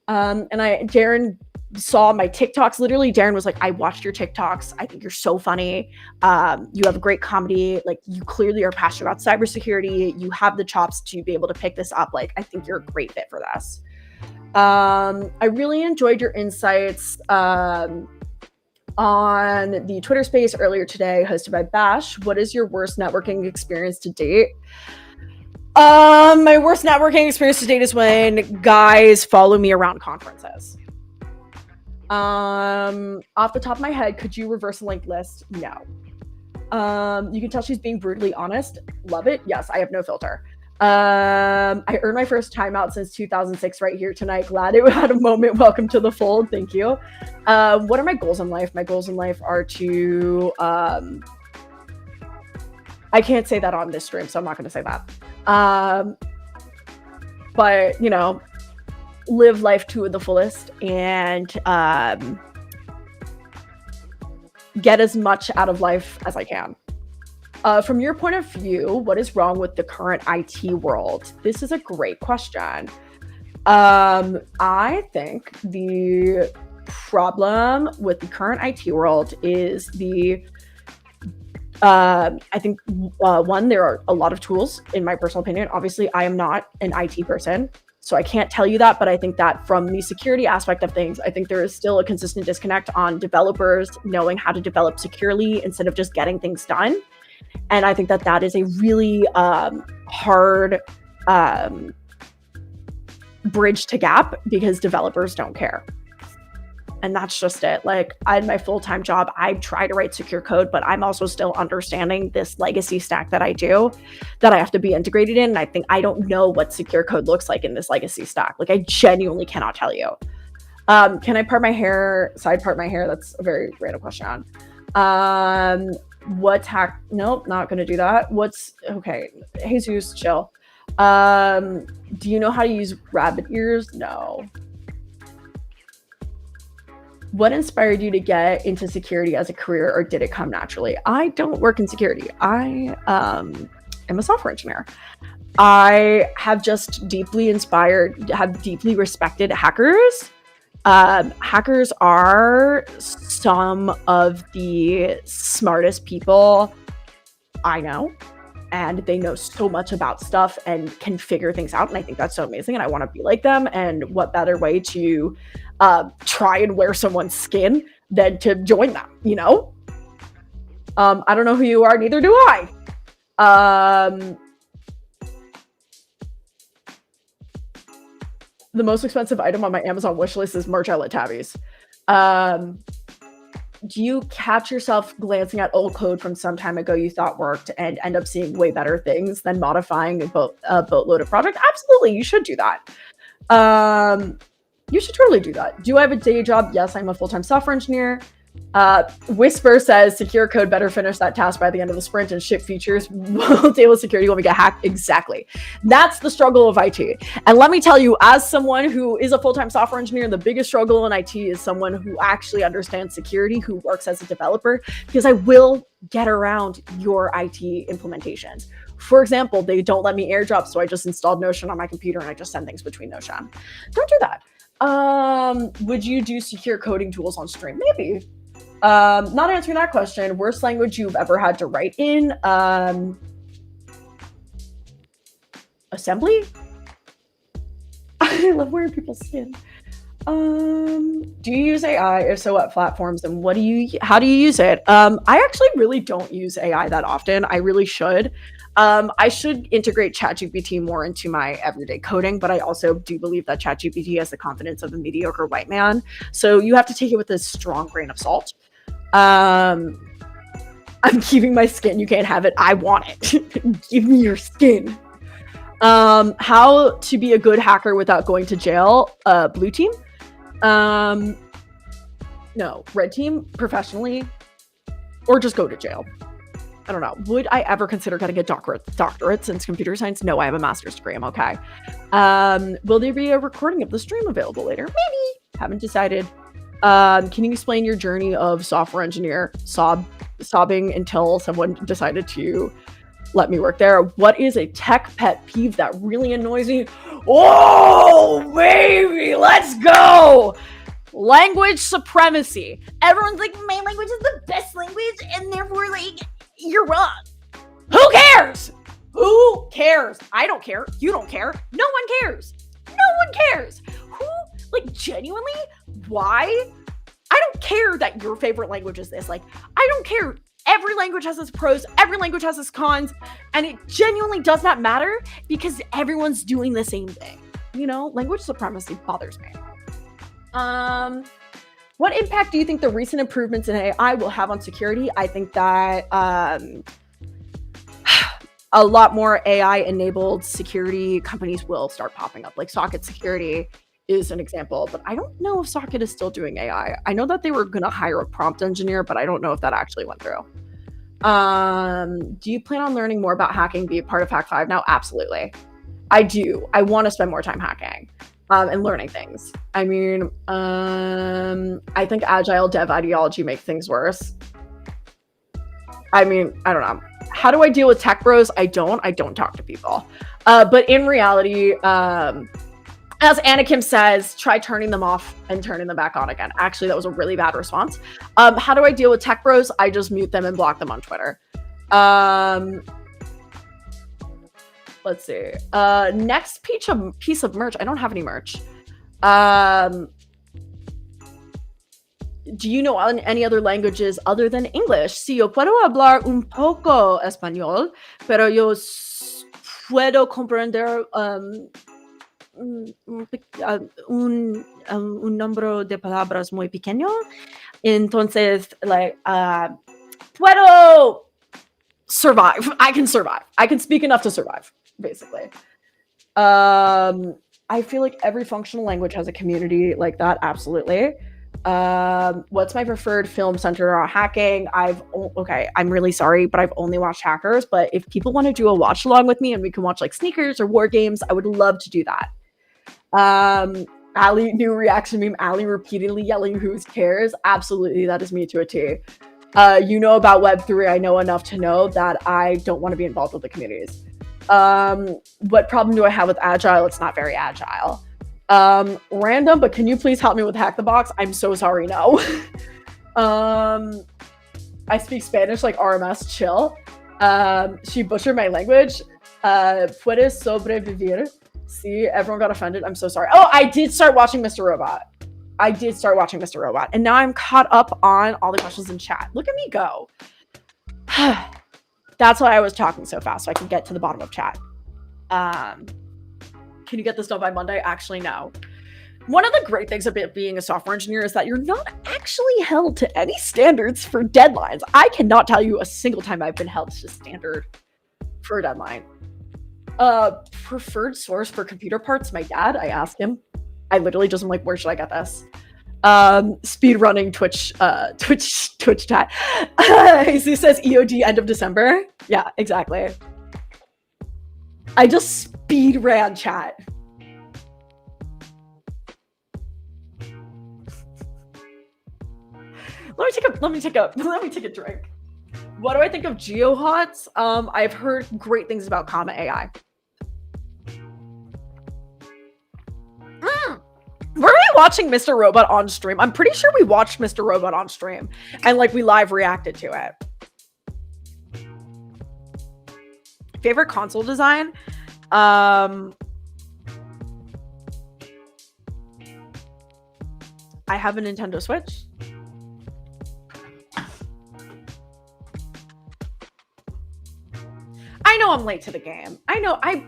Darren saw my TikToks. Literally, Darren was like, I watched your TikToks. I think you're so funny. You have a great comedy. Like, you clearly are passionate about cybersecurity. You have the chops to be able to pick this up. Like, I think you're a great fit for this. I really enjoyed your insights on the Twitter space earlier today, hosted by Bash. What is your worst networking experience to date? My worst networking experience to date is when guys follow me around conferences. Off the top of my head, could you reverse a linked list? No. You can tell she's being brutally honest. Love it. Yes, I have no filter. I earned my first timeout since 2006 right here tonight. Glad it had a moment. Welcome to the fold. Thank you. What are my goals in life? My goals in life are to, I can't say that on this stream, so I'm not going to say that. But, you know, live life to the fullest and get as much out of life as I can. From your point of view, what is wrong with the current IT world? This is a great question. I think the problem with the current IT world is one, there are a lot of tools, in my personal opinion. Obviously, I am not an IT person, so I can't tell you that, but I think that from the security aspect of things, I think there is still a consistent disconnect on developers knowing how to develop securely instead of just getting things done. And I think that that is a really hard bridge to gap because developers don't care. And that's just it. Like, in my full-time job, I try to write secure code, but I'm also still understanding this legacy stack that I do, that I have to be integrated in. And I think I don't know what secure code looks like in this legacy stack. Like, I genuinely cannot tell you. Can I part my hair, side part my hair? That's a very random question. What's hack? Nope, not gonna do that. Okay, Jesus, chill. Do you know how to use rabbit ears? No. What inspired you to get into security as a career, or did it come naturally? I don't work in security. I am a software engineer. I have just deeply respected hackers. Hackers are some of the smartest people I know, and they know so much about stuff and can figure things out. And I think that's so amazing. And I want to be like them. And what better way to try and wear someone's skin than to join them, you know? I don't know who you are, neither do I. The most expensive item on my Amazon wishlist is merch at Tabby's. Do you catch yourself glancing at old code from some time ago you thought worked and end up seeing way better things than modifying a boatload of project? Absolutely, you should do that. You should totally do that. Do I have a day job? Yes, I'm a full-time software engineer. Whisper says secure code better finish that task by the end of the sprint and ship features will deal with security when we get hacked. Exactly. That's the struggle of IT. And let me tell you, as someone who is a full-time software engineer, the biggest struggle in IT is someone who actually understands security, who works as a developer, because I will get around your IT implementations. For example, they don't let me airdrop, so I just installed Notion on my computer and I just send things between Notion. Don't do that. Would you do secure coding tools on stream? Maybe. Not answering that question. Worst language you've ever had to write in? Assembly? I love wearing people's skin. Do you use AI? If so, what platforms and how do you use it? I actually really don't use AI that often. I really should. I should integrate ChatGPT more into my everyday coding, but I also do believe that ChatGPT has the confidence of a mediocre white man. So you have to take it with a strong grain of salt. I'm keeping my skin. You can't have it. I want it. Give me your skin. How to be a good hacker without going to jail? Blue team? No, red team professionally, or just go to jail. I don't know. Would I ever consider getting a doctorate since computer science? No, I have a master's degree. I'm okay. Will there be a recording of the stream available later? Maybe. Haven't decided. Can you explain your journey of software engineer, sobbing until someone decided to let me work there? What is a tech pet peeve that really annoys me? Oh, baby, let's go. Language supremacy. Everyone's like, my language is the best language, and therefore, like, you're wrong. Who cares? Who cares? I don't care. You don't care. No one cares. No one cares. Who, like, genuinely, why? I don't care that your favorite language is this. Like, I don't care. Every language has its pros. Every language has its cons. And it genuinely does not matter because everyone's doing the same thing. You know, language supremacy bothers me. What impact do you think the recent improvements in AI will have on security? I think that a lot more AI-enabled security companies will start popping up. Like Socket Security is an example, but I don't know if Socket is still doing AI. I know that they were going to hire a prompt engineer, but I don't know if that actually went through. Do you plan on learning more about hacking, be a part of Hak5 now? Absolutely. I do. I want to spend more time hacking. And learning things. I mean, I think agile dev ideology makes things worse. I mean, I don't know. How do I deal with tech bros? I don't talk to people. But in reality, as Anakim says, try turning them off and turning them back on again. Actually, that was a really bad response. How do I deal with tech bros? I just mute them and block them on Twitter. Let's see. Next piece of merch. I don't have any merch. Do you know any other languages other than English? Sí, yo puedo hablar un poco español, pero yo puedo comprender un número de palabras muy pequeño. Entonces, like, puedo survive. I can survive. I can speak enough to survive, basically. I feel like every functional language has a community like that. Absolutely. What's my preferred film centered on hacking? I'm really sorry, but I've only watched Hackers. But if people want to do a watch along with me and we can watch like Sneakers or War Games, I would love to do that. Ali, new reaction meme, Ali repeatedly yelling, "Who cares?" Absolutely, that is me to a T. You know about Web3. I know enough to know that I don't want to be involved with the communities. What problem do I have with Agile? It's not very agile. Random, but can you please help me with Hack the Box? I'm so sorry, no. I speak Spanish like RMS, chill. She butchered my language. Puedes sobrevivir. See, everyone got offended. I'm so sorry. Oh, I did start watching Mr. Robot. And now I'm caught up on all the questions in chat. Look at me go. That's why I was talking so fast, so I can get to the bottom of chat. Can you get this done by Monday? Actually, no. One of the great things about being a software engineer is that you're not actually held to any standards for deadlines. I cannot tell you a single time I've been held to standard for a deadline. Preferred source for computer parts, my dad. I asked him. I literally just am like, where should I get this? Speed running Twitch chat. He says EOD end of December. Yeah, exactly. I just speed ran chat. Let me take a drink. What do I think of GeoHots? I've heard great things about Comma AI. Were we watching Mr. Robot on stream? I'm pretty sure we watched Mr. Robot on stream and like we live reacted to it. Favorite console design? I have a Nintendo Switch. I know I'm late to the game. I know I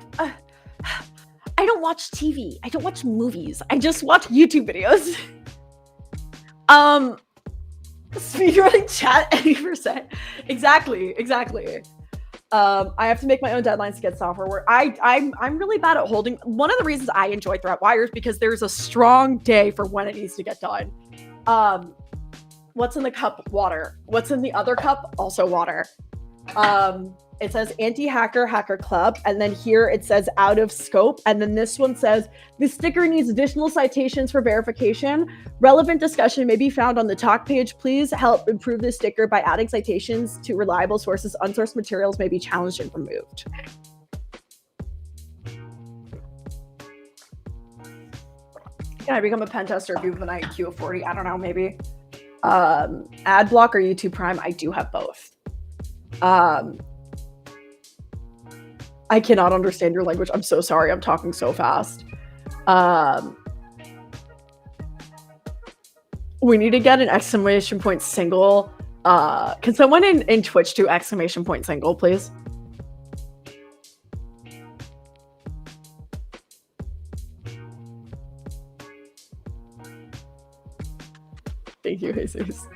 don't watch TV. I don't watch movies. I just watch YouTube videos. Speedrunning chat 80%. Exactly. I have to make my own deadlines to get software work. I'm really bad at holding. One of the reasons I enjoy ThreatWire is because there's a strong day for when it needs to get done. What's in the cup? Water. What's in the other cup? Also water. It says anti-hacker hacker club, and then here it says out of scope, and then this one says this sticker needs additional citations for verification. Relevant discussion may be found on the talk page. Please help improve this sticker by adding citations to reliable sources. Unsourced materials may be challenged and removed. Can I become a pen tester if you have an IQ of 40? I don't know, maybe. Ad block or YouTube Prime? I do have both. I cannot understand your language. I'm so sorry. I'm talking so fast. We need to get an exclamation point single. Can someone in Twitch do exclamation point single, please? Thank you, Jesus.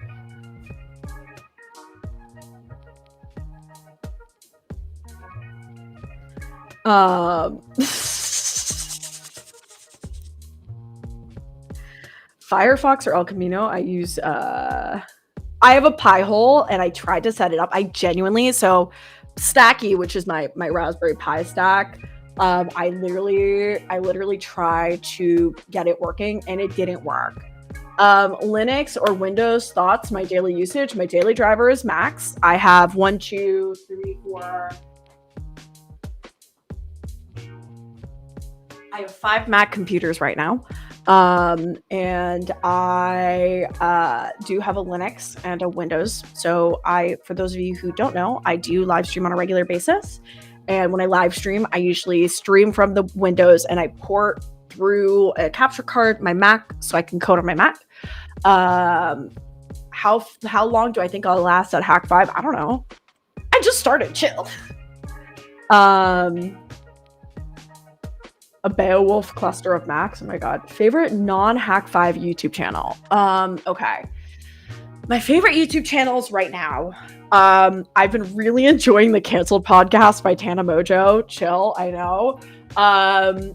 Firefox or El Camino? I use I have a Pi-hole and I tried to set it up. I genuinely, so Stacky, which is my Raspberry Pi stack, I literally tried to get it working and it didn't work. Linux or Windows thoughts, my daily usage, my daily driver is Macs. I have 1, 2, 3, 4. I have 5 Mac computers right now. And I do have a Linux and a Windows. So for those of you who don't know, I do live stream on a regular basis. And when I live stream, I usually stream from the Windows and I port through a capture card, my Mac, so I can code on my Mac. How long do I think I'll last at Hak5? I don't know. I just started, chill. A Beowulf cluster of Macs. Oh my god. Favorite non-Hak5 YouTube channel. Okay. My favorite YouTube channels right now. I've been really enjoying the Canceled Podcast by Tana Mojo. Chill, I know. I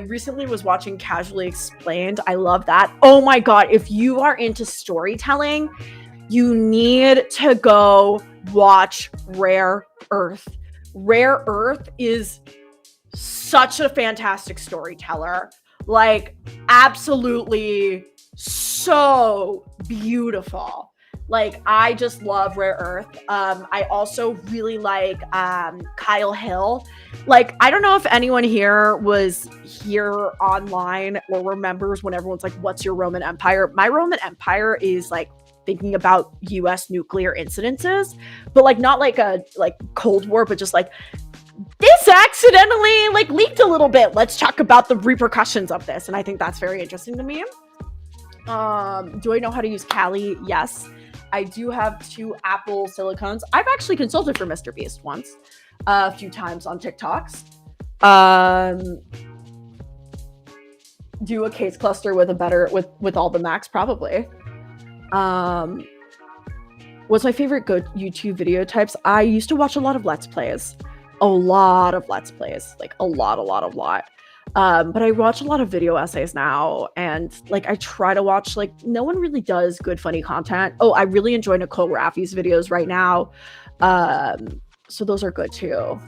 recently was watching Casually Explained. I love that. Oh my god, if you are into storytelling, you need to go watch Rare Earth. Rare Earth is such a fantastic storyteller. Like, absolutely so beautiful. Like, I just love Rare Earth. I also really like Kyle Hill. Like, I don't know if anyone here was here online or remembers when everyone's like, what's your Roman Empire? My Roman Empire is like thinking about US nuclear incidences, but like not like a like Cold War, but just like this accidentally like leaked a little bit. Let's talk about the repercussions of this. And I think that's very interesting to me. Do I know how to use Kali? Yes. I do have 2 Apple silicones. I've actually consulted for Mr. Beast once, a few times on TikToks. Do a case cluster with a better with all the Macs, probably. What's my favorite good YouTube video types? I used to watch a lot of Let's Plays. A lot of Let's Plays. Like a lot. But I watch a lot of video essays now, and like I try to watch, like, no one really does good funny content. Oh, I really enjoy Nicole Raffi's videos right now. So those are good too.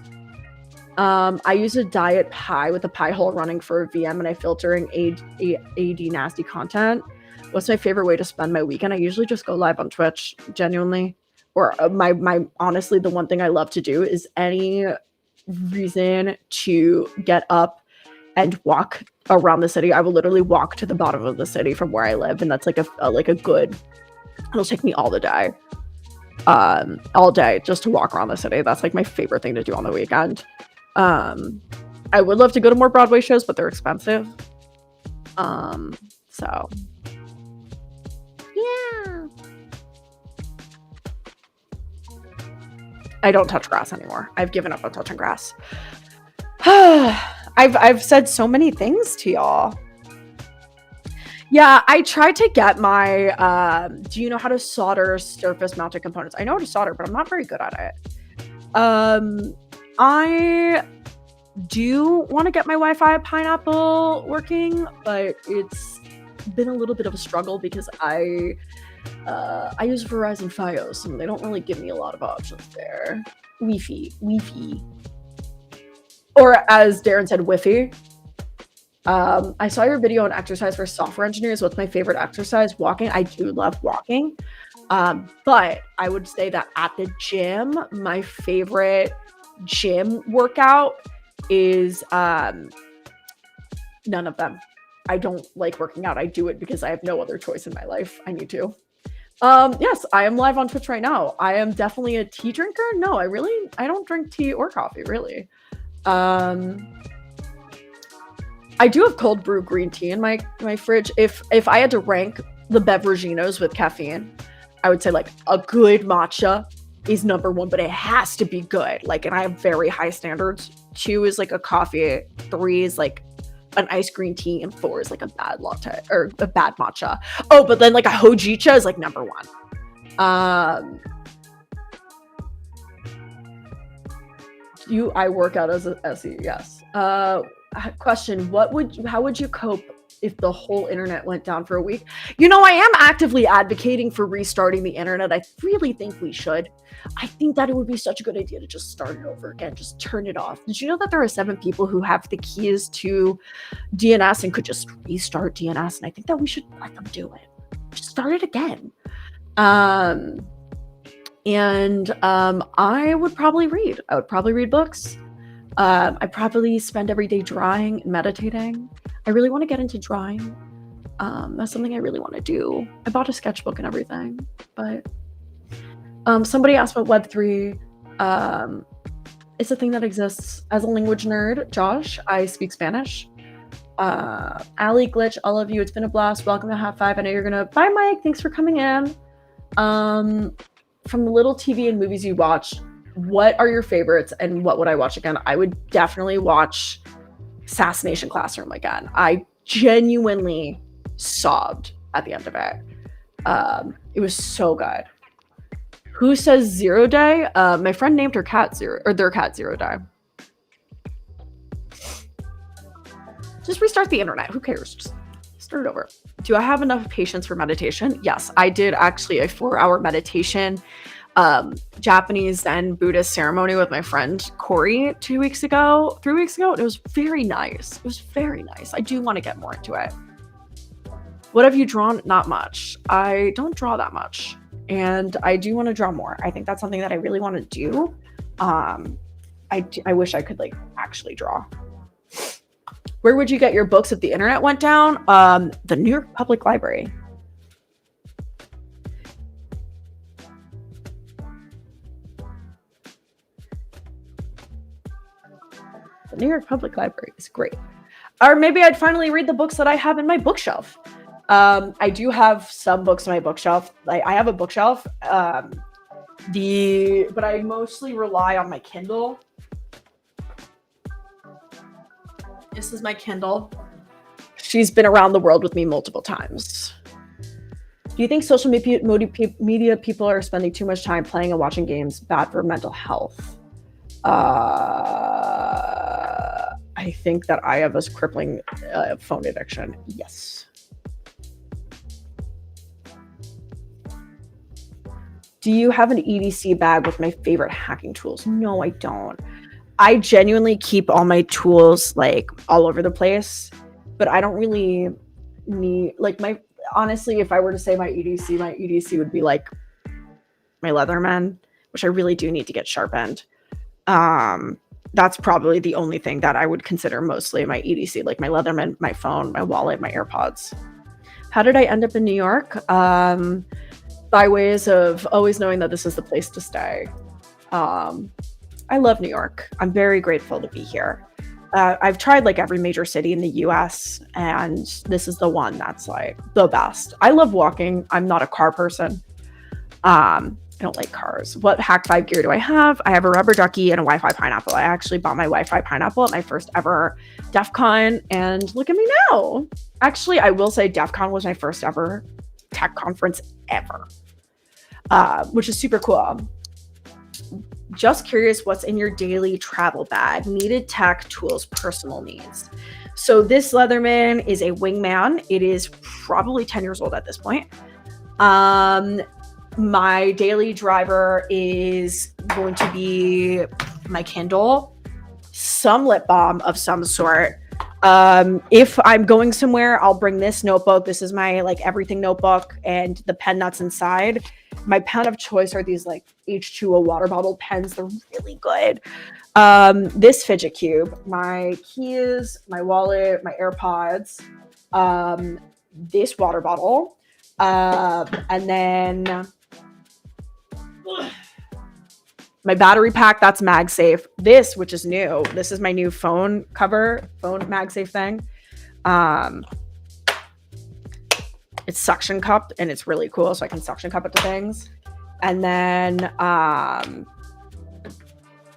I use a diet Pi with a Pi hole running for a VM, and I filtering AD nasty content. What's my favorite way to spend my weekend? I usually just go live on Twitch, genuinely. Or my honestly, the one thing I love to do is any reason to get up and walk around the city. I will literally walk to the bottom of the city from where I live, and that's like a good. It'll take me all day just to walk around the city. That's like my favorite thing to do on the weekend. I would love to go to more Broadway shows, but they're expensive. So yeah. I don't touch grass anymore. I've given up on touching grass. I've said so many things to y'all. Yeah, I tried to get my do you know how to solder surface mounted components? I know how to solder, but I'm not very good at it. I do want to get my Wi-Fi Pineapple working, but it's been a little bit of a struggle because I use Verizon Fios, and they don't really give me a lot of options there. Wi-Fi. Or as Darren said, Wi-Fi. I saw your video on exercise for software engineers. What's my favorite exercise? Walking. I do love walking. But I would say that at the gym, my favorite gym workout is none of them. I don't like working out. I do it because I have no other choice in my life. I need to. Yes, I am live on Twitch right now. I am definitely a tea drinker. No, I don't drink tea or coffee, really. I do have cold brew green tea in my fridge. If I had to rank the beveraginos with caffeine, I would say like a good matcha is number 1, but it has to be good. Like, and I have very high standards. 2 is like a coffee, 3 is like an iced green tea, and 4 is like a bad latte or a bad matcha. Oh, but then like a hojicha is like number 1. I work out as a SE, yes. Question, how would you cope if the whole internet went down for a week? You know, I am actively advocating for restarting the internet. I really think we should. I think that it would be such a good idea to just start it over again, just turn it off. Did you know that there are 7 people who have the keys to DNS and could just restart DNS? And I think that we should let them do it. Just start it again. I would probably read. I would probably read books. I probably spend every day drawing and meditating. I really want to get into drawing. That's something I really want to do. I bought a sketchbook and everything, but somebody asked about Web3. It's a thing that exists. As a language nerd, Josh, I speak Spanish. Ali, Glitch, all of you, it's been a blast. Welcome to Hak5. I know you're gonna bye, Mike. Thanks for coming in. From the little TV and movies you watch, what are your favorites and what would I watch again? I would definitely watch Assassination Classroom again. I genuinely sobbed at the end of it. It was so good. Who says 0 day? My friend named her cat Zero, or their cat 0 day. Just restart the internet. Who cares? Just start it over. Do I have enough patience for meditation? Yes, I did actually a 4-hour meditation Japanese Zen Buddhist ceremony with my friend Corey 3 weeks ago. It was very nice. I do want to get more into it. What have you drawn? Not much. I don't draw that much, and I do want to draw more. I think that's something that I really want to do. I wish I could like actually draw. Where would you get your books if the internet went down? The New York Public Library. The New York Public Library is great. Or maybe I'd finally read the books that I have in my bookshelf. I do have some books in my bookshelf. I have a bookshelf, but I mostly rely on my Kindle. This is my Kindle. She's been around the world with me multiple times. Do you think social media people are spending too much time playing and watching games bad for mental health? I think that I have a crippling phone addiction. Yes. Do you have an EDC bag with my favorite hacking tools? No, I don't. I genuinely keep all my tools like all over the place, but I don't really need like honestly, if I were to say my EDC would be like my Leatherman, which I really do need to get sharpened. That's probably the only thing that I would consider mostly my EDC, like my Leatherman, my phone, my wallet, my AirPods. How did I end up in New York? By ways of always knowing that this is the place to stay. I love New York. I'm very grateful to be here. I've tried like every major city in the US, and this is the one that's like the best. I love walking. I'm not a car person. I don't like cars. What Hak5 gear do I have? I have a rubber ducky and a Wi-Fi pineapple. I actually bought my Wi-Fi pineapple at my first ever DEF CON, and look at me now. Actually, I will say DEF CON was my first ever tech conference ever, which is super cool. Just curious, what's in your daily travel bag? Needed tech, tools, personal needs. So this Leatherman is a Wingman. It is probably 10 years old at this point. My daily driver is going to be my Kindle, some lip balm of some sort. If I'm going somewhere, I'll bring this notebook. This is my like everything notebook and the pen that's inside. My pen of choice are these like H2O water bottle pens. They're really good. This fidget cube, my keys, my wallet, my AirPods, this water bottle, and then my battery pack, that's MagSafe. This, which is new, this is my new phone MagSafe thing. It's suction cupped and it's really cool, so I can suction cup it to things. And then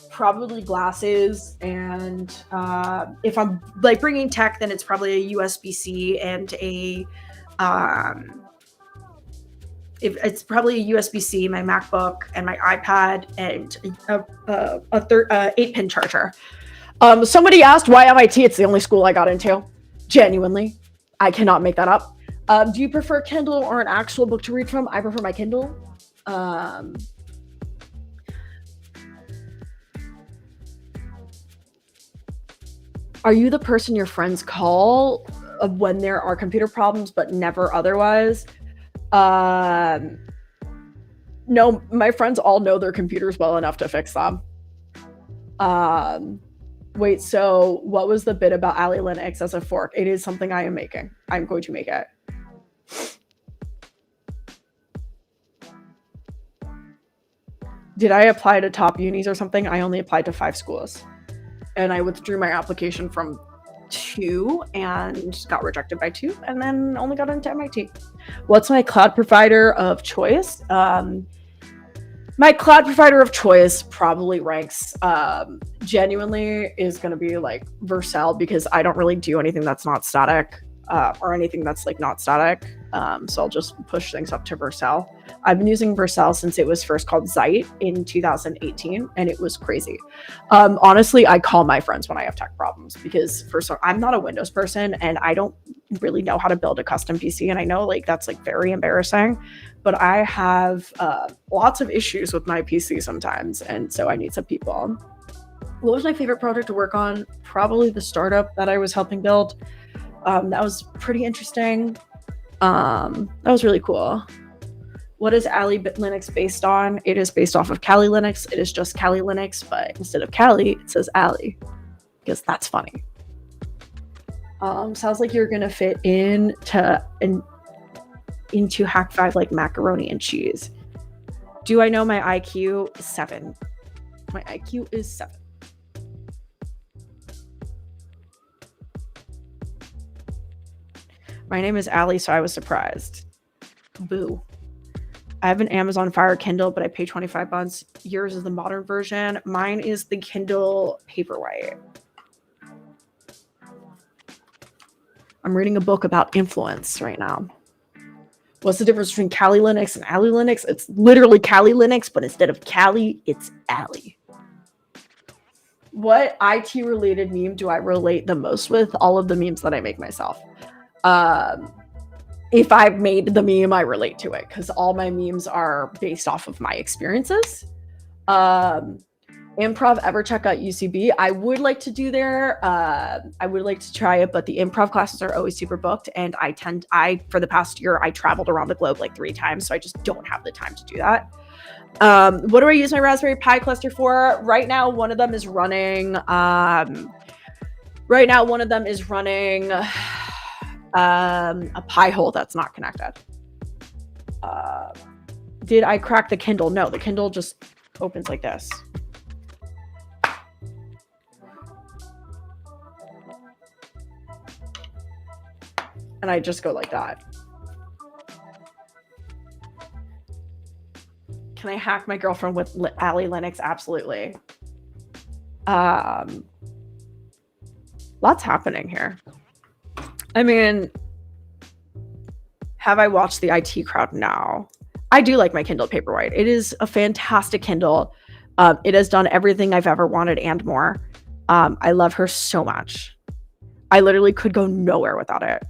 probably glasses, and if I'm like bringing tech, then it's probably a USB-C and a it's probably a USB-C, my MacBook, and my iPad, and a 8-pin charger. Somebody asked why MIT. It's the only school I got into. Genuinely, I cannot make that up. Do you prefer Kindle or an actual book to read from? I prefer my Kindle. Are you the person your friends call when there are computer problems but never otherwise? No, my friends all know their computers well enough to fix them. Wait, so what was the bit about Ali Linux as a fork? It is something I am making. I'm going to make it. Did I apply to top unis or something? I only applied to 5 schools. And I withdrew my application from 2 and got rejected by 2, and then only got into MIT. What's my cloud provider of choice? My cloud provider of choice probably ranks genuinely is going to be like Vercel, because I don't really do anything that's not static or anything that's like not static. So I'll just push things up to Vercel. I've been using Vercel since it was first called Zeit in 2018, and it was crazy. Honestly, I call my friends when I have tech problems, because I'm not a Windows person, and I don't really know how to build a custom PC. And I know like that's like very embarrassing, but I have lots of issues with my PC sometimes. And so I need some people. What was my favorite project to work on? Probably the startup that I was helping build. That was pretty interesting. That was really cool. What is Ali Linux based on? It is based off of Kali Linux. It is just Kali Linux, but instead of Kali, it says Ali, because that's funny. Sounds like you're gonna fit into Hak5 like macaroni and cheese. Do I know my IQ is 7? My IQ is 7. My name is Ali, so I was surprised. Boo. I have an Amazon Fire Kindle, but I pay 25 bucks. Yours is the modern version. Mine is the Kindle Paperwhite. I'm reading a book about influence right now. What's the difference between Kali Linux and Ali Linux? It's literally Kali Linux, but instead of Kali, it's Ali. What IT related meme do I relate the most with? All of the memes that I make myself. If I've made the meme, I relate to it because all my memes are based off of my experiences. Improv, ever check out UCB? I would like to do there. I would like to try it, but the improv classes are always super booked. And for the past year, I traveled around the globe like 3 times. So I just don't have the time to do that. What do I use my Raspberry Pi cluster for? Right now, one of them is running, a Pi-hole that's not connected. Did I crack the Kindle? No, the Kindle just opens like this. And I just go like that. Can I hack my girlfriend with Ali Linux? Absolutely. Lots happening here. I mean, have I watched the IT crowd? No. I do like my Kindle Paperwhite. It is a fantastic Kindle. It has done everything I've ever wanted and more. I love her so much. I literally could go nowhere without it.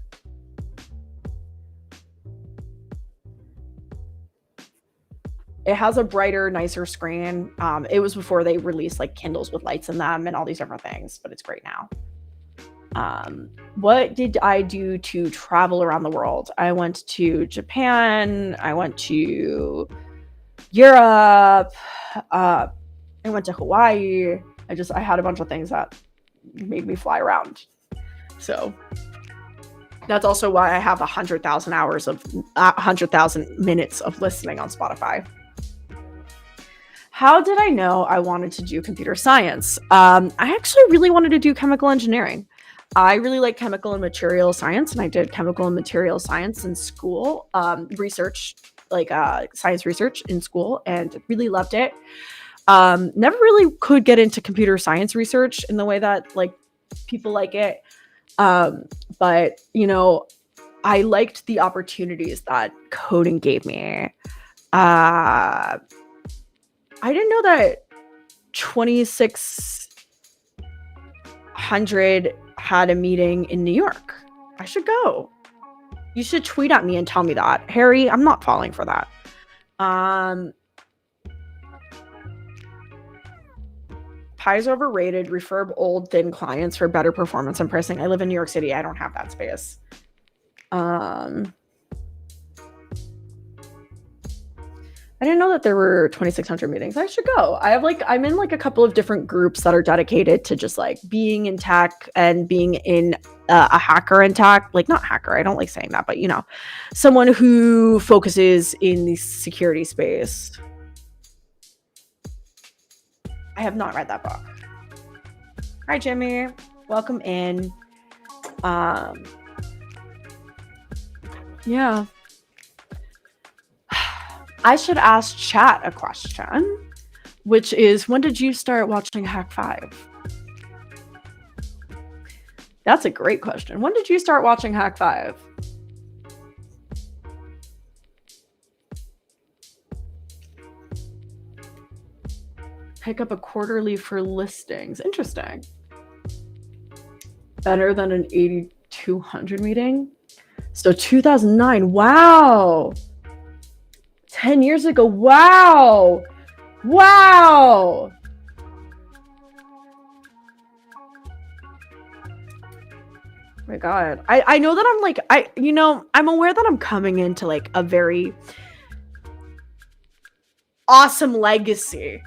It has a brighter, nicer screen. It was before they released like Kindles with lights in them and all these different things, but it's great now. What did I do to travel around the world? I went to Japan. I went to Europe. I went to Hawaii. I had a bunch of things that made me fly around. So that's also why I have 100,000 minutes of listening on Spotify. How did I know I wanted to do computer science? I actually really wanted to do chemical engineering. I really like chemical and material science, and I did chemical and material science in school, research, like science research in school, and really loved it. Never really could get into computer science research in the way that like people like it. But, you know, I liked the opportunities that coding gave me. I didn't know that 2600 had a meeting in New York. I should go. You should tweet at me and tell me that. Harry, I'm not falling for that. Pi's overrated. Refurb old thin clients for better performance and pricing. I live in New York City. I don't have that space. I didn't know that there were 2600 meetings. I should go. I'm in like a couple of different groups that are dedicated to just like being in tech and being in a hacker in tech. Like not hacker, I don't like saying that, but you know, someone who focuses in the security space. I have not read that book. Hi, Jimmy. Welcome in. Yeah. I should ask chat a question, which is, when did you start watching Hak5? That's a great question. When did you start watching Hak5? Pick up a quarterly for listings. Interesting. Better than an 82 200 meeting. So 2009. Wow. 10 years ago. Wow. Wow. My God. I know that I'm like, I'm aware that I'm coming into like a very awesome legacy.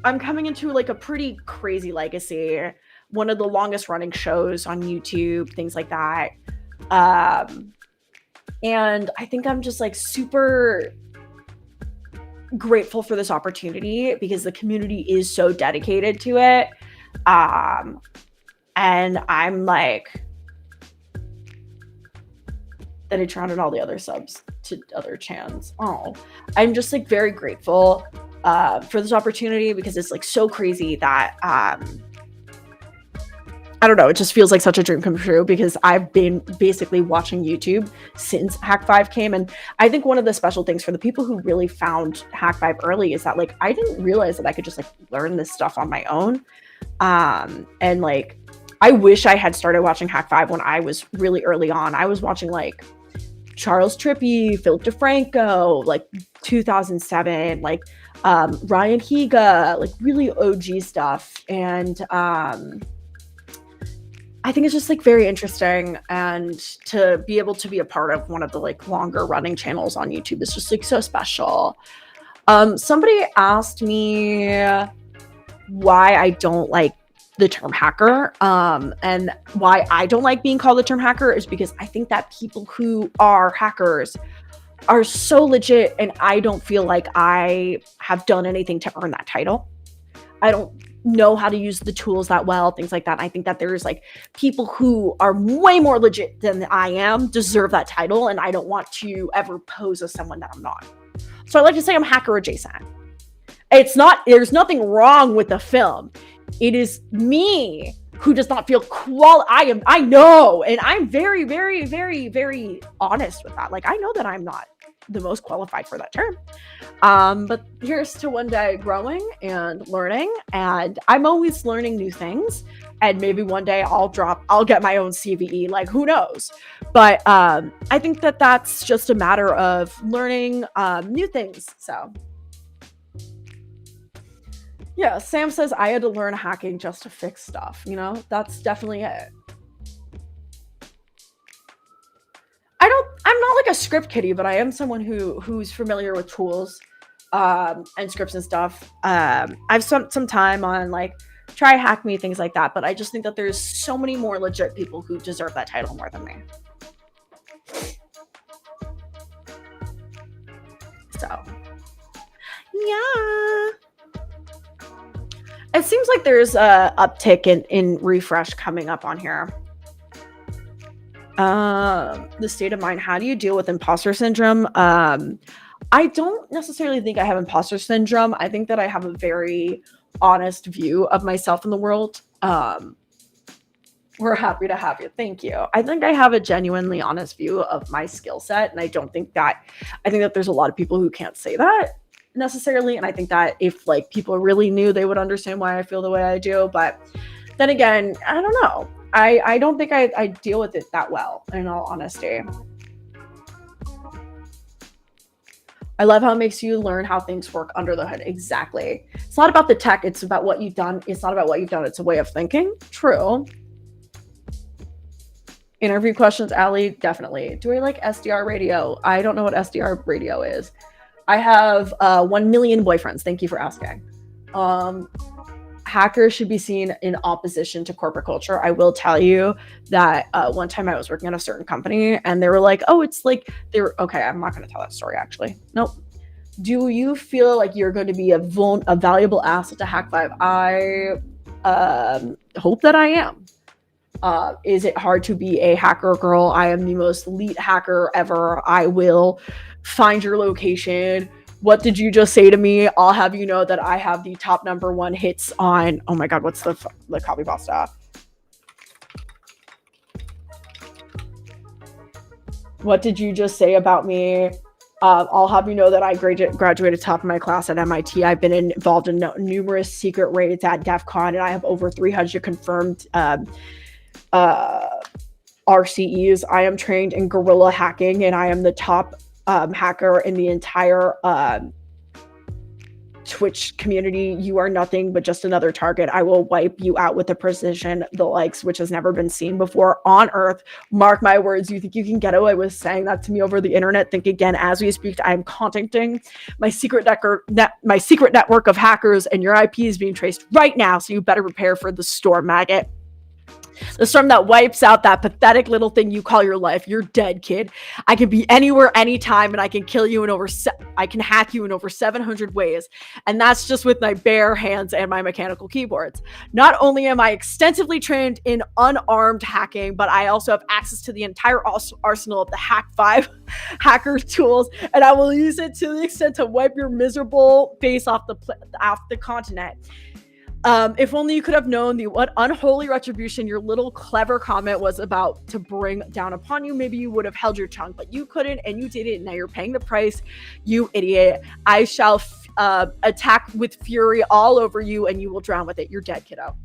I'm coming into like a pretty crazy legacy. One of the longest running shows on YouTube, things like that. And I think I'm just like super grateful for this opportunity because the community is so dedicated to it. And I'm like, then I drowned all the other subs to other chans. Oh, I'm just like very grateful for this opportunity because it's like so crazy that I don't know, it just feels like such a dream come true because I've been basically watching YouTube since Hak5 came. And I think one of the special things for the people who really found Hak5 early is that like I didn't realize that I could just like learn this stuff on my own. And like I wish I had started watching Hak5 when I was really early on. I was watching like Charles Trippy, Philip DeFranco, like 2007, like Ryan Higa, like really OG stuff. And I think it's just like very interesting, and to be able to be a part of one of the like longer running channels on YouTube is just like so special. Somebody asked me why I don't like the term hacker, and why I don't like being called the term hacker is because I think that people who are hackers are so legit, and I don't feel like I have done anything to earn that title. I don't know how to use the tools that well, things like that. I think that there's like people who are way more legit than I am deserve that title, and I don't want to ever pose as someone that I'm not. So I like to say I'm hacker adjacent. It's not, there's nothing wrong with the film. It is me who does not feel I know, and I'm very, very, very, very honest with that. Like, I know that I'm not the most qualified for that term. But here's to one day growing and learning, and I'm always learning new things, and maybe one day I'll get my own CVE, like who knows. But I think that that's just a matter of learning new things. So yeah, Sam says I had to learn hacking just to fix stuff, you know, that's definitely it. I'm not like a script kiddie, but I am someone who's familiar with tools and scripts and stuff. I've spent some time on like try hack me, things like that, but I just think that there's so many more legit people who deserve that title more than me. So yeah, it seems like there's a uptick in refresh coming up on here. The state of mind. How do you deal with imposter syndrome? I don't necessarily think I have imposter syndrome. I think that I have a very honest view of myself in the world. We're happy to have you. Thank you. I think I have a genuinely honest view of my skill set, and I think that there's a lot of people who can't say that necessarily. And I think that if like people really knew, they would understand why I feel the way I do. But then again, I don't know. I don't think I deal with it that well, in all honesty. I love how it makes you learn how things work under the hood. Exactly. It's not about the tech. It's about what you've done. It's not about what you've done. It's a way of thinking. True. Interview questions, Allie. Definitely. Do I like SDR radio? I don't know what SDR radio is. I have 1 million boyfriends. Thank you for asking. Hackers should be seen in opposition to corporate culture. I will tell you that one time I was working at a certain company and they were like, oh, it's like okay, I'm not going to tell that story actually. Nope. Do you feel like you're going to be a valuable asset to Hak5? I hope that I am. Is it hard to be a hacker girl? I am the most elite hacker ever. I will find your location. What did you just say to me? I'll have you know that I have the top #1 hits on, oh my God, what's the copy pasta? What did you just say about me? I'll have you know that I graduated top of my class at MIT. I've been involved in numerous secret raids at DEF CON, and I have over 300 confirmed RCEs. I am trained in guerrilla hacking, and I am the top hacker in the entire Twitch community. You are nothing but just another target. I will wipe you out with a precision the likes which has never been seen before on Earth. Mark my words. You think you can get away with saying that to me over the internet? Think again. As we speak, I am contacting my secret network of hackers, and your IP is being traced right now. So you better prepare for the storm, maggot. The storm that wipes out that pathetic little thing you call your life. You're dead, kid. I can be anywhere, anytime, and I can kill you I can hack you in over 700 ways. And that's just with my bare hands and my mechanical keyboards. Not only am I extensively trained in unarmed hacking, but I also have access to the entire arsenal of the Hak5 hacker tools, and I will use it to the extent to wipe your miserable face off the continent. If only you could have known what unholy retribution your little clever comment was about to bring down upon you. Maybe you would have held your tongue, but you couldn't, and you did it. And now you're paying the price, you idiot. I shall attack with fury all over you, and you will drown with it. You're dead, kiddo.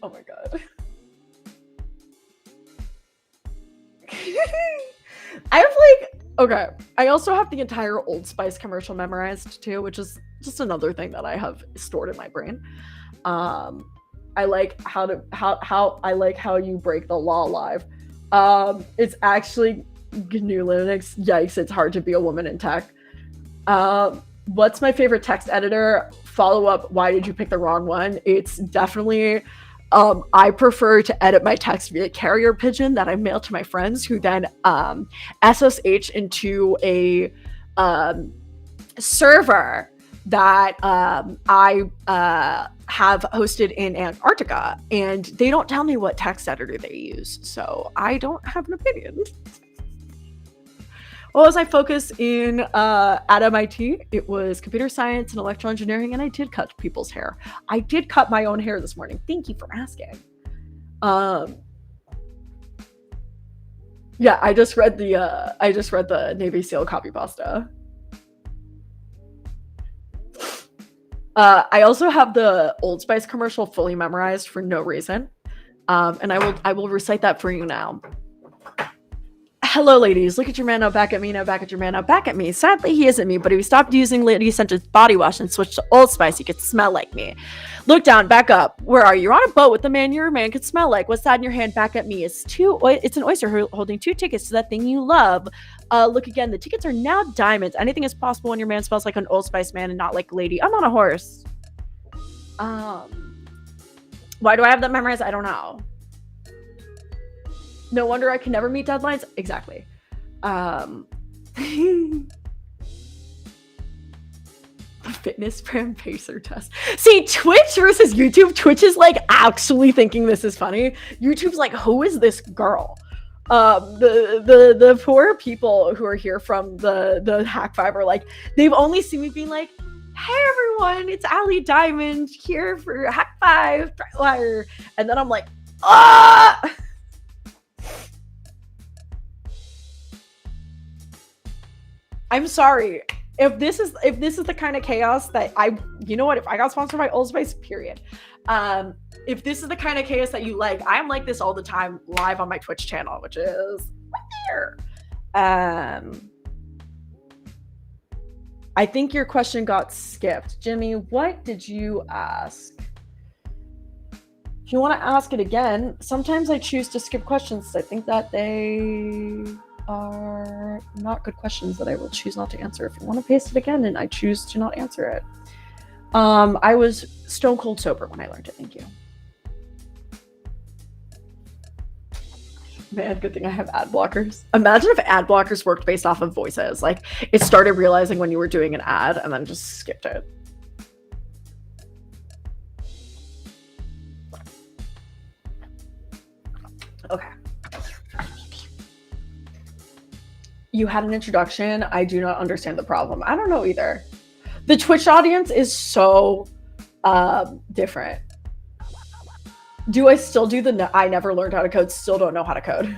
Oh my god. I have okay. I also have the entire Old Spice commercial memorized too, which is just another thing that I have stored in my brain. I like how you break the law live. It's actually GNU Linux. Yikes, it's hard to be a woman in tech. What's my favorite text editor? Follow up, why did you pick the wrong one? It's definitely I prefer to edit my text via carrier pigeon that I mail to my friends, who then SSH into a server that I have hosted in Antarctica, and they don't tell me what text editor they use, so I don't have an opinion. What was I focused in at MIT? It was computer science and electrical engineering, and I did cut people's hair. I did cut my own hair this morning. Thank you for asking. Yeah, I just read the Navy SEAL copy pasta. I also have the Old Spice commercial fully memorized for no reason, and I will recite that for you now. Hello, ladies. Look at your man now, back at me, now back at your man now, back at me. Sadly, he isn't me, but if he stopped using lady-scented body wash and switched to Old Spice, he could smell like me. Look down, back up. Where are you? You're on a boat with the man your man could smell like. What's that in your hand? Back at me. It's an oyster holding 2 tickets to that thing you love. Look again. The tickets are now diamonds. Anything is possible when your man smells like an Old Spice man and not like a lady. I'm on a horse. Why do I have that memorized? I don't know. No wonder I can never meet deadlines. Exactly. Fitness brand pacer test. See, Twitch versus YouTube. Twitch is like actually thinking this is funny. YouTube's like, who is this girl? The poor people who are here from the Hak5 are like, they've only seen me being like, hey everyone, it's Ali Diamond here for Hak5 ThreatWire, and then I'm like, ah. I'm sorry. If this is the kind of chaos that you know what, if I got sponsored by Old Spice, period. If this is the kind of chaos that you like, I'm like this all the time live on my Twitch channel, which is right there. I think your question got skipped. Jimmy, what did you ask? If you want to ask it again, sometimes I choose to skip questions. I think that they are not good questions that I will choose not to answer. If you want to paste it again, and I choose to not answer it. I was stone cold sober when I learned it. Thank you. Man, good thing I have ad blockers. Imagine if ad blockers worked based off of voices. Like, it started realizing when you were doing an ad and then just skipped it. Okay. You had an introduction. I do not understand the problem. I don't know either. The Twitch audience is so different. Do I still do I never learned how to code, still don't know how to code.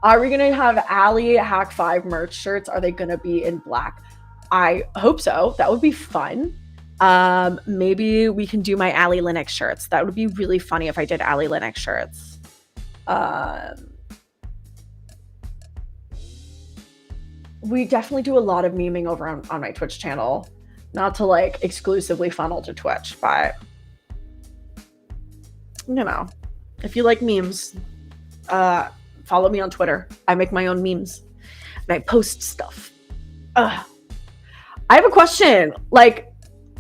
Are we gonna have Ali Hak5 merch shirts? Are they gonna be in black? I hope so. That would be fun. Maybe we can do my Ali Linux shirts. That would be really funny if I did Ali Linux shirts. We definitely do a lot of memeing over on my Twitch channel. Not to like exclusively funnel to Twitch, but you know, if you like memes, follow me on Twitter. I make my own memes and I post stuff. I have a question. Like,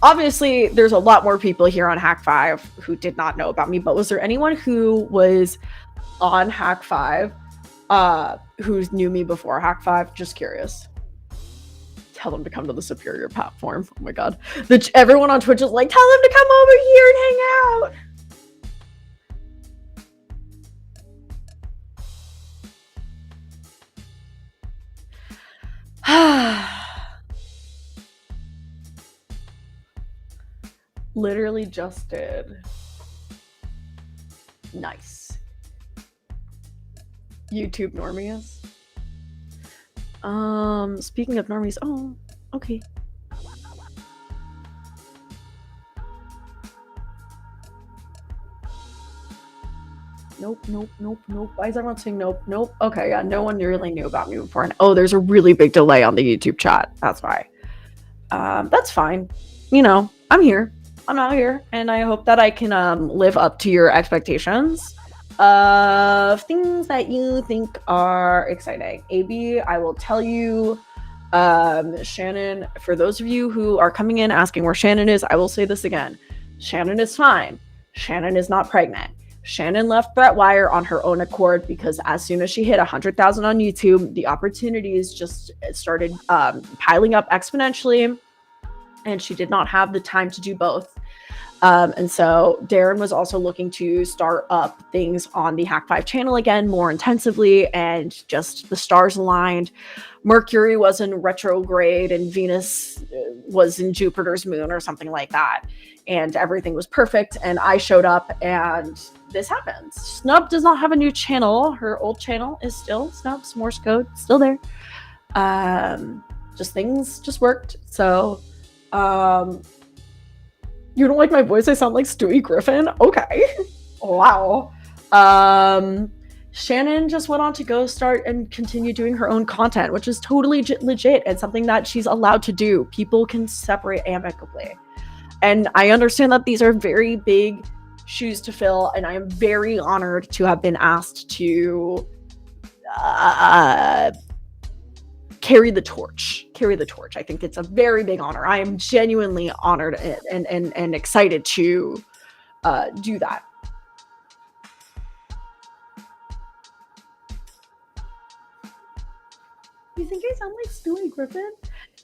obviously, there's a lot more people here on Hak5 who did not know about me, but was there anyone who was on Hak5 who knew me before Hak5? Just curious. Tell them to come to the superior platform. Oh my god. Everyone on Twitch is like, tell them to come over here and hang out. Literally just did. Nice. YouTube normies. Speaking of normies, oh, okay. Nope. Why is everyone saying nope? Nope. Okay, yeah, no one really knew about me before. And oh, there's a really big delay on the YouTube chat. That's why. That's fine. You know, I'm here. I'm out here, and I hope that I can live up to your expectations of things that you think are exciting. AB, I will tell you, Shannon, for those of you who are coming in asking where Shannon is, I will say this again. Shannon is fine. Shannon is not pregnant. Shannon left ThreatWire on her own accord because as soon as she hit 100,000 on YouTube, the opportunities just started piling up exponentially, and she did not have the time to do both. And so Darren was also looking to start up things on the Hak5 channel again more intensively, and just the stars aligned. Mercury was in retrograde and Venus was in Jupiter's moon or something like that. And everything was perfect. And I showed up and this happens. Snub does not have a new channel. Her old channel is still Snub's Morse code, still there. Just things just worked. So, you don't like my voice? I sound like Stewie Griffin? Okay. Wow. Shannon just went on to go start and continue doing her own content, which is totally legit and something that she's allowed to do. People can separate amicably. And I understand that these are very big shoes to fill, and I am very honored to have been asked to carry the torch. I think it's a very big honor. I am genuinely honored and excited to do that. You think I sound like Stewie Griffin?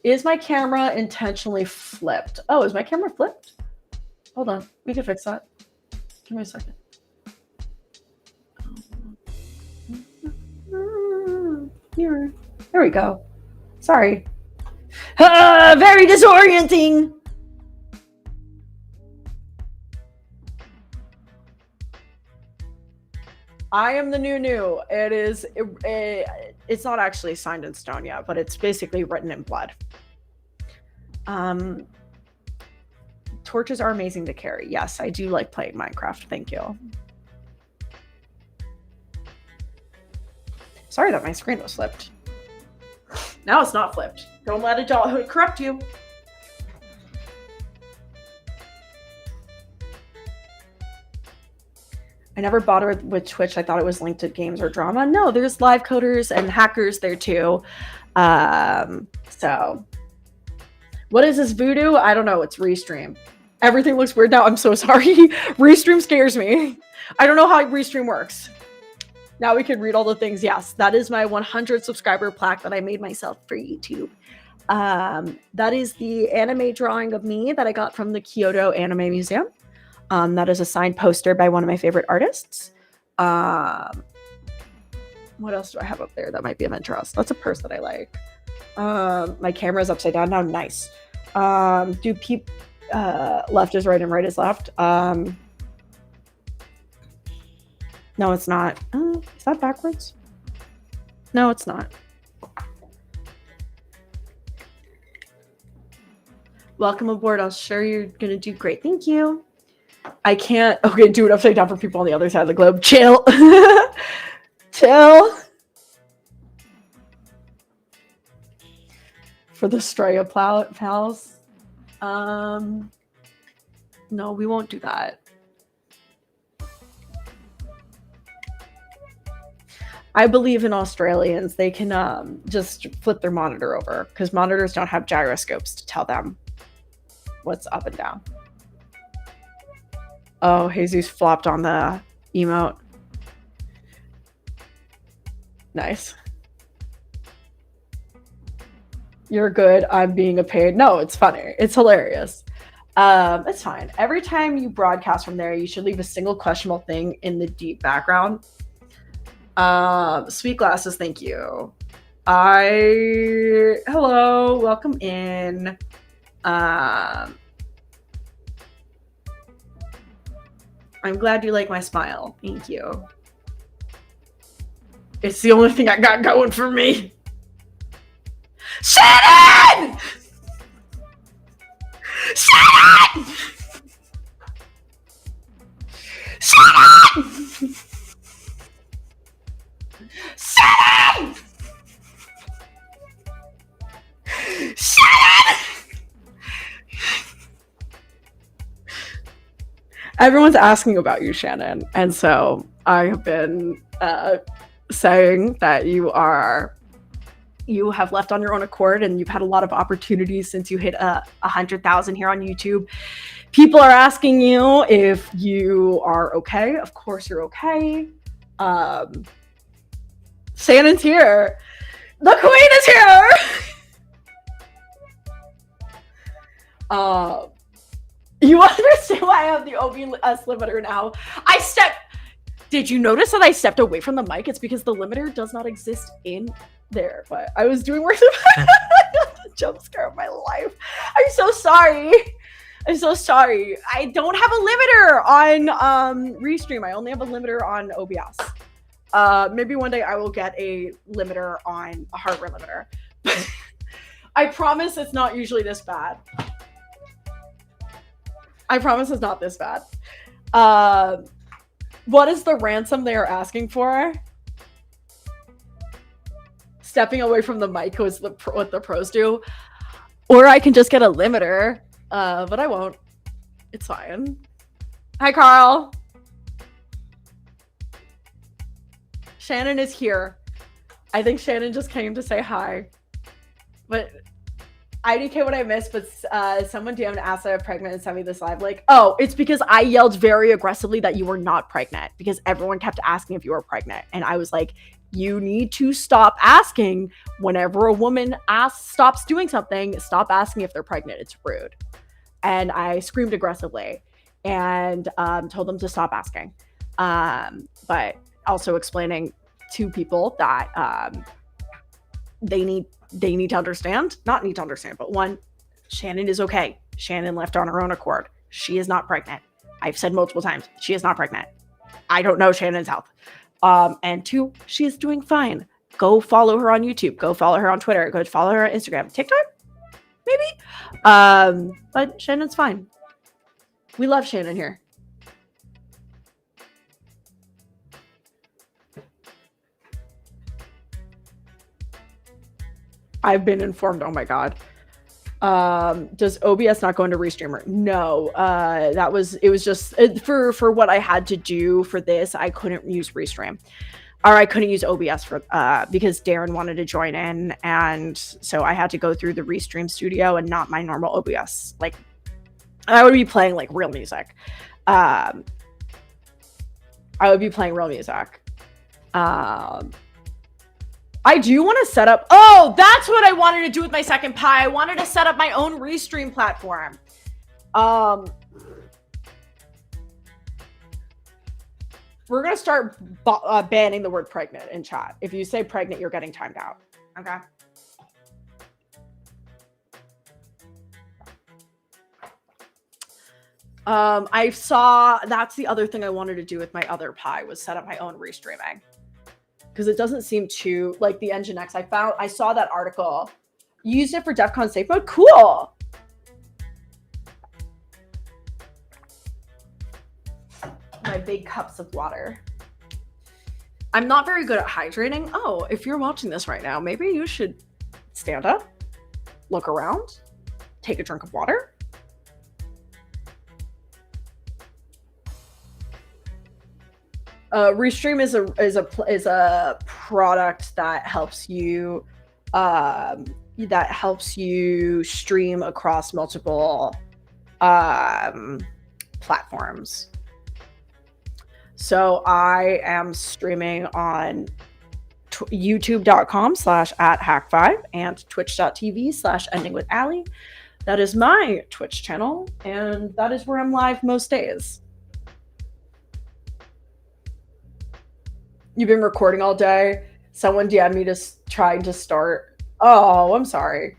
Is my camera intentionally flipped? Oh, is my camera flipped? Hold on, we can fix that. Give me a second. Here. There we go. Sorry. Very disorienting. I am the new. It is. It's not actually signed in stone yet, but it's basically written in blood. Torches are amazing to carry. Yes, I do like playing Minecraft. Thank you. Sorry that my screen was flipped. Now it's not flipped. Don't let adulthood corrupt you. I never bothered with Twitch. I thought it was linked to games or drama. No, there's live coders and hackers there too. So what is this voodoo? I don't know. It's Restream. Everything looks weird now. I'm so sorry. Restream scares me. I don't know how Restream works. Now we can read all the things. Yes, that is my 100 subscriber plaque that I made myself for YouTube. That is the anime drawing of me that I got from the Kyoto Anime Museum. That is a signed poster by one of my favorite artists. What else do I have up there that might be of interest? That's a purse that I like. My camera's upside down now. Nice. Left is right and right is left. No, it's not. Is that backwards? No, it's not. Welcome aboard. I'm sure you're gonna do great. Thank you. I can't. Okay, do it upside down for people on the other side of the globe. Chill. Chill. For the Straya pals. No, we won't do that. I believe in Australians. They can just flip their monitor over because monitors don't have gyroscopes to tell them what's up and down. Oh, Jesus flopped on the emote. Nice. You're good. I'm being a pain. No, it's funny. It's hilarious. It's fine. Every time you broadcast from there, you should leave a single questionable thing in the deep background. Sweet glasses, thank you. Hello, welcome in. I'm glad you like my smile. Thank you. It's the only thing I got going for me. Shannon! Shannon! Shannon! Shannon! Shannon! Everyone's asking about you, Shannon, and so I have been saying that you have left on your own accord, and you've had a lot of opportunities since you hit 100,000 here on YouTube. People are asking you if you are okay. Of course you're okay. Shannon's here. The queen is here. You understand why I have the OBS limiter now? Did you notice that I stepped away from the mic? It's because the limiter does not exist in there, but I was doing worse than the jump scare of my life. I'm so sorry. I'm so sorry. I don't have a limiter on Restream. I only have a limiter on OBS. Maybe one day I will get a limiter on a hardware limiter. I promise it's not usually this bad. I promise it's not this bad. What is the ransom they are asking for? Stepping away from the mic was what the pros do. Or I can just get a limiter, but I won't. It's fine. Hi, Carl. Shannon is here. I think Shannon just came to say hi. But IDK what I missed, but someone DM'd asked that I'm pregnant and sent me this live like, oh, it's because I yelled very aggressively that you were not pregnant because everyone kept asking if you were pregnant. And I was like, you need to stop asking whenever a woman stops doing something, stop asking if they're pregnant. It's rude. And I screamed aggressively and told them to stop asking. But also explaining to people that they need to understand, not need to understand, but one, Shannon is okay. Shannon left on her own accord. She is not pregnant. I've said multiple times, she is not pregnant. I don't know Shannon's health. And two, she is doing fine. Go follow her on YouTube. Go follow her on Twitter. Go follow her on Instagram. TikTok? Maybe? But Shannon's fine. We love Shannon here. I've been informed. Oh my God. Does OBS not go into Restreamer? No. It was just for what I had to do for this. I couldn't use Restream, or I couldn't use OBS for because Darren wanted to join in, and so I had to go through the Restream studio and not my normal OBS. Like I would be playing like real music. I would be playing real music. I do want to set up. Oh, that's what I wanted to do with my second Pi. I wanted to set up my own Restream platform. We're going to start banning the word pregnant in chat. If you say pregnant, you're getting timed out. Okay. I saw that's the other thing I wanted to do with my other Pi was set up my own restreaming. because it doesn't seem too like the Nginx. I saw that article. You used it for DEF CON safe mode. Cool. My big cups of water. I'm not very good at hydrating. Oh, if you're watching this right now, maybe you should stand up, look around, take a drink of water. Restream is a product that helps you stream across multiple platforms. So I am streaming on youtube.com/@Hak5 and twitch.tv/endingwithally. That is my Twitch channel, and that is where I'm live most days. You've been recording all day. Someone DM'd me trying to start. Oh, I'm sorry.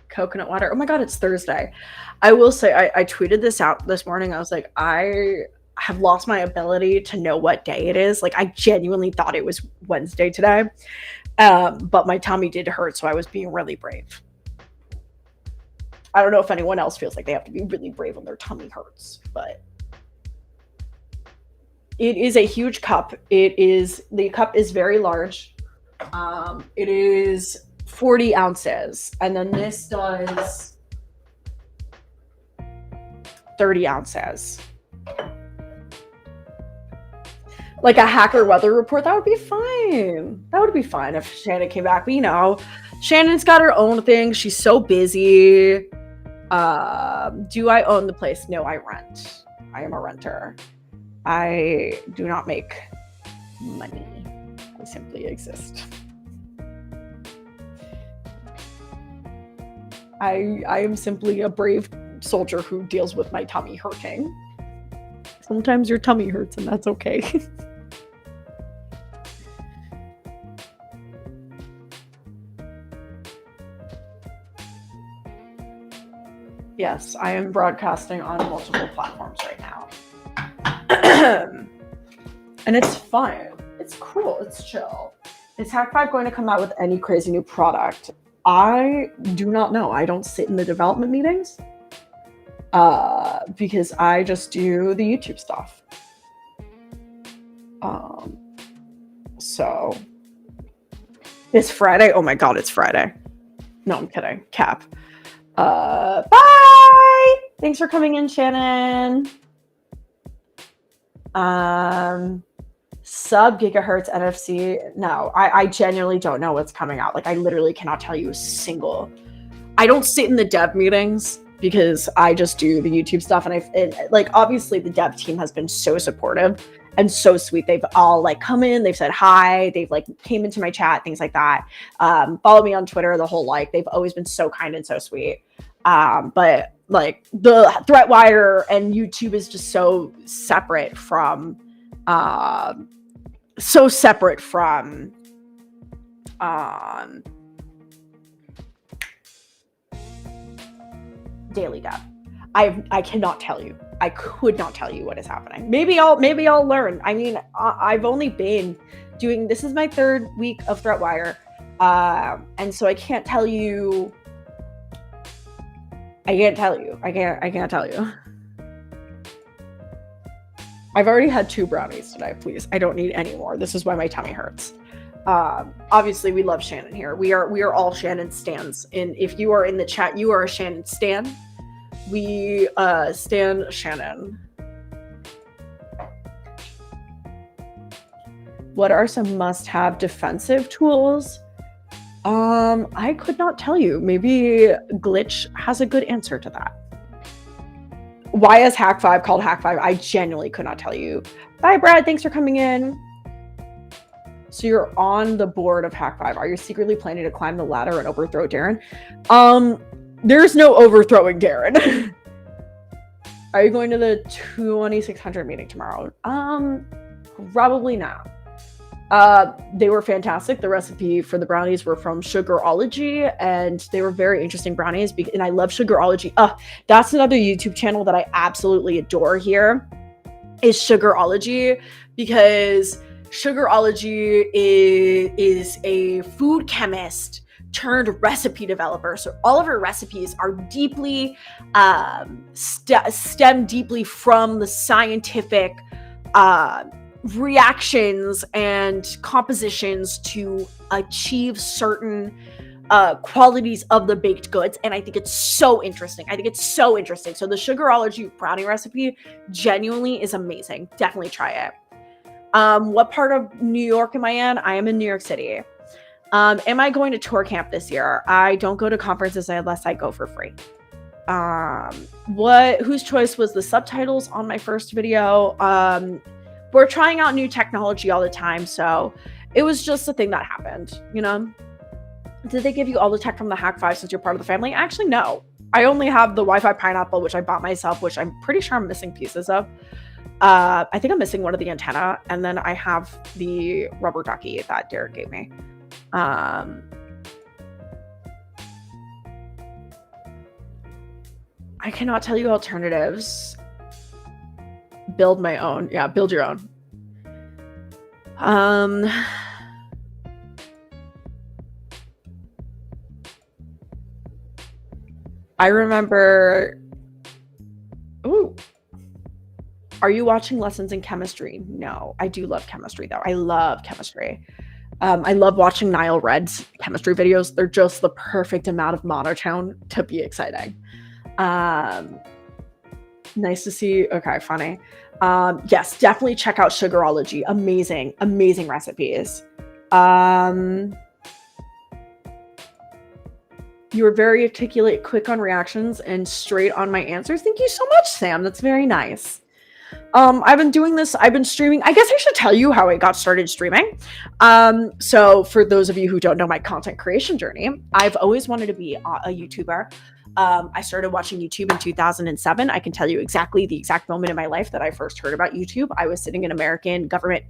Coconut water. Oh my God, it's Thursday. I will say, I tweeted this out this morning. I was like, I have lost my ability to know what day it is. Like, I genuinely thought it was Wednesday today. But my tummy did hurt, so I was being really brave. I don't know if anyone else feels like they have to be really brave when their tummy hurts, but it is a huge cup. The cup is very large. It is 40 ounces, and then this does 30 ounces. Like a hacker weather report, that would be fine. That would be fine if Shannon came back. But you know, Shannon's got her own thing. She's so busy. Do I own the place? No, I rent. I am a renter. I do not make money. I simply exist. I am simply a brave soldier who deals with my tummy hurting. Sometimes your tummy hurts, and that's okay. Yes, I am broadcasting on multiple platforms right now. And it's fun. It's cool. It's chill. Is Hak5 going to come out with any crazy new product? I do not know. I don't sit in the development meetings because I just do the YouTube stuff. So it's Friday. Oh my God, it's Friday. No, I'm kidding. Cap. Bye. Thanks for coming in, Shannon. Sub gigahertz NFC. No, I genuinely don't know what's coming out. Like, I literally cannot tell you a single. I don't sit in the dev meetings because I just do the YouTube stuff. And like, obviously the dev team has been so supportive and so sweet. They've all like come in, they've said hi, they've like came into my chat, things like that. Follow me on Twitter, the whole like, they've always been so kind and so sweet. But like the ThreatWire and YouTube is just so separate from daily dev. I cannot tell you. I could not tell you what is happening. Maybe I'll learn. I mean, I've only been doing, this is my 3rd week of ThreatWire. And so I can't tell you. I can't tell you. I've already had 2 brownies today, please. I don't need any more. This is why my tummy hurts. Obviously we love Shannon here. We are all Shannon stans. And if you are in the chat, you are a Shannon stan. We stan Shannon. What are some must-have defensive tools? I could not tell you. Maybe Glitch has a good answer to that. Why is Hak5 called Hak5? I genuinely could not tell you. Bye, Brad. Thanks for coming in. So you're on the board of Hak5. Are you secretly planning to climb the ladder and overthrow Darren? There's no overthrowing Darren. Are you going to the 2600 meeting tomorrow? Probably not. They were fantastic. The recipe for the brownies were from Sugarology, and they were very interesting brownies. And I love Sugarology. That's another YouTube channel that I absolutely adore here, is Sugarology, because Sugarology is a food chemist turned recipe developer. So all of her recipes are deeply stem deeply from the scientific reactions and compositions to achieve certain qualities of the baked goods. And I think it's so interesting. So the Sugarology brownie recipe genuinely is amazing. Definitely try it. What part of New York am I in? I am in New York City. Am I going to tour camp this year? I don't go to conferences unless I go for free. Whose choice was the subtitles on my first video? We're trying out new technology all the time, so it was just a thing that happened, you know? Did they give you all the tech from the Hak5 since you're part of the family? Actually, no. I only have the Wi-Fi pineapple, which I bought myself, which I'm pretty sure I'm missing pieces of. I think I'm missing one of the antenna, and then I have the rubber ducky that Derek gave me. I cannot tell you alternatives. Build my own. Yeah, build your own. I remember. Ooh. Are you watching lessons in chemistry? No, I do love chemistry though. I love chemistry. I love watching Nile Red's chemistry videos. They're just the perfect amount of monotone to be exciting. Nice to see. Okay, funny. Yes, definitely check out Sugarology. Amazing recipes. You were very articulate, quick on reactions, and straight on my answers. Thank you so much, Sam. That's very nice. I've been doing this. I've been streaming. I guess I should tell you how I got started streaming. So for those of you who don't know my content creation journey, I've always wanted to be a YouTuber. I started watching YouTube in 2007. I can tell you exactly the exact moment in my life that I first heard about YouTube. I was sitting in American government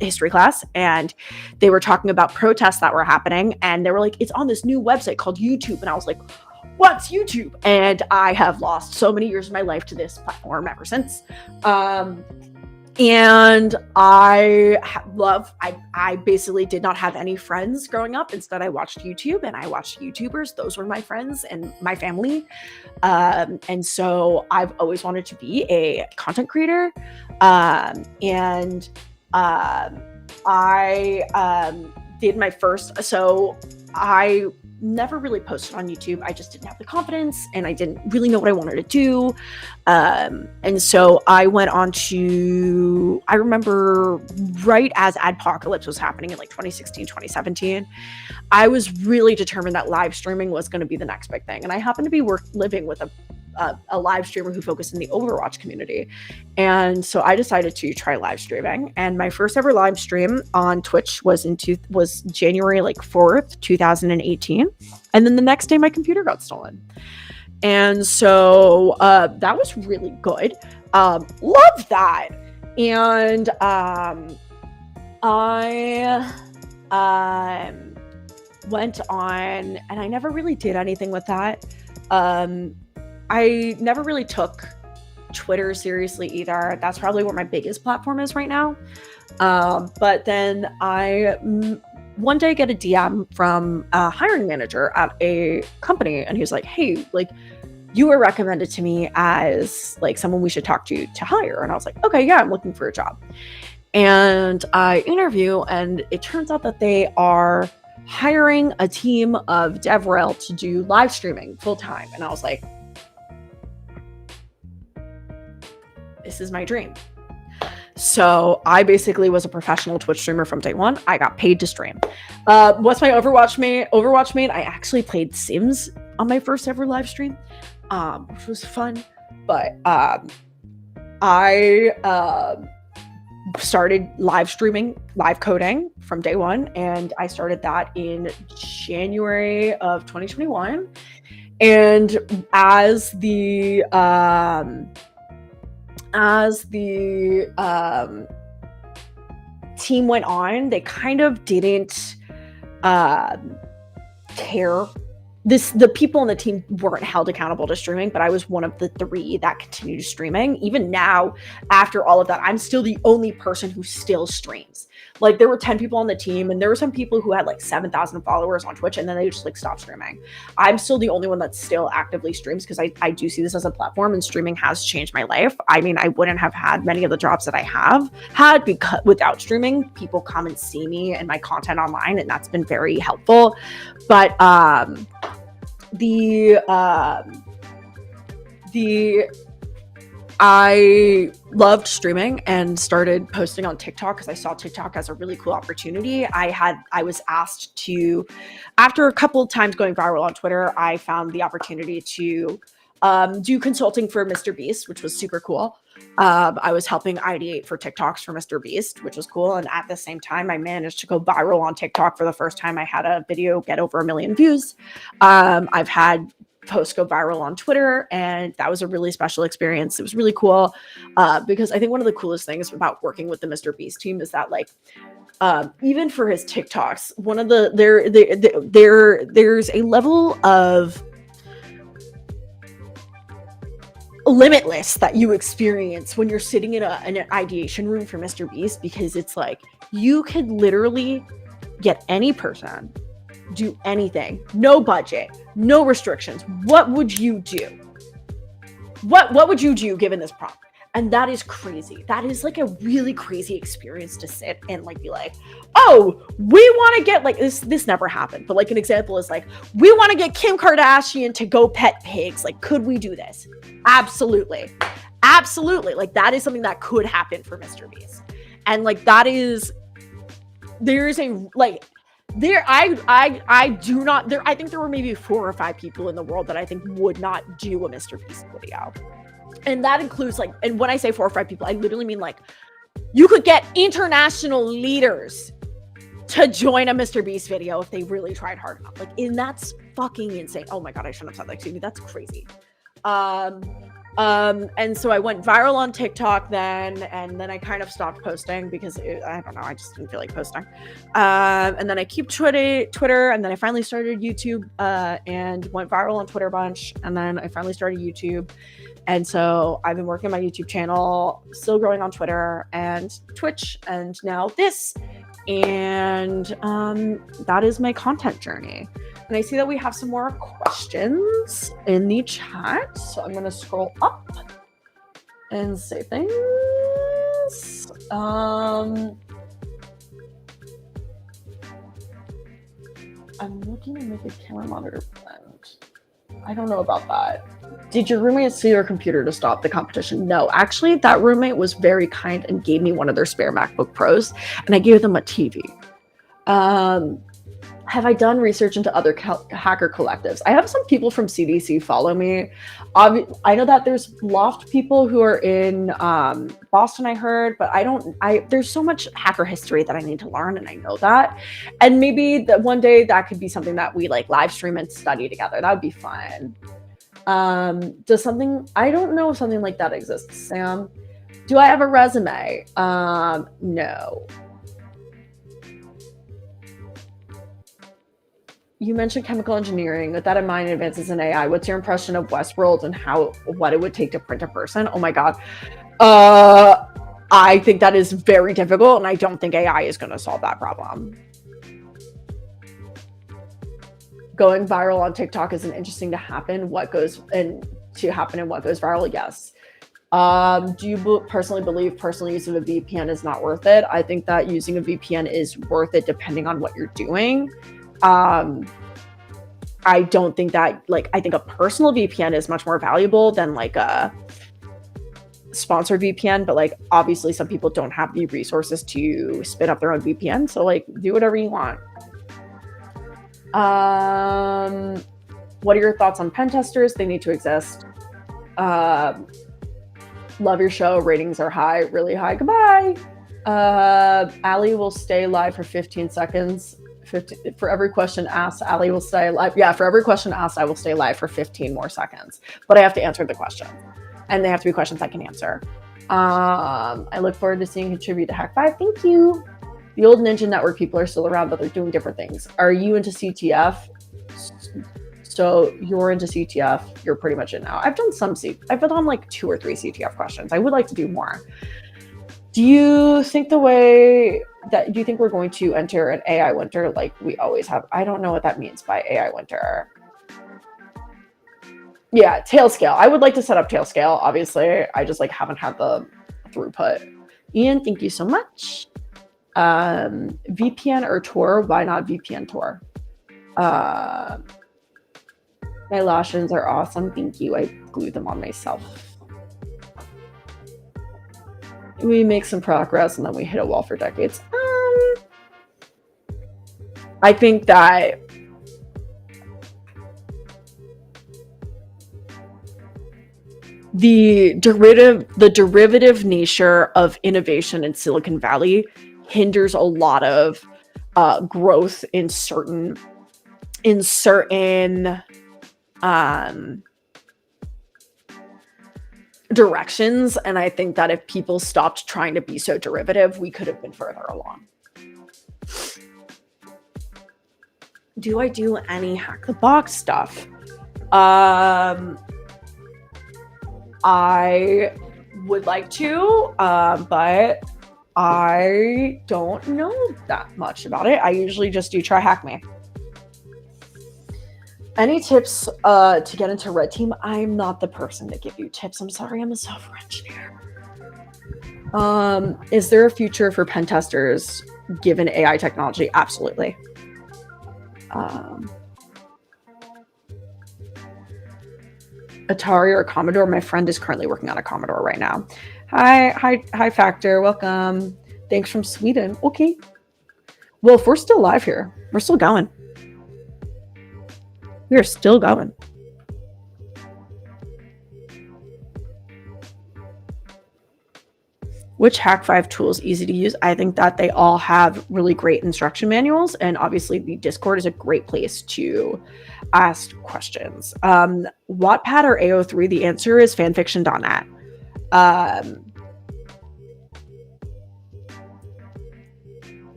history class, and they were talking about protests that were happening, and they were like, it's on this new website called YouTube. And I was like, what's YouTube? And I have lost so many years of my life to this platform ever since. And I basically did not have any friends growing up. Instead, I watched YouTube, and I watched YouTubers. Those were my friends and my family. And so I've always wanted to be a content creator. I did my first, so I never really posted on YouTube. I just didn't have the confidence, and I didn't really know what I wanted to do. And so I went on to, I remember right as Adpocalypse was happening in like 2016, 2017, I was really determined that live streaming was going to be the next big thing. And I happened to be living with a live streamer who focused in the Overwatch community. And so I decided to try live streaming. And my first ever live stream on Twitch was January 4th, 2018. And then the next day my computer got stolen. And so that was really good. Loved that. And I went on, and I never really did anything with that. I never really took Twitter seriously either. That's probably where my biggest platform is right now. But then I one day get a DM from a hiring manager at a company, and he was like, hey, you were recommended to me as someone we should talk to hire. And I was like, okay, yeah, I'm looking for a job. And I interview, and it turns out that they are hiring a team of DevRel to do live streaming full time. And I was like, this is my dream. So I basically was a professional Twitch streamer from day one. I got paid to stream. What's my Overwatch main? I actually played Sims on my first ever live stream, which was fun. But I started live streaming, live coding from day one, and I started that in January of 2021. And as the team went on, they kind of didn't care. The people on the team weren't held accountable to streaming, but I was one of the 3 that continued streaming. Even now, after all of that, I'm still the only person who still streams. Like, there were 10 people on the team, and there were some people who had like 7,000 followers on Twitch, and then they just like stopped streaming. I'm still the only one that still actively streams because I do see this as a platform, and streaming has changed my life. I mean, I wouldn't have had many of the jobs that I have had because without streaming. People come and see me and my content online, and that's been very helpful. But I loved streaming and started posting on TikTok because I saw TikTok as a really cool opportunity. I was asked to, after a couple of times going viral on Twitter, I found the opportunity to do consulting for Mr. Beast, which was super cool. I was helping ideate for TikToks for Mr. Beast, which was cool. And at the same time, I managed to go viral on TikTok for the first time. I had a video get over 1 million views. I've had posts go viral on Twitter, and that was a really special experience. It was really cool because I think one of the coolest things about working with the Mr. Beast team is that, like, even for his TikToks, one of there's a level of limitless that you experience when you're sitting in an ideation room for Mr. Beast, because it's like you could literally get any person, do anything, no budget, no restrictions. What would you do? What would you do given this prompt? And that is crazy. That is like a really crazy experience to sit and like be like, oh, we want to get like this never happened. But like an example is like, we want to get Kim Kardashian to go pet pigs. Like, could we do this? Absolutely. Absolutely. Like, that is something that could happen for Mr. Beast. And like, that is, there's a like, there, I do not, there, I think there were maybe 4 or 5 people in the world that I think would not do a Mr. Beast video. And that includes like, and when I say 4 or 5 people, I literally mean like, you could get international leaders to join a Mr. Beast video if they really tried hard enough. Like, and that's fucking insane. Oh my God, I shouldn't have said that to you. That's crazy. And so I went viral on TikTok then, and then I kind of stopped posting because I don't know, I just didn't feel like posting. And then I keep Twitter, and then I finally started YouTube, and went viral on Twitter a bunch, and then I finally started YouTube. And so I've been working on my YouTube channel, still growing on Twitter and Twitch, and now this. And that is my content journey. And I see that we have some more questions in the chat. So I'm going to scroll up and say things. I'm looking to make a camera monitor blend. I don't know about that. Did your roommate steal your computer to stop the competition? No, actually, that roommate was very kind and gave me one of their spare MacBook Pros, and I gave them a TV. Have I done research into other hacker collectives? I have some people from CDC follow me. I know that there's Loft people who are in Boston, I heard, but there's so much hacker history that I need to learn, and I know that. And maybe that one day that could be something that we like live stream and study together. That would be fun. I don't know if something like that exists, Sam. Do I have a resume? No. You mentioned chemical engineering. With that in mind, advances in AI, what's your impression of Westworld and what it would take to print a person? Oh my God. I think that is very difficult, and I don't think AI is going to solve that problem. Going viral on TikTok isn't interesting to happen. What goes viral? Yes. Do you personally believe personal use of a VPN is not worth it? I think that using a VPN is worth it depending on what you're doing. I don't think that, like, I think a personal VPN is much more valuable than like a sponsored VPN, but like obviously some people don't have the resources to spin up their own VPN, so like do whatever you want. What are your thoughts on pen testers? They need to exist. Love your show. Ratings are high, really high. Goodbye. Ali will stay live for 15 seconds. For every question asked, Ali will stay live. Yeah, for every question asked, I will stay live for 15 more seconds. But I have to answer the question. And they have to be questions I can answer. I look forward to seeing you contribute to Hak5. Thank you. The old Ninja Network people are still around, but they're doing different things. Are you into CTF? So you're into CTF. You're pretty much in now. I've done I've done like 2 or 3 CTF questions. I would like to do more. Do you think we're going to enter an AI winter like we always have? I don't know what that means by AI winter. Yeah, Tailscale. I would like to set up Tailscale, obviously. I just like haven't had the throughput. Ian, thank you so much. VPN or Tor? Why not VPN Tor? My Lashins are awesome. Thank you. I glued them on myself. We make some progress and then we hit a wall for decades. I think that the derivative nature of innovation in Silicon Valley hinders a lot of growth in certain directions, and I think that if people stopped trying to be so derivative, we could have been further along. Do I do any Hack the Box stuff? I would like to, but I don't know that much about it. I usually just do try hack me. Any tips to get into red team? I'm not the person to give you tips. I'm sorry, I'm a software engineer. Is there a future for pen testers given AI technology? Absolutely. Atari or Commodore? My friend is currently working on a Commodore right now. Hi, Factor. Welcome. Thanks from Sweden. Okay. Well, if we're still live here, we're still going. We are still going. Which Hak5 tools easy to use? I think that they all have really great instruction manuals, and obviously the Discord is a great place to ask questions. Wattpad or AO3? The answer is fanfiction.net.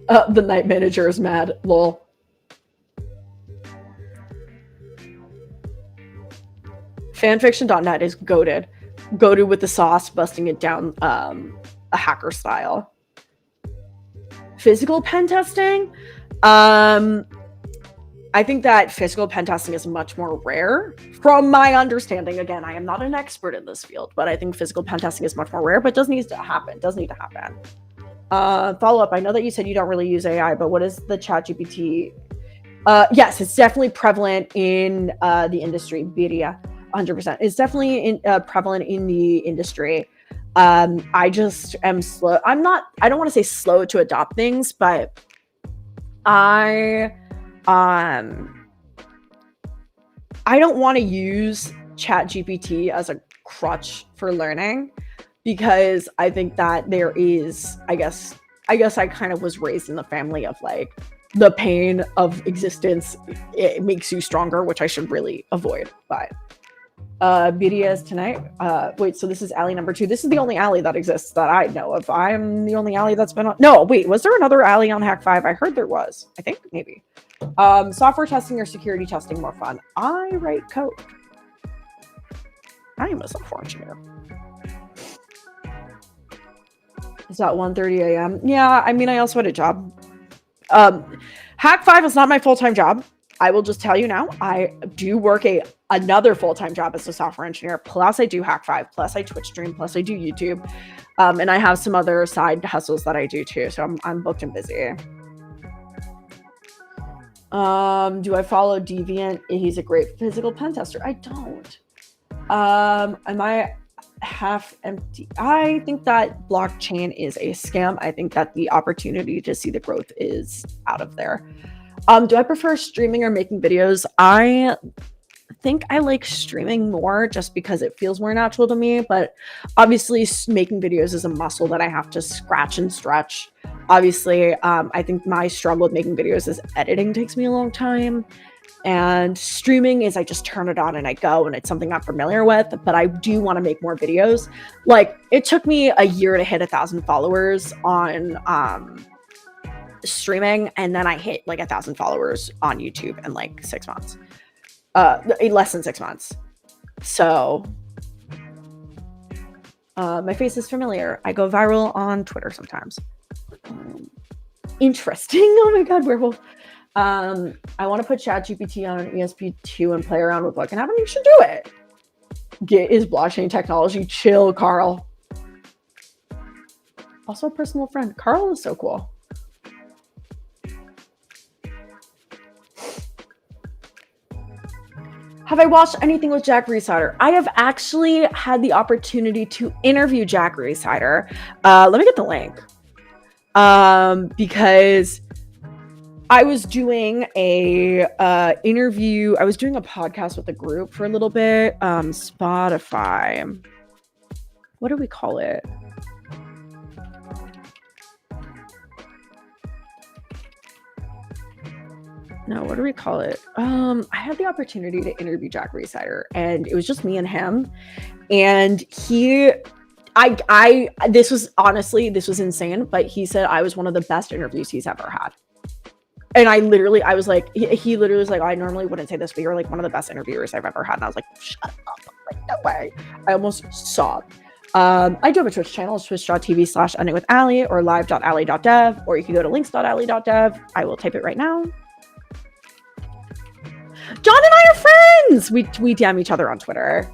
The night manager is mad. Lol. Fanfiction.net is goated. Goated with the sauce, busting it down a hacker style. Physical pen testing? I think that physical pen testing is much more rare. From my understanding, again, I am not an expert in this field, but I think physical pen testing is much more rare, but does need to happen. Follow up. I know that you said you don't really use AI, but what is the ChatGPT? Yes, it's definitely prevalent in the industry. Biria, 100%. It's definitely prevalent in the industry. I just am slow. I don't want to say slow to adopt things, but I don't want to use ChatGPT as a crutch for learning, because I think that there is, I guess I kind of was raised in the family of like the pain of existence. It makes you stronger, which I should really avoid. But BDS tonight. Wait, so this is alley number 2. This is the only alley that exists that I know of. I'm the only alley that's been on. No, wait, was there another alley on Hak5? I heard there was. I think maybe. Software testing or security testing more fun? I write code. I am a software engineer. Is that 1:30 a.m.? Yeah, I mean, I also had a job. Hak5 is not my full-time job. I will just tell you now, I do work another full-time job as a software engineer, plus I do Hak5, plus I Twitch stream, plus I do YouTube, and I have some other side hustles that I do too, so I'm booked and busy. Do I follow Deviant? He's a great physical pen tester. I don't. Am I half empty? I think that blockchain is a scam. I think that the opportunity to see the growth is out of there. Do I prefer streaming or making videos? I think I like streaming more just because it feels more natural to me, but obviously making videos is a muscle that I have to scratch and stretch. Obviously, I think my struggle with making videos is editing takes me a long time, and streaming is I just turn it on and I go, and it's something I'm familiar with, but I do want to make more videos. Like, it took me a year to hit 1,000 followers on streaming, and then I hit like 1,000 followers on YouTube in like 6 months. Less than 6 months. So my face is familiar. I go viral on Twitter sometimes. Interesting. Oh my god, werewolf. I want to put ChatGPT on an ESP2 and play around with what can happen. You should do it. Git is blockchain technology. Chill, Carl. Also a personal friend. Carl is so cool. Have I watched anything with Jack Rhysider? I have actually had the opportunity to interview Jack Rhysider. Let me get the link. Because I was doing a interview. I was doing a podcast with a group for a little bit. Spotify. What do we call it? No, what do we call it? I had the opportunity to interview Jack Rhysider, and it was just me and him. And this was insane, but he said I was one of the best interviews he's ever had. And I was like, he literally was like, I normally wouldn't say this, but you're like one of the best interviewers I've ever had. And I was like, shut up. Like, no way. I almost sobbed. I do have a Twitch channel. It's twitch.tv/endingwithally or live.ally.dev, or you can go to links.ally.dev. I will type it right now. John and I are friends. We DM each other on Twitter.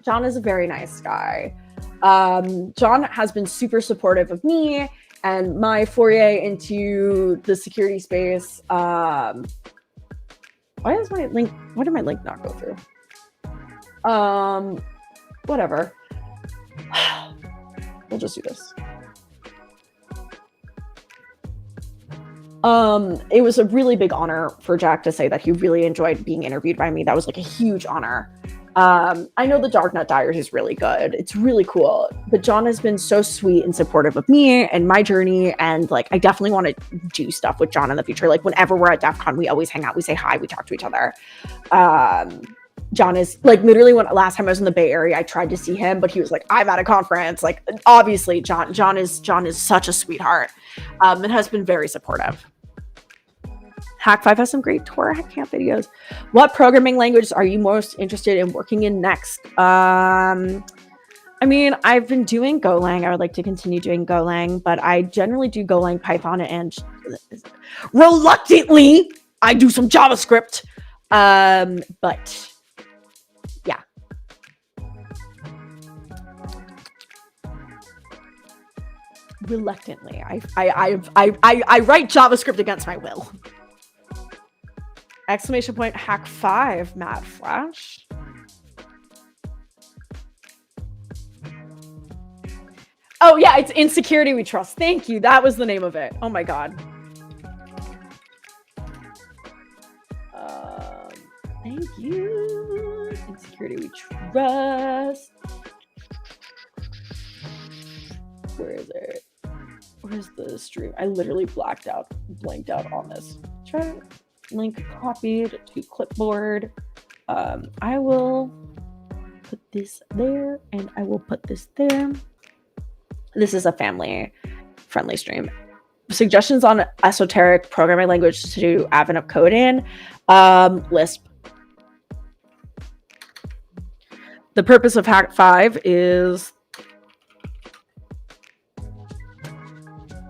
John is a very nice guy. John has been super supportive of me and my foray into the security space. Why did my link not go through? Whatever. We'll just do this. It was a really big honor for Jack to say that he really enjoyed being interviewed by me. That was like a huge honor. I know the Darknet Dyers is really good. It's really cool. But John has been so sweet and supportive of me and my journey. And like, I definitely want to do stuff with John in the future. Like whenever we're at DEF CON, we always hang out. We say hi. We talk to each other. John is like, literally last time I was in the Bay Area, I tried to see him, but he was like, I'm at a conference. Like, obviously John is such a sweetheart, and has been very supportive. Hak5 has some great tour camp videos. What programming languages are you most interested in working in next? I mean, I've been doing Golang. I would like to continue doing Golang, but I generally do Golang, Python, and reluctantly, I do some JavaScript. But yeah. Reluctantly, I write JavaScript against my will. Exclamation point Hak5, Matt Flash. Oh yeah, it's In Security We Trust. Thank you. That was the name of it. Oh my god. Thank you. In Security We Trust. Where is it? Where's the stream? I literally blanked out on this. Try link copied to clipboard. I will put this there, and I will put this there. This is a family-friendly stream. Suggestions on esoteric programming language to advent of code in. Lisp. The purpose of Hak5 is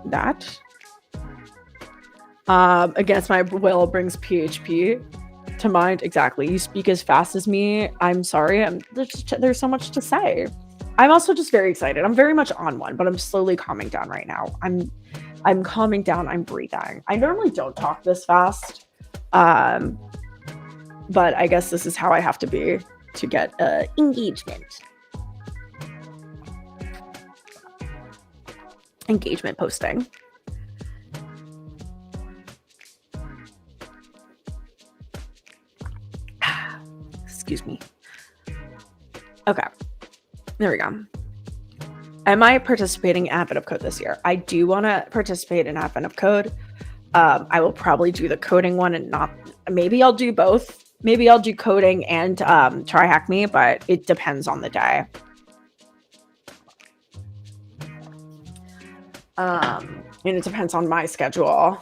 that. Against my will brings PHP to mind. Exactly. You speak as fast as me. I'm sorry. There's so much to say. I'm also just very excited. I'm very much on one, but I'm slowly calming down right now. I'm calming down. I'm breathing. I normally don't talk this fast, but I guess this is how I have to be to get engagement. Engagement posting. Excuse me. Okay. There we go. Am I participating in Advent of Code this year? I do want to participate in Advent of Code. I will probably do the coding one and not... Maybe I'll do both. Maybe I'll do coding and try Hack Me, but it depends on the day. and it depends on my schedule.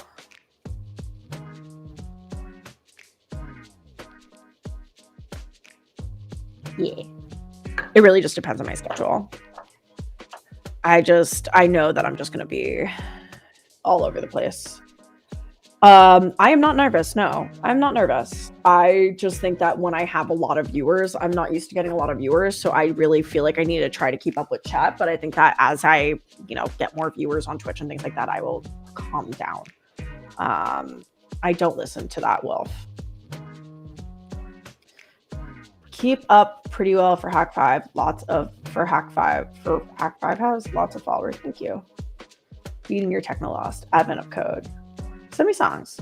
Yeah. It really just depends on my schedule. I know that I'm just going to be all over the place. I am not nervous. No, I'm not nervous. I just think that when I have a lot of viewers, I'm not used to getting a lot of viewers. So I really feel like I need to try to keep up with chat. But I think that as I, get more viewers on Twitch and things like that, I will calm down. I don't listen to that, Wolf. Keep up pretty well for Hak5. Hak5 has lots of followers. Thank you. Beating your techno lost. Advent of code. Send me songs.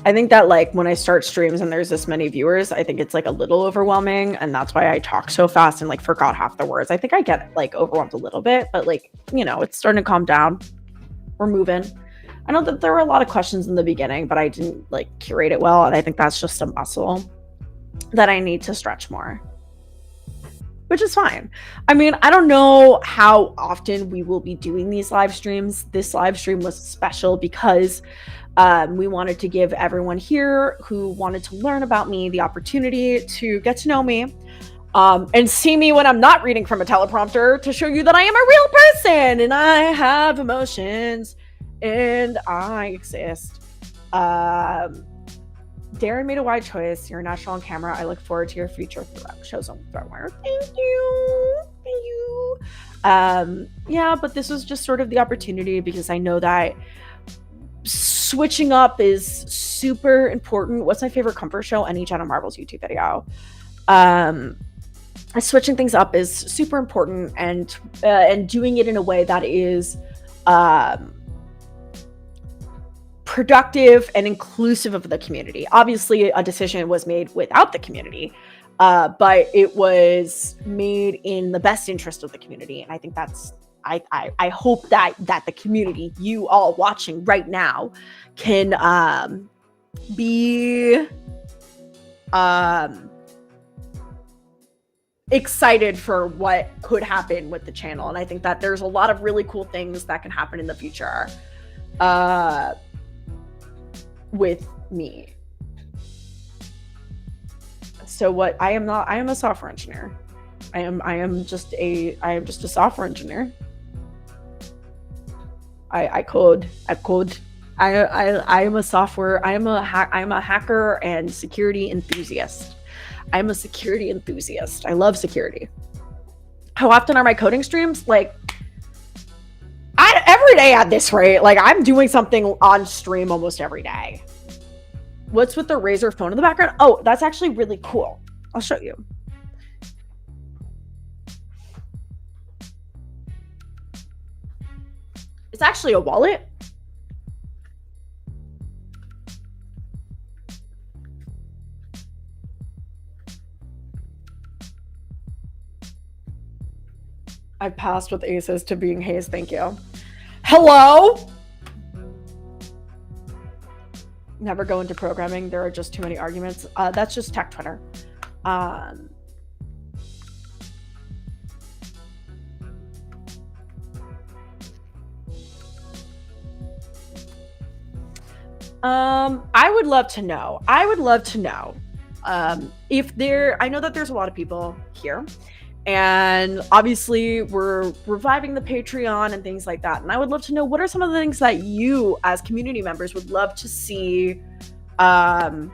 I think that when I start streams and there's this many viewers, I think it's a little overwhelming, and that's why I talk so fast and forgot half the words. I think I get overwhelmed a little bit, but it's starting to calm down. We're moving. I know that there were a lot of questions in the beginning, but I didn't curate it well, and I think that's just a muscle that I need to stretch more, which is fine. I mean, I don't know how often we will be doing these live streams. This live stream was special because we wanted to give everyone here who wanted to learn about me the opportunity to get to know me and see me when I'm not reading from a teleprompter, to show you that I am a real person and I have emotions and I exist. Darren made a wide choice. You're a national on camera. I look forward to your future shows on ThreatWire. Thank you. Thank you. Yeah, but this was just sort of the opportunity because I know that switching up is super important. What's my favorite comfort show? Any Jenna Marbles YouTube video. Switching things up is super important, and doing it in a way that is productive and inclusive of the community. Obviously, a decision was made without the community, but it was made in the best interest of the community. And I think that's, I hope that the community, you all watching right now, can be excited for what could happen with the channel. And I think that there's a lot of really cool things that can happen in the future with me. So what I am a software engineer. I am just a software engineer. I code. I am a software. I am a hacker and security enthusiast. I'm a security enthusiast. I love security. How often are my coding streams? Every day at this rate. I'm doing something on stream almost every day. What's with the Razer phone in the background? Oh, that's actually really cool. I'll show you. It's actually a wallet. I passed with aces to being Hayes. Thank you. Hello? Never go into programming. There are just too many arguments. That's just tech Twitter. I would love to know. If there, I know that there's a lot of people here, and obviously we're reviving the Patreon and things like that. And I would love to know, what are some of the things that you as community members would love to see come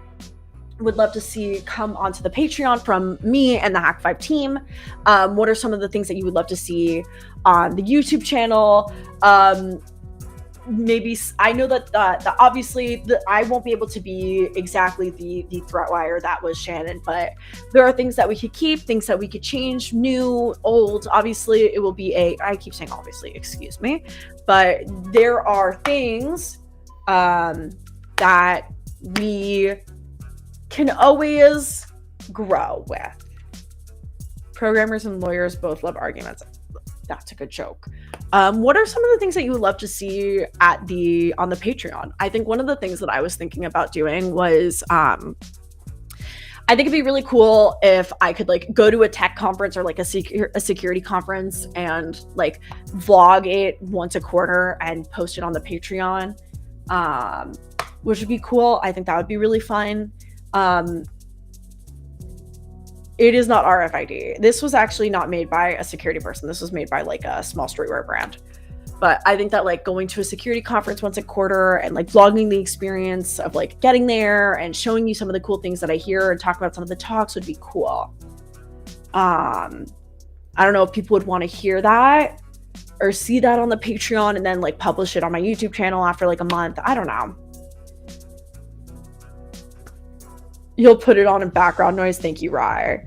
onto the Patreon from me and the Hak5 team? What are some of the things that you would love to see on the YouTube channel? Maybe I know that obviously I won't be able to be exactly the ThreatWire that was Shannon, but there are things that we could keep, things that we could change, new, old. Obviously, it will be I keep saying obviously, excuse me, but there are things that we can always grow with. Programmers and lawyers both love arguments. That's a good joke. What are some of the things that you would love to see on the Patreon? I think one of the things that I was thinking about doing was I think it'd be really cool if I could like go to a tech conference or like a security conference and like vlog it once a quarter and post it on the Patreon, which would be cool. I think that would be really fun. It is not RFID. This was actually not made by a security person. This was made by like a small streetwear brand. But I think that like going to a security conference once a quarter and like vlogging the experience of like getting there and showing you some of the cool things that I hear and talk about some of the talks would be cool. I don't know if people would want to hear that or see that on the Patreon and then like publish it on my YouTube channel after like a month. I don't know. You'll put it on in background noise. Thank you, Rye.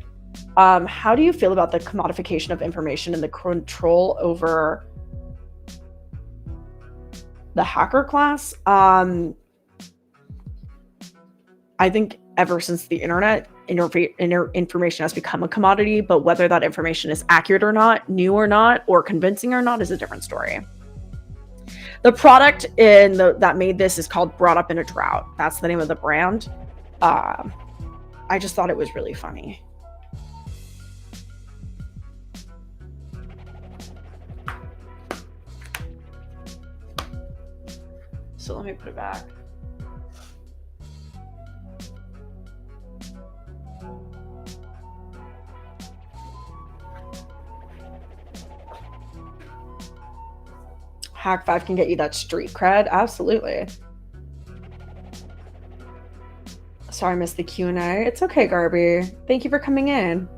How do you feel about the commodification of information and the control over the hacker class? I think ever since the internet, information has become a commodity, but whether that information is accurate or not, new or not, or convincing or not is a different story. The product that made this is called Brought Up in a Drought. That's the name of the brand. I just thought it was really funny. So let me put it back. Hak5 can get you that street cred. Absolutely. Sorry, I missed the Q&A. It's okay, Garby. Thank you for coming in.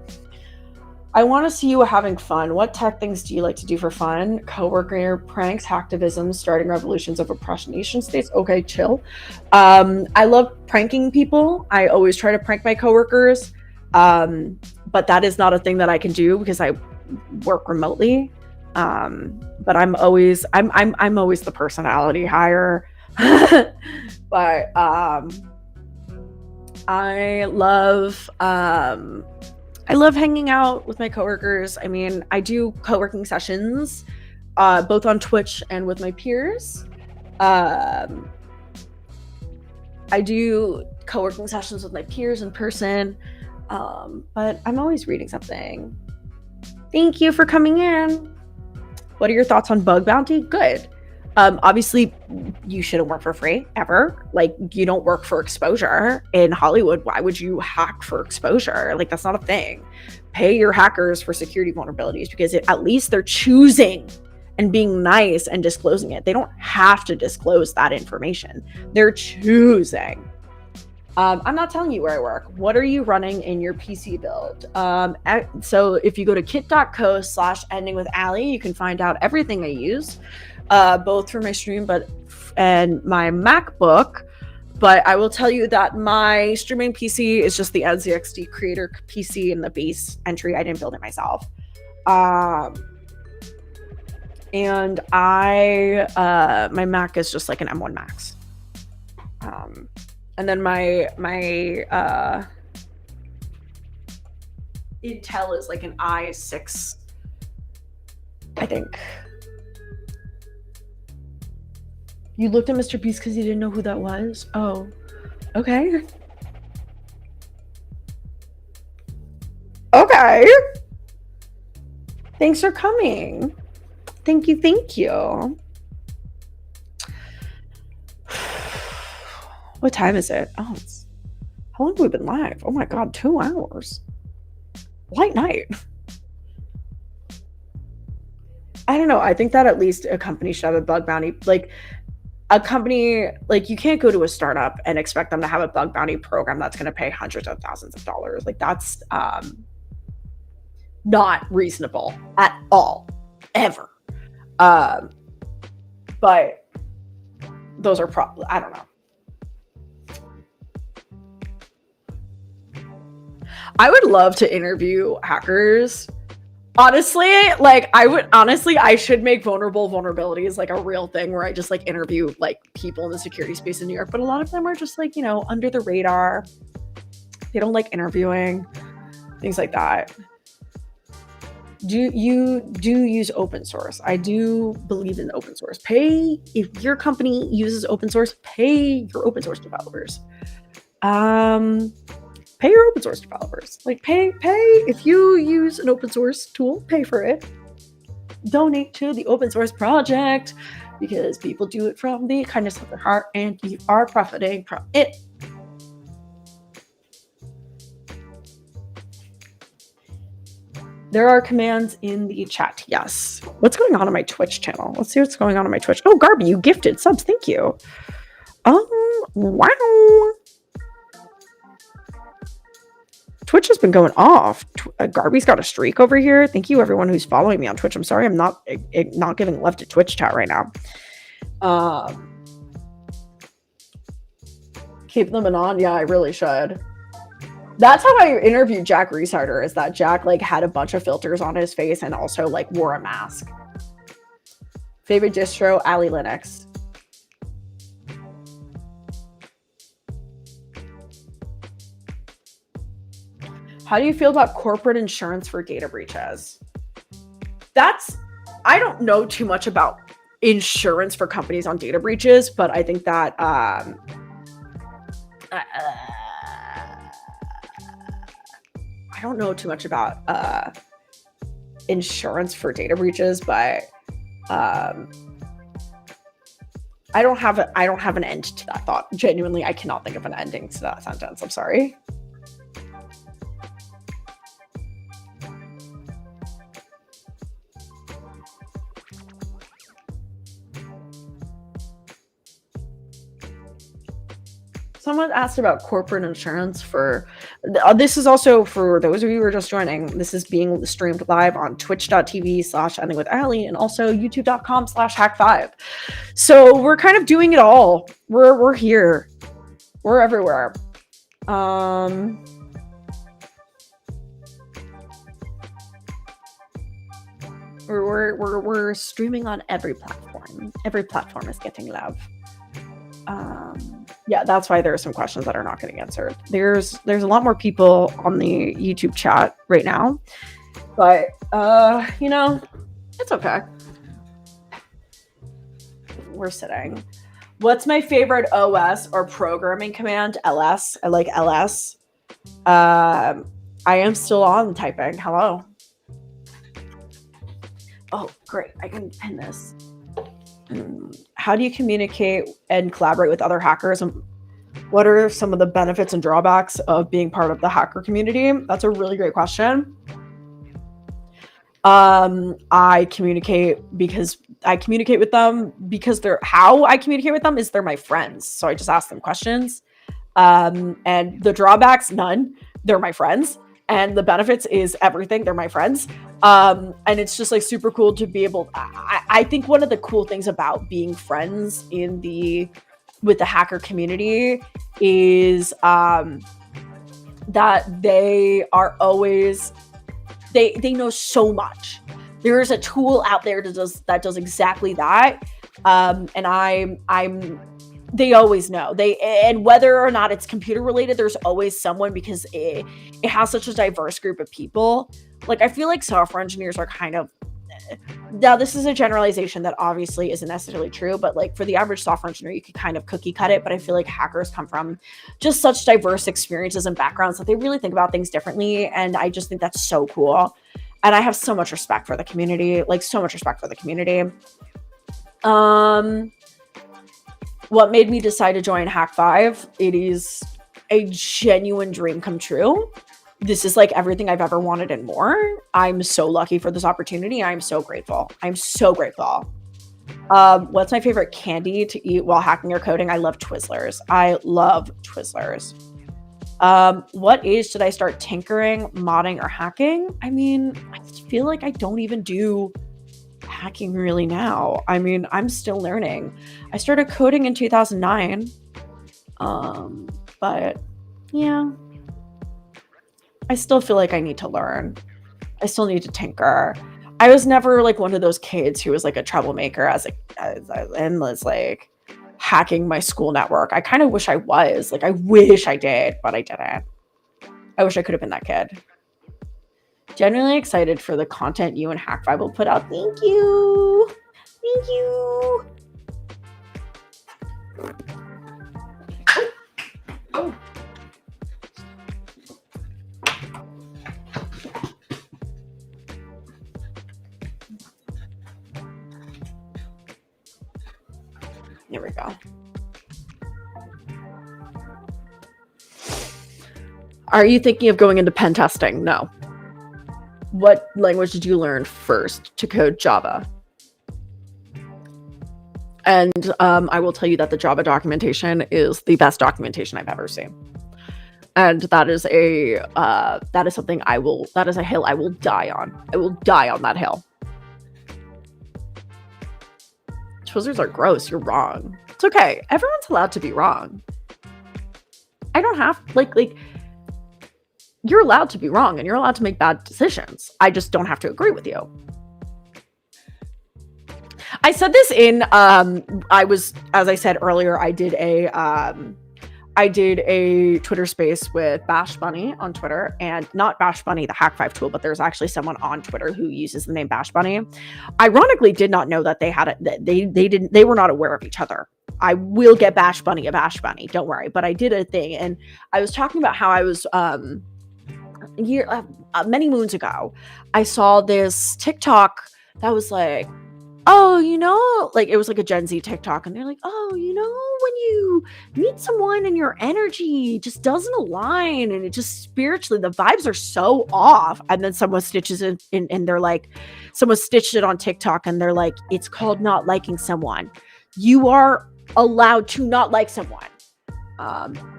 I want to see you having fun. What tech things do you like to do for fun? Coworker pranks, hacktivism, starting revolutions of oppression nation states. Okay, chill. I love pranking people. I always try to prank my coworkers, but that is not a thing that I can do because I work remotely. But I'm always the personality hire. But I love hanging out with my coworkers. I mean, I do co-working sessions, both on Twitch and with my peers. I do co-working sessions with my peers in person, but I'm always reading something. Thank you for coming in. What are your thoughts on bug bounty? Good. Obviously, you shouldn't work for free, ever. Like, you don't work for exposure. In Hollywood, why would you hack for exposure? Like, that's not a thing. Pay your hackers for security vulnerabilities because at least they're choosing and being nice and disclosing it. They don't have to disclose that information. They're choosing. I'm not telling you where I work. What are you running in your PC build? So if you go to kit.co/endingwithally, you can find out everything I use. Both for my stream and my MacBook, but I will tell you that my streaming PC is just the NZXT creator PC and the base entry. I didn't build it myself. And my Mac is just like an M1 Max. And then my Intel is like an i6, I think. You looked at Mr. Beast because you didn't know who that was? Oh, okay. Okay. Thanks for coming. Thank you, thank you. What time is it? Oh, how long have we been live? Oh my God, 2 hours. Light night. I don't know. I think that at least a company should have a bug bounty. Like, a company, like, you can't go to a startup and expect them to have a bug bounty program that's going to pay hundreds of thousands of dollars. Like, that's not reasonable at all, ever. But those are probably, I don't know. I would love to interview hackers. Honestly, like, I should make vulnerabilities like a real thing where I just like interview like people in the security space in New York, but a lot of them are just like, you know, under the radar. They don't like interviewing, things like that. Do you use open source? I do believe in open source. If your company uses open source, pay your open source developers. Pay your open source developers. Like pay if you use an open source tool, pay for it. Donate to the open source project because people do it from the kindness of their heart and you are profiting from it. There are commands in the chat. Yes. What's going on my Twitch channel? Let's see what's going on my Twitch. Oh, Garby, you gifted subs. Thank you. Wow. Twitch has been going off. Garby's got a streak over here. Thank you, everyone who's following me on Twitch. I'm sorry I'm not giving love to Twitch chat right now. Keep them on. Yeah, I really should. That's how I interviewed Jack Reesharder, is that Jack like had a bunch of filters on his face and also like wore a mask. Favorite distro, Ali Linux. How do you feel about corporate insurance for data breaches? I don't know too much about insurance for companies on data breaches, but I think that I don't know too much about insurance for data breaches, but I don't have an end to that thought. Genuinely, I cannot think of an ending to that sentence. I'm sorry. Someone asked about corporate insurance for, this is also for those of you who are just joining, this is being streamed live on twitch.tv/endingwithali and also youtube.com/Hak5. So we're kind of doing it all. We're here. We're everywhere. We're streaming on every platform. Every platform is getting love. Yeah, that's why there are some questions that are not getting answered. There's a lot more people on the YouTube chat right now, but you know, it's okay. We're sitting. What's my favorite OS or programming command? LS. I like LS. I am still on typing. Hello. Oh, great. I can pin this. How do you communicate and collaborate with other hackers? And what are some of the benefits and drawbacks of being part of the hacker community? That's a really great question. I communicate with them because how I communicate with them is they're my friends. So I just ask them questions. And the drawbacks, none. They're my friends. And the benefits is everything. They're my friends. And it's just like super cool to be able, I think one of the cool things about being friends with the hacker community is that they are always, they know so much. There is a tool out there that does exactly that. And they always know. And whether or not it's computer related, there's always someone, because it has such a diverse group of people. Like, I feel like software engineers are kind of, now this is a generalization that obviously isn't necessarily true, but like for the average software engineer, you could kind of cookie cut it. But I feel like hackers come from just such diverse experiences and backgrounds that they really think about things differently. And I just think that's so cool. And I have so much respect for the community, like so much respect for the community. What made me decide to join Hak5? It is a genuine dream come true. This is like everything I've ever wanted and more. I'm so lucky for this opportunity. I'm so grateful. I'm so grateful. What's my favorite candy to eat while hacking or coding? I love Twizzlers. I love Twizzlers. What age did I start tinkering, modding, or hacking? I mean, I feel like I don't even do hacking really now. I mean, I'm still learning. I started coding in 2009. But yeah, I still feel like I need to learn. I still need to tinker. I was never like one of those kids who was like a troublemaker and was like hacking my school network. I kind of wish I was. Like, I wish I did, but I didn't. I wish I could have been that kid. Genuinely excited for the content you and Hak5 will put out. Thank you. Thank you. Oh. Here we go. Are you thinking of going into pen testing? No. What language did you learn first to code Java? And I will tell you that the Java documentation is the best documentation I've ever seen. And that is something that is a hill I will die on. I will die on that hill. Twizzlers are gross. You're wrong. It's okay. Everyone's allowed to be wrong. I don't have, like, you're allowed to be wrong and you're allowed to make bad decisions. I just don't have to agree with you. I said this in, as I said earlier, I did a Twitter space with Bash Bunny on Twitter, and not Bash Bunny, the Hak5 tool, but there's actually someone on Twitter who uses the name Bash Bunny. Ironically, did not know that they had it. They were not aware of each other. I will get Bash Bunny a Bash Bunny. Don't worry. But I did a thing, and I was talking about how I was, many moons ago, I saw this TikTok that was like, oh, like it was like a Gen Z TikTok, and they're like, oh, when you meet someone and your energy just doesn't align, and it just spiritually, the vibes are so off. And then someone stitches it in, and they're like, someone stitched it on TikTok, and they're like, it's called not liking someone. You are allowed to not like someone.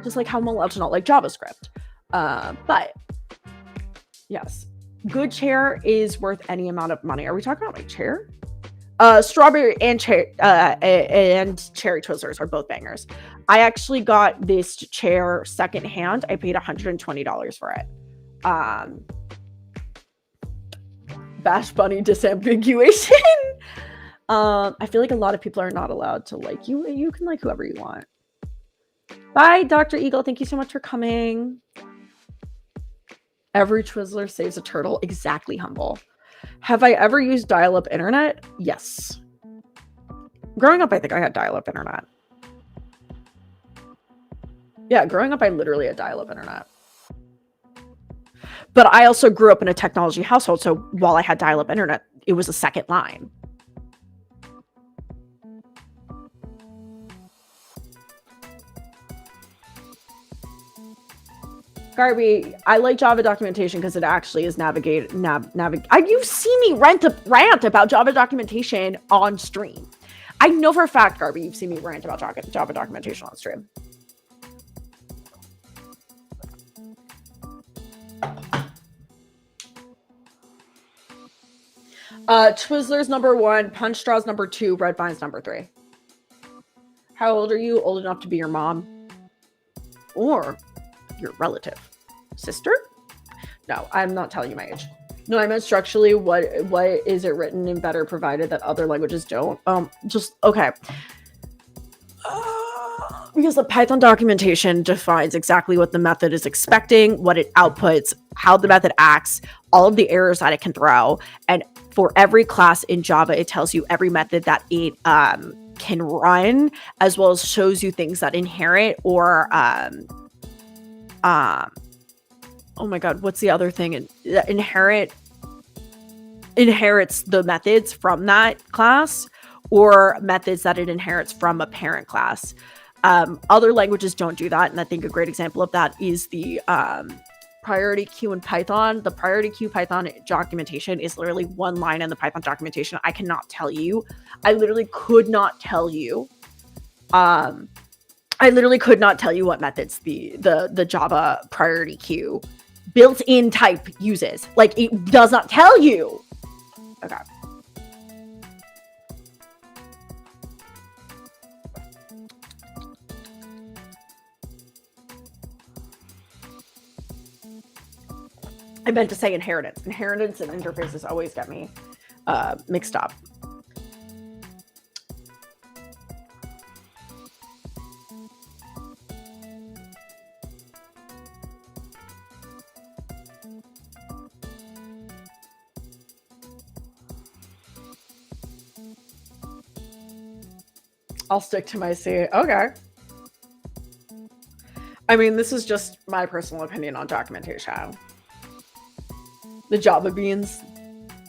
Just like how I'm allowed to not like JavaScript. But yes, good chair is worth any amount of money. Are we talking about my chair? Strawberry and cherry Twizzlers are both bangers. I actually got this chair secondhand. I paid $120 for it. Bash Bunny disambiguation. I feel like a lot of people are not allowed to like you. You can like whoever you want. Bye, Dr. Eagle. Thank you so much for coming. Every Twizzler saves a turtle. Exactly, Humble. Have I ever used dial-up internet? Yes. Growing up, I think I had dial-up internet. Yeah, growing up, I literally had dial-up internet. But I also grew up in a technology household, so while I had dial-up internet, it was a second line. Garby, I like Java documentation because it actually is you see me rant about Java documentation on stream. I know for a fact, Garby, you've seen me rant about Java documentation on stream. Twizzlers number 1, Punch Straws number 2, Red Vines number 3. How old are you? Old enough to be your mom? Or your relative? Sister? No, I'm not telling you my age. No, I meant structurally, what is it written in better provided that other languages don't? Just, okay. Because the Python documentation defines exactly what the method is expecting, what it outputs, how the method acts, all of the errors that it can throw. And for every class in Java, it tells you every method that it can run, as well as shows you things that inherit or oh my god, what's the other thing? Inherits the methods from that class, or methods that it inherits from a parent class. Other languages don't do that, and I think a great example of that is the priority queue in Python. The priority queue Python documentation is literally one line in the Python documentation. I cannot tell you. I literally could not tell you. I literally could not tell you what methods the Java priority queue built-in type uses. Like, it does not tell you. Okay. I meant to say inheritance. Inheritance and interfaces always get me mixed up. I'll stick to my C. Okay. I mean, this is just my personal opinion on documentation. The Java beans.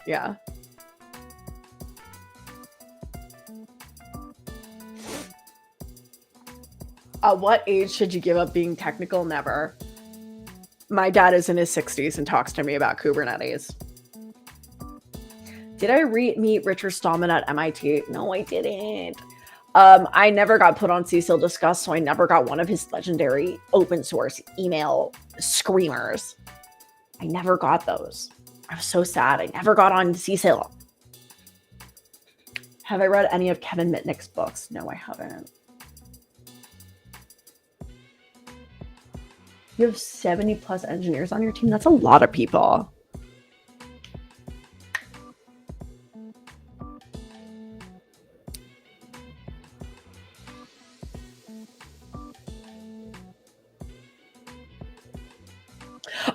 Yeah. What age should you give up being technical? Never. My dad is in his 60s and talks to me about Kubernetes. Did I meet Richard Stallman at MIT? No, I didn't. I never got put on CSIL Discuss, so I never got one of his legendary open source email screamers. I never got those. I was so sad. I never got on CSIL. Have I read any of Kevin Mitnick's books? No, I haven't. You have 70 plus engineers on your team? That's a lot of people.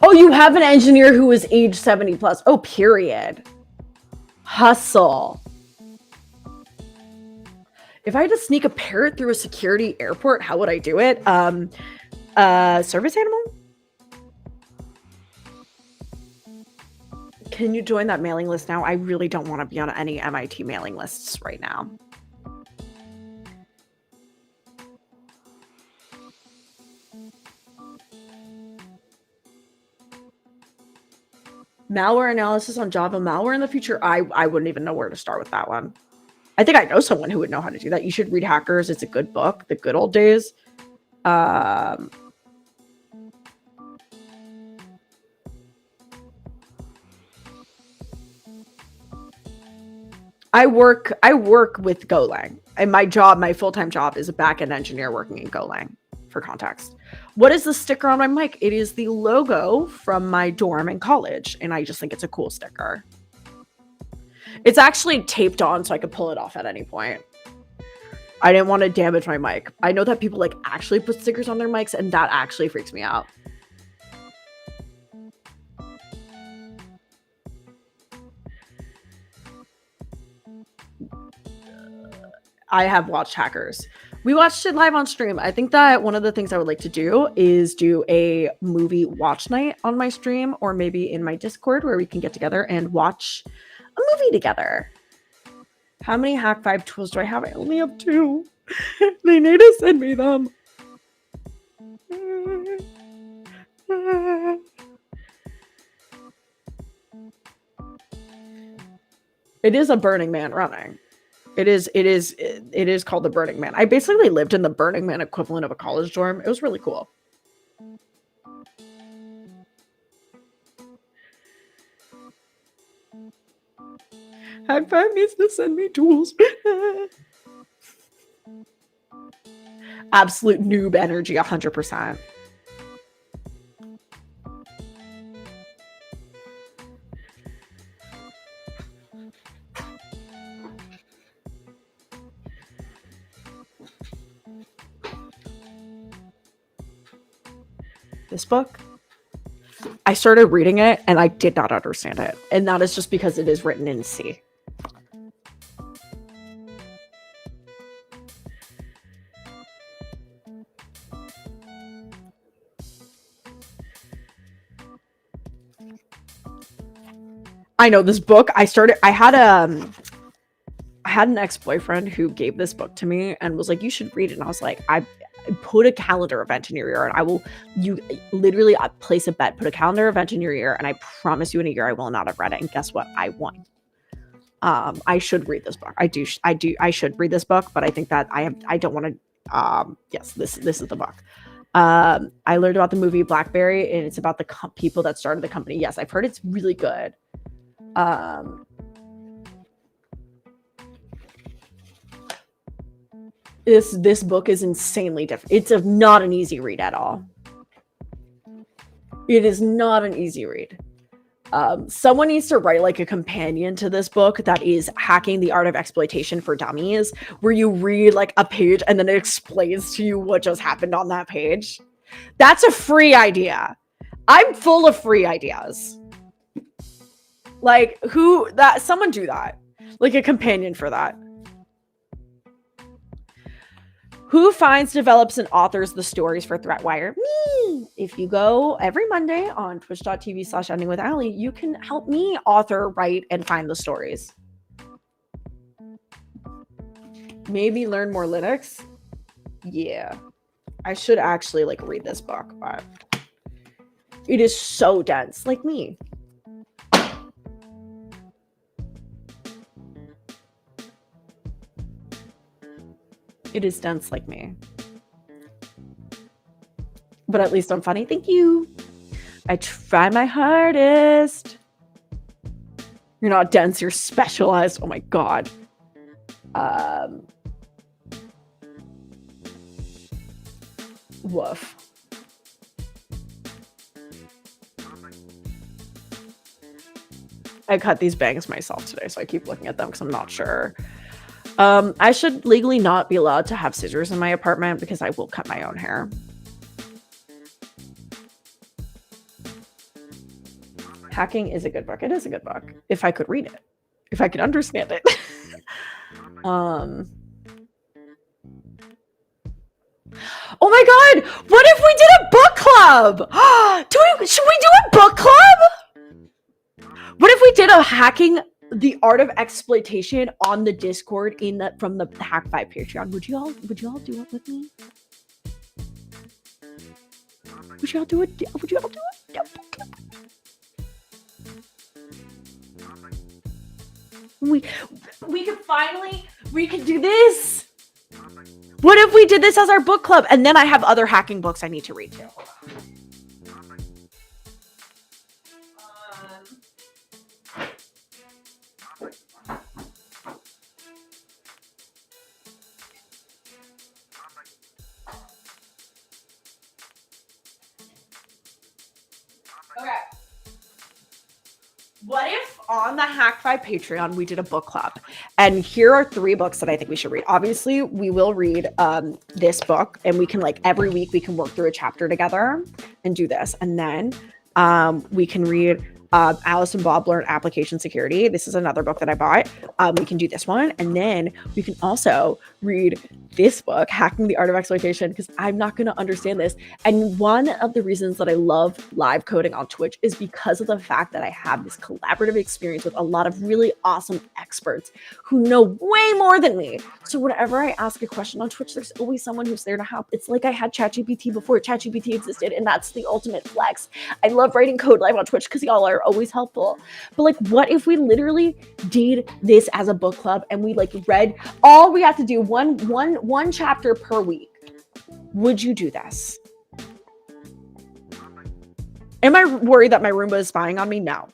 Oh, you have an engineer who is age 70 plus. Oh, period. Hustle. If I had to sneak a parrot through a security airport, how would I do it? Service animal? Can you join that mailing list now? I really don't want to be on any MIT mailing lists right now. Malware analysis on Java malware in the future. I wouldn't even know where to start with that one. I think I know someone who would know how to do that. You should read Hackers. It's a good book. The good old days. I work with Golang, and my full-time job is a back-end engineer working in Golang. For context, what is the sticker on my mic? It is the logo from my dorm in college, and I just think it's a cool sticker. It's actually taped on so I could pull it off at any point. I didn't want to damage my mic. I know that people like actually put stickers on their mics, and that actually freaks me out. I have watched Hackers. We watched it live on stream. I think that one of the things I would like to do is do a movie watch night on my stream, or maybe in my Discord where we can get together and watch a movie together. How many Hak5 tools do I have? I only have 2. They need to send me them. It is a Burning Man running. It is called the Burning Man. I basically lived in the Burning Man equivalent of a college dorm. It was really cool. Hak5 needs to send me tools. Absolute noob energy, 100%. This book, I started reading it and I did not understand it. And that is just because it is written in C. I know this book. I had an ex-boyfriend who gave this book to me and was like, you should read it. And I was like, I put a calendar event in your ear, and I place a bet, put a calendar event in your ear, and I promise you in a year I will not have read it. And guess what? I won. I should read this book. I should read this book, but I think that I don't want to. Yes, this is the book. I learned about the movie Blackberry, and it's about the people that started the company. Yes, I've heard it's really good. This book is insanely different. It's not an easy read at all. It is not an easy read. Someone needs to write like a companion to this book that is Hacking the Art of Exploitation for Dummies, where you read like a page and then it explains to you what just happened on that page. That's a free idea. I'm full of free ideas. Like someone do that. Like a companion for that. Who finds, develops, and authors the stories for ThreatWire? Me! If you go every Monday on twitch.tv/endingwithally, you can help me author, write, and find the stories. Maybe learn more Linux? Yeah. I should actually like read this book, but it is so dense, like me. It is dense like me. But at least I'm funny. Thank you. I try my hardest. You're not dense, you're specialized. Oh my god. Woof. I cut these bangs myself today, so I keep looking at them because I'm not sure. I should legally not be allowed to have scissors in my apartment because I will cut my own hair. Hacking is a good book. It is a good book. If I could read it. If I could understand it. Oh my god! What if we did a book club? Should we do a book club? What if we did a hacking the art of exploitation on the Discord from the Hak5 Patreon? Would you all do it with me? Would you all do it? Would you all do it? Yeah. We could do this. What if we did this as our book club? And then I have other hacking books I need to read too. Okay. What if on the Hak5 Patreon we did a book club? And here are 3 books that I think we should read. Obviously, we will read this book, and we can like every week we can work through a chapter together and do this. And then we can read Alice and Bob Learn Application Security. This is another book that I bought. We can do this one. And then we can also read this book, Hacking the Art of Exploitation, because I'm not going to understand this. And one of the reasons that I love live coding on Twitch is because of the fact that I have this collaborative experience with a lot of really awesome experts who know way more than me. So whenever I ask a question on Twitch, there's always someone who's there to help. It's like I had ChatGPT before ChatGPT existed, and that's the ultimate flex. I love writing code live on Twitch because y'all are always helpful. But like, what if we literally did this as a book club and we like read, all we have to do one chapter per week? Would you do this? Am I worried that my Roomba is spying on me? No.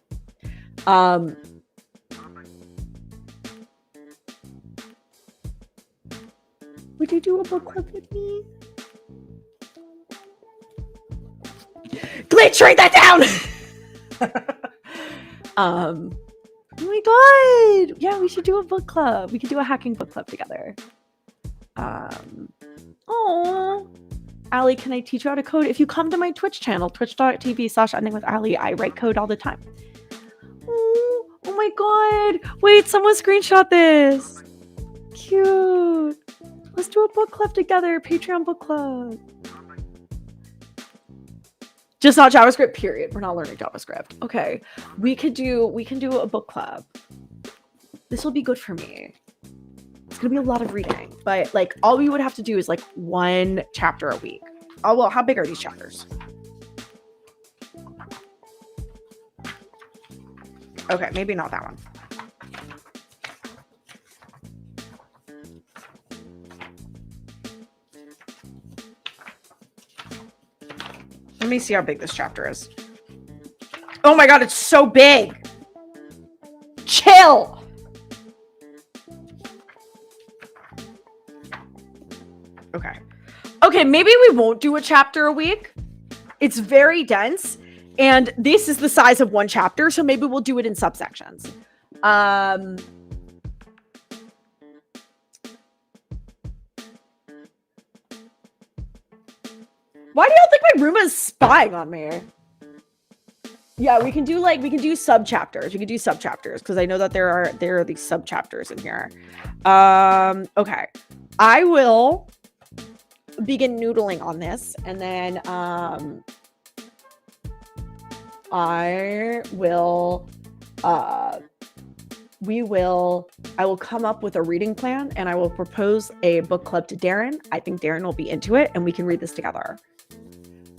Would you do a book club with me? Glitch, write that down! Oh my god! Yeah, we should do a book club. We could do a hacking book club together. Oh, Allie, can I teach you how to code? If you come to my Twitch channel, twitch.tv/endingwithallie, I write code all the time. Oh my god! Wait, someone screenshot this. Cute. Let's do a book club together. Patreon book club. Just not JavaScript, period. We're not learning JavaScript. Okay. We can do a book club. This will be good for me. It's gonna be a lot of reading, but like all we would have to do is like 1 chapter a week. Oh well, how big are these chapters? Okay, maybe not that one. Let me see how big this chapter is. Oh my god, it's so big. Chill. Okay. Okay, maybe we won't do a chapter a week. It's very dense, and this is the size of 1 chapter, so maybe we'll do it in subsections. Why do y'all think my Roomba is spying on me? Yeah, we can do sub chapters. We can do sub chapters because I know that there are these sub chapters in here. Okay, I will begin noodling on this, and then I will I will come up with a reading plan and I will propose a book club to Darren. I think Darren will be into it and we can read this together.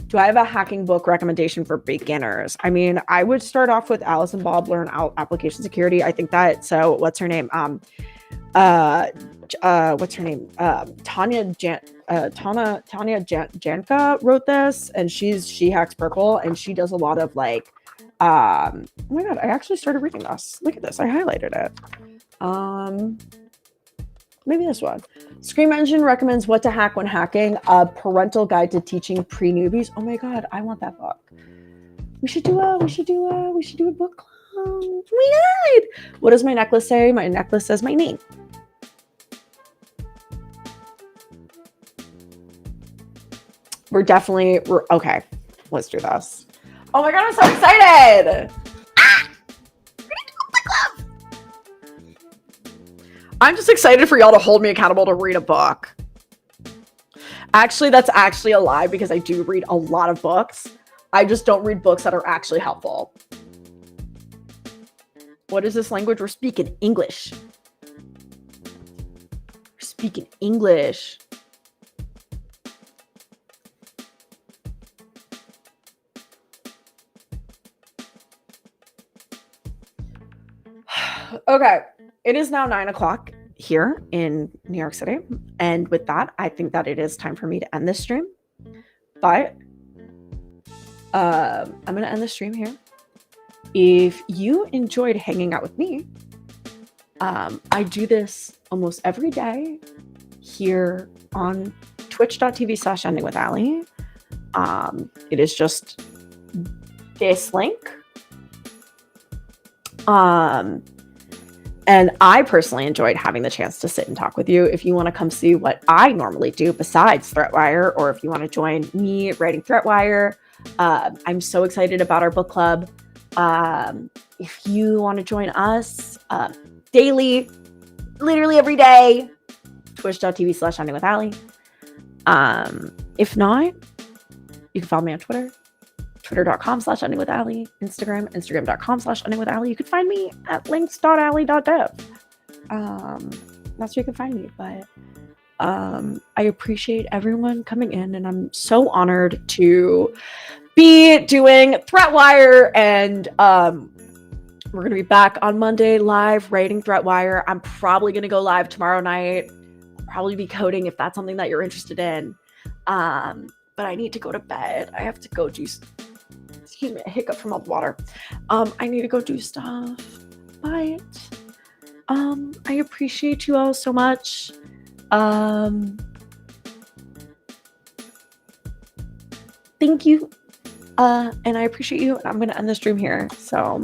Do I have a hacking book recommendation for beginners? I mean, I would start off with Alice and Bob Learn Application Security. I think that, so what's her name? What's her name? Tanya Janka wrote this, and she hacks Purple, and she does a lot of like, oh my God, I actually started reading this. Look at this. I highlighted it. Maybe this one. Scream Engine recommends What to Hack When Hacking, a parental guide to teaching pre-newbies. Oh my God, I want that book. We should do a book club. Oh my God. What does my necklace say? My necklace says my name. We're okay. Let's do this. Oh my God, I'm so excited. We're gonna do a book club. I'm just excited for y'all to hold me accountable to read a book. Actually, that's actually a lie because I do read a lot of books. I just don't read books that are actually helpful. What is this language? We're speaking English. We're speaking English. Okay, it is now 9 o'clock here in New York City. And with that, I think that it is time for me to end this stream. But I'm going to end the stream here. If you enjoyed hanging out with me, I do this almost every day here on twitch.tv/endingwithally. It is just this link. And I personally enjoyed having the chance to sit and talk with you. If you want to come see what I normally do besides ThreatWire, or if you want to join me writing ThreatWire, I'm so excited about our book club. If you want to join us daily, literally every day, twitch.tv/endingwithally. If not, you can follow me on Twitter. Twitter.com/endingwithally, Instagram.com/endingwithally. You can find me at links.alley.dev. That's where you can find me. But I appreciate everyone coming in, and I'm so honored to be doing ThreatWire, and we're gonna be back on Monday live writing ThreatWire. I'm probably gonna go live tomorrow night. I'll probably be coding if that's something that you're interested in. But I need to go to bed. I have to go do. Excuse me, a hiccup from all the water. I need to go do stuff, but I appreciate you all so much. Thank you, and I appreciate you. I'm gonna end the stream here. So.